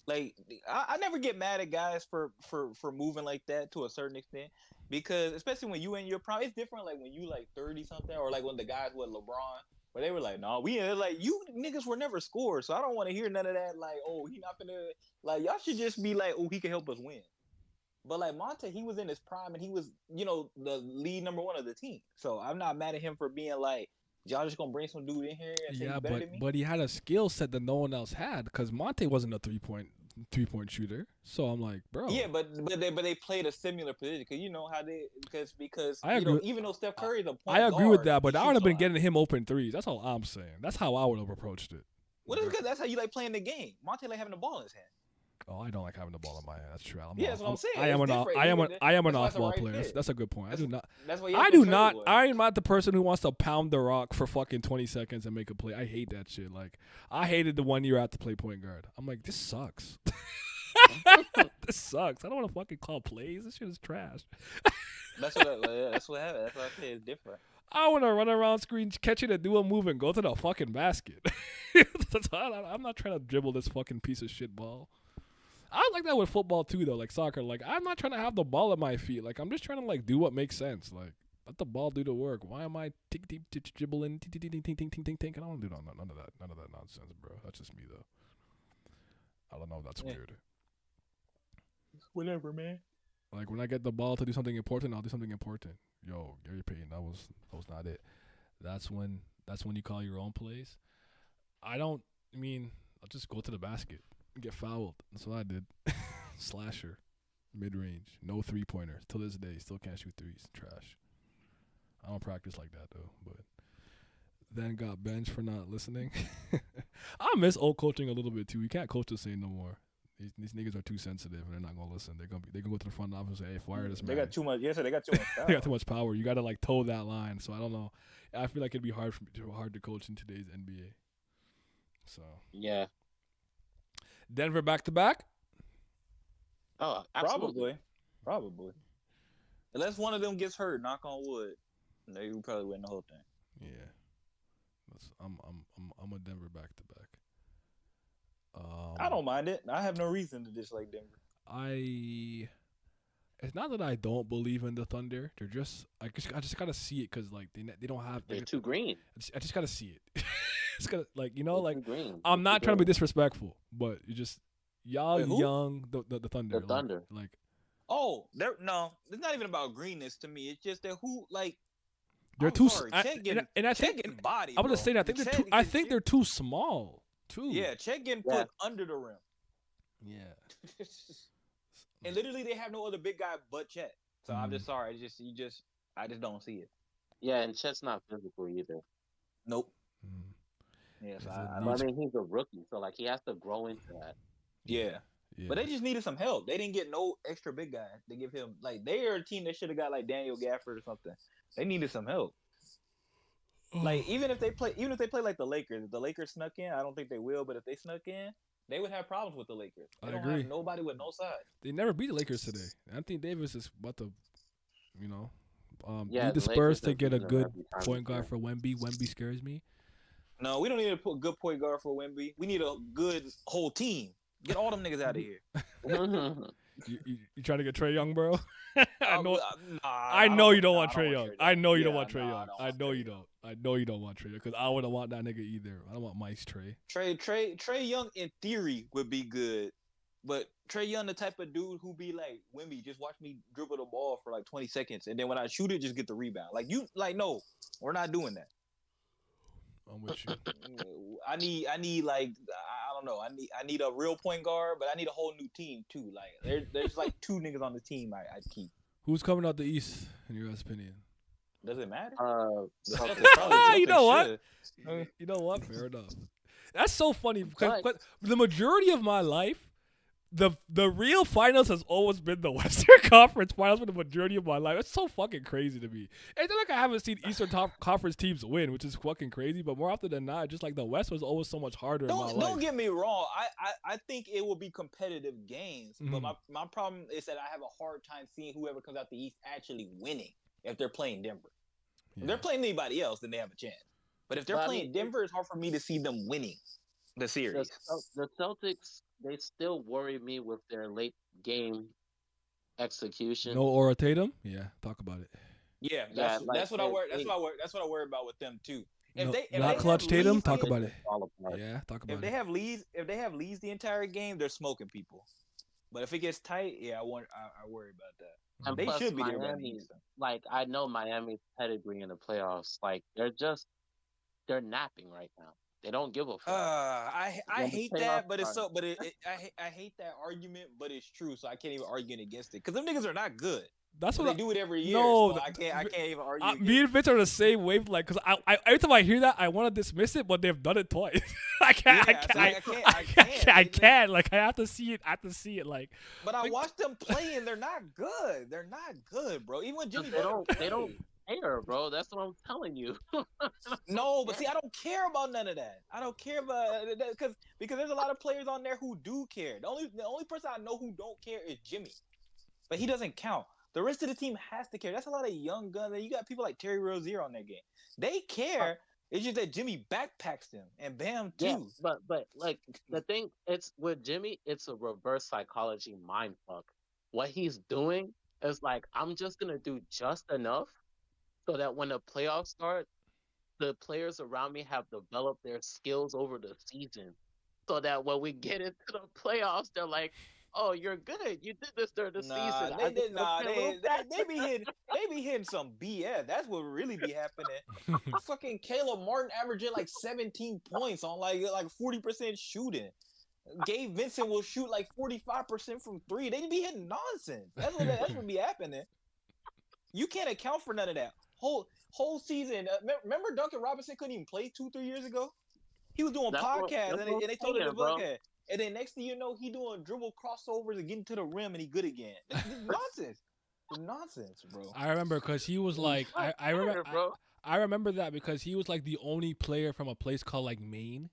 Like, I never get mad at guys for moving like that to a certain extent, because especially when you in your prime, it's different. Like when you like 30 something, or like when the guys with LeBron, where they were like, no, like you niggas were never scored, so I don't want to hear none of that. Like, oh, he not gonna like y'all should just be like, oh, he can help us win. But like Monte, he was in his prime and he was, the lead number one of the team. So I'm not mad at him for being like, y'all just gonna bring some dude in here and say he's better than me? But he had a skill set that no one else had, because Monte wasn't a three-point shooter. So I'm like, bro. Yeah, but they played a similar position, because you know how they because I agree, even though Steph Curry's a point I agree guard, with that, but I would have been getting him open threes. That's all I'm saying. That's how I would have approached it. Well, that's because that's how you like playing the game. Monte like having the ball in his hand. Oh, I don't like having the ball in my hand. That's true. That's what I'm saying. I am an off-ball player. That's a good point. I do not. That's what I am not the person who wants to pound the rock for fucking 20 seconds and make a play. I hate that shit. Like, I hated the 1 year I had to play point guard. I'm like, this sucks. This sucks. I don't want to fucking call plays. This shit is trash. That's what happened. That's what I say. It's different. I want to run around screen, catch it, and do a move and go to the fucking basket. I'm not trying to dribble this fucking piece of shit ball. I like that with football too, though. Like soccer, like I'm not trying to have the ball at my feet. Like I'm just trying to like do what makes sense. Like let the ball do the work. Why am I dribbling? I don't want to do none of that nonsense, bro. That's just me though. I don't know if that's weird. Whatever, man. Like when I get the ball to do something important, I'll do something important. Yo, Gary Payton, that was not it. That's when you call your own plays. I'll just go to the basket and get fouled. That's what I did. Slasher, mid range, no 3-pointers. Till this day, still can't shoot threes. Trash. I don't practice like that though. But then got benched for not listening. I miss old coaching a little bit too. You can't coach the same no more. These niggas are too sensitive and they're not gonna listen. They gonna go to the front office and say, "Hey, fire this man." They got too much. Yes, they got too much power. They got too much power. You gotta like toe that line. So I don't know. I feel like it'd be hard to coach in today's NBA. So yeah, Denver back to back. Oh, absolutely. Probably. Unless one of them gets hurt, knock on wood, they would probably win the whole thing. Yeah, I'm a Denver back to back. I don't mind it. I have no reason to dislike Denver. It's not that I don't believe in the Thunder. They're just I just gotta see it because like they don't have. They're too green. I just gotta see it. It's gonna like like green. I'm not trying to be disrespectful, but you just y'all Wait, who? young the Thunder. The Thunder. Like oh, no, it's not even about greenness to me. It's just that who like. They're I'm too. sorry, I Chet think getting body. I'm gonna say that. I think they're too small. Too. Yeah, Chet getting put under the rim. Yeah. And literally, they have no other big guy but Chet. So I'm just sorry. I just don't see it. Yeah, and Chet's not physical either. Nope. Yes, I mean he's a rookie, so like he has to grow into that. Yeah. But they just needed some help. They didn't get no extra big guy to give him. Like they are a team that should have got like Daniel Gafford or something. They needed some help. Like even if they play like the Lakers, if the Lakers snuck in, I don't think they will. But if they snuck in, they would have problems with the Lakers. They don't agree. have nobody with no size. They never beat the Lakers today. Anthony Davis is about to, yeah, need the Spurs to get a good point guard for Wemby. Wemby scares me. No, we don't need a good point guard for Wemby. We need a good whole team. Get all them niggas out of here. You trying to get Trae Young, bro? I know you don't want Trae Young. I know you don't want Trae Young. I I know you don't. I know you don't want Trae Young because I wouldn't want that nigga either. I don't want Mike's Trae. Trae Young in theory would be good, but Trae Young the type of dude who be like, Wemby, just watch me dribble the ball for like 20 seconds, and then when I shoot it, just get the rebound. No, we're not doing that. I'm with you. I need like I don't know. I need a real point guard, but I need a whole new team too. Like there's like two niggas on the team I'd keep. Who's coming out the East in your guys' opinion? Does it matter? You know what? You know what? Fair enough. That's so funny because the majority of my life, the real finals has always been the Western Conference Finals for the majority of my life. It's so fucking crazy to me. It's not like I haven't seen Eastern Conference teams win, which is fucking crazy. But more often than not, just like the West was always so much harder in my life. Don't get me wrong. I think it will be competitive games. But my problem is that I have a hard time seeing whoever comes out the East actually winning if they're playing Denver. Yeah. If they're playing anybody else, then they have a chance. But if they're playing Denver, it's hard for me to see them winning the series. The Celtics, they still worry me with their late game execution. No Aura Tatum? Yeah, talk about it. Yeah, that's what I worry. That's what I worry about with them too. If they not clutch Tatum, talk about it. Yeah, talk about it. If they have leads the entire game, they're smoking people. But if it gets tight, I worry about that. And they should be there. Miami, like I know Miami's pedigree in the playoffs. Like they're napping right now. They don't give a fuck. I hate that, but it's so. But I hate that argument, but it's true. So I can't even argue against it because them niggas are not good. That's what they do it every year. No, so I can't even argue. Me and Vince are the same wave. Like, cause I every time I hear that, I want to dismiss it, but they've done it twice. I can't. Like, I have to see it. Like, but I watched them play, and they're not good. They're not good, bro. Even when Jimmy, they don't care, bro. That's what I'm telling you. No, but see, I don't care about none of that. I don't care about that because there's a lot of players on there who do care. The only person I know who don't care is Jimmy, but he doesn't count. The rest of the team has to care. That's a lot of young guns. And you got people like Terry Rozier on that game. They care. It's just that Jimmy backpacks them and Bam too. Yeah, but like the thing, it's with Jimmy, it's a reverse psychology mind fuck. What he's doing is like, I'm just gonna do just enough so that when the playoffs start, the players around me have developed their skills over the season. So that when we get into the playoffs, they're like, oh, you're good. You did this during the Nah, season. they did. Nah, they be hitting some BS. That's what really be happening. Fucking Caleb Martin averaging like 17 points on like 40% shooting. Gabe Vincent will shoot like 45% from three. They be hitting nonsense. That's what be happening. You can't account for none of that. Whole season. Remember Duncan Robinson couldn't even play 2-3 years ago? He was doing podcasts and they told him to look at. And then next thing you know, he doing dribble crossovers and getting to the rim and he good again. This nonsense. Nonsense, bro. I remember because he was like, I remember that because he was like the only player from a place called like Maine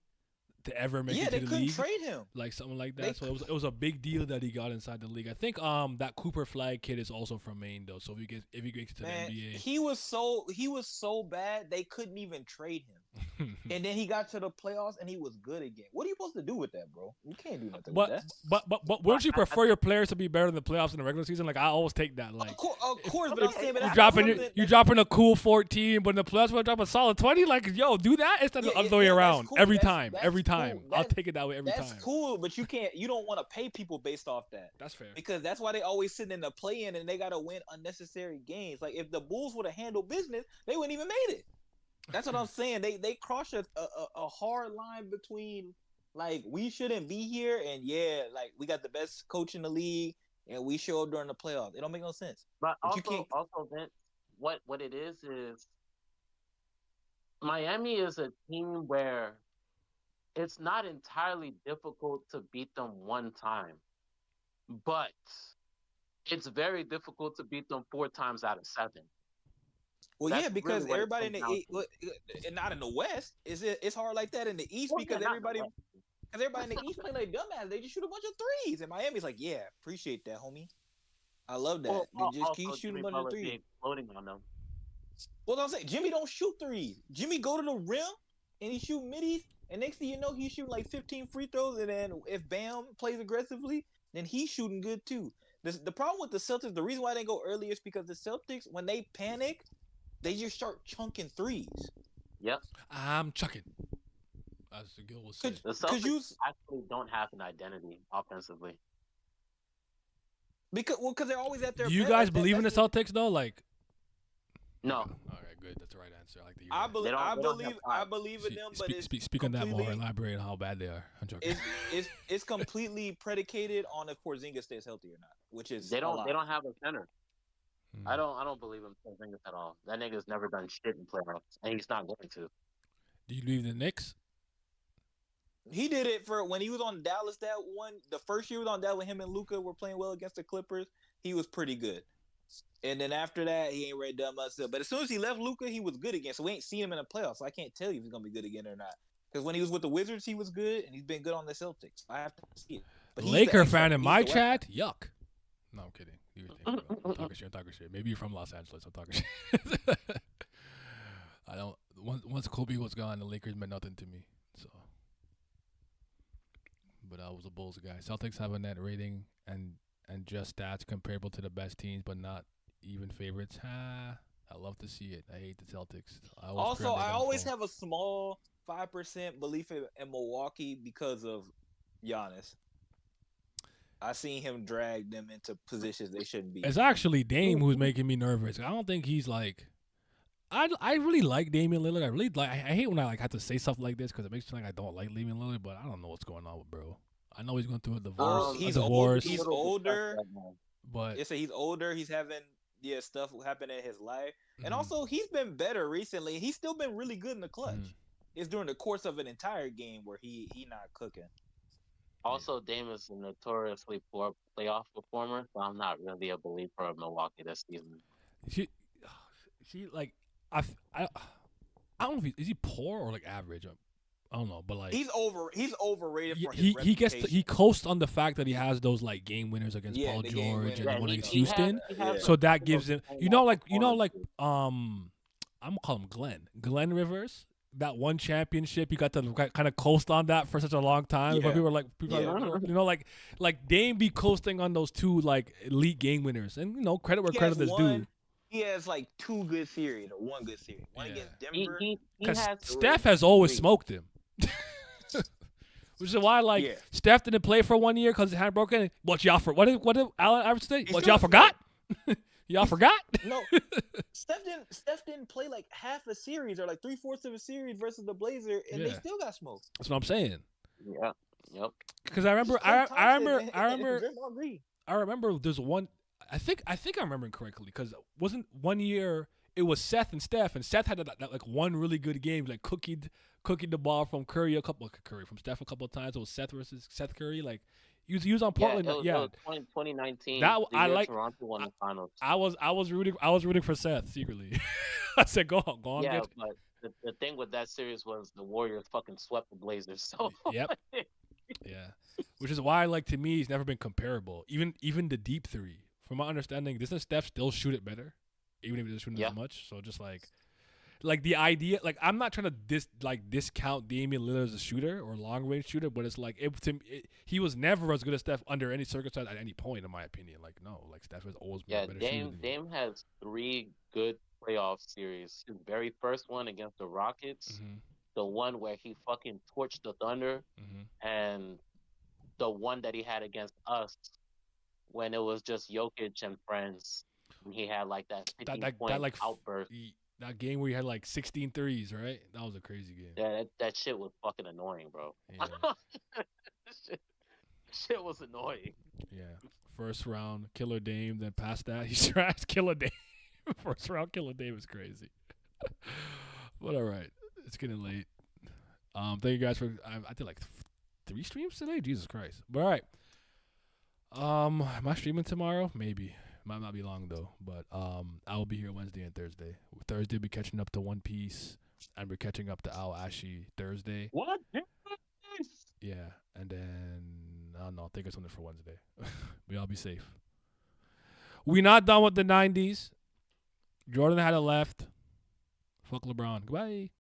to ever make it to the league. Yeah, they couldn't trade him. Like something like that. So it was a big deal that he got inside the league. I think that Cooper Flag kid is also from Maine though. So if he gets to the NBA, he was so bad they couldn't even trade him. And then he got to the playoffs and he was good again. What are you supposed to do with that, bro? You can't do nothing with that. But wouldn't you prefer your players to be better in the playoffs in the regular season? Like I always take that. Like of course, but I'm saying you dropping a cool 14, but in the playoffs you drop a solid 20. Like yo, do that instead of the other way around. Cool. Every time. Cool. I'll take it that way every time. That's cool, but you don't want to pay people based off that. That's fair. Because that's why they always sitting in the play-in and they got to win unnecessary games. Like if the Bulls would have handled business, they wouldn't even made it. That's what I'm saying. They cross a hard line between like we shouldn't be here and like we got the best coach in the league and we show up during the playoffs. It don't make no sense. But also Vince, what it is Miami is a team where it's not entirely difficult to beat them one time, but it's very difficult to beat them 4 times out of 7. Well, that's because really everybody in the East, not in the West, it's hard like that in the East because everybody in the East play like dumbass. They just shoot a bunch of threes, and Miami's like, yeah, appreciate that, homie. I love that. They just keep shooting a bunch of threes. Floating on them. Well, I'm saying Jimmy don't shoot threes. Jimmy go to the rim and he shoot middies, and next thing you know, he shoot like 15 free throws, and then if Bam plays aggressively, then he's shooting good too. The problem with the Celtics, the reason why they go early is because the Celtics, when they panic, they just start chunking threes. Yep. I'm chucking. As the Gil was saying. The Celtics actually don't have an identity offensively. Because they're always at their. Do you guys believe in the Celtics though? Like. No. All right, good. That's the right answer. I like the. I believe in them, but speak on that more. Elaborate on how bad they are. I'm joking. It's completely predicated on if Porzingis stays healthy or not, which is they don't have a center. I don't believe him Porzingis at all. That nigga's never done shit in playoffs, and he's not going to. Do you believe the Knicks? He did it for when he was on Dallas. The first year he was on Dallas, him and Luka were playing well against the Clippers. He was pretty good, and then after that, he ain't really done much. But as soon as he left Luka, he was good again. So we ain't seen him in the playoffs. So I can't tell you if he's gonna be good again or not. Because when he was with the Wizards, he was good, and he's been good on the Celtics. I have to see it. But Laker fan in my chat, yuck. No, I'm kidding. I'm talking shit. Maybe you're from Los Angeles. I'm talking shit. I don't. Once Kobe was gone, the Lakers meant nothing to me. So, but I was a Bulls guy. Celtics have a net rating and just stats comparable to the best teams, but not even favorites. I love to see it. I hate the Celtics. I always have a small 5% belief in Milwaukee because of Giannis. I seen him drag them into positions they shouldn't be. It's actually Dame who's making me nervous. I don't think he's like. I really like Damian Lillard. I hate when I have to say stuff like this because it makes me like I don't like Damian Lillard, but I don't know what's going on with bro. I know he's going through a divorce. He's older, but he's older. He's having stuff happen in his life, and also he's been better recently. He's still been really good in the clutch. It's during the course of an entire game where he not cooking. Also, Dame is a notoriously poor playoff performer, so I'm not really a believer of Milwaukee this season. She like I don't know if is he poor or like average. I don't know, but like he's overrated for his reputation. He coasts on the fact that he has those like game winners against Paul George and one against Houston. So that gives him I'm gonna call him Glenn Rivers. That one championship, you got to kind of coast on that for such a long time. But people are like, like Dame be coasting on those 2 like elite game winners, and credit where credit is due. He has like 2 good series or 1 good series. One against Denver. Because Steph has always smoked him. Which is why, like, Yeah. Steph didn't play for 1 year because his hand broken. What y'all for? What did Allen Iverson say? He What still y'all forgot? Y'all forgot? No, Steph didn't play like half a series or like 3/4 of a series versus the Blazer, and they still got smoked. That's what I'm saying. Yeah. Yep. Because I remember, Klay Thompson I remember, and Draymond Green. I remember. There's one. I think I'm remembering correctly because wasn't 1 year. It was Seth and Steph, and Seth had that like one really good game, like cooking the ball from Curry from Steph a couple of times. It was Seth versus Seth Curry. Like he was on Portland. It was 2019. That the I year like. Toronto won the finals. I was rooting for Seth secretly. I said, go on. Yeah, but the thing with that series was the Warriors fucking swept the Blazers. So yep. Yeah, which is why, like, to me, he's never been comparable. Even the deep three, from my understanding, doesn't Steph still shoot it better, even if he doesn't shoot it as much? So just like the idea, like, I'm not trying to discount Damian Lillard as a shooter or long range shooter, but it's like he was never as good as Steph under any circumstance at any point, in my opinion. Like, no, like, Steph has always been a better shooter than Dame has 3 good playoff series. His very first one against the Rockets, the one where he fucking torched the Thunder, and the one that he had against us when it was just Jokic and friends. And he had like that 50-point outburst. That game where he had like 16 threes, right? That was a crazy game. Yeah, that shit was fucking annoying, bro. Yeah. shit was annoying. Yeah. First round, Killer Dame. Then past that, he trashed Killer Dame. First round, Killer Dame is crazy. But all right, it's getting late. Thank you guys for. I did like 3 streams today. Jesus Christ. But all right. Am I streaming tomorrow? Maybe. Might not be long though. But I will be here Wednesday and Thursday. Thursday, we'll be catching up to One Piece, and we're catching up to Ao Ashi Thursday. What? Yeah, and then I don't know. I think it's something for Wednesday. We all be safe. We not done with the 90s. Jordan had it left. Fuck LeBron. Goodbye.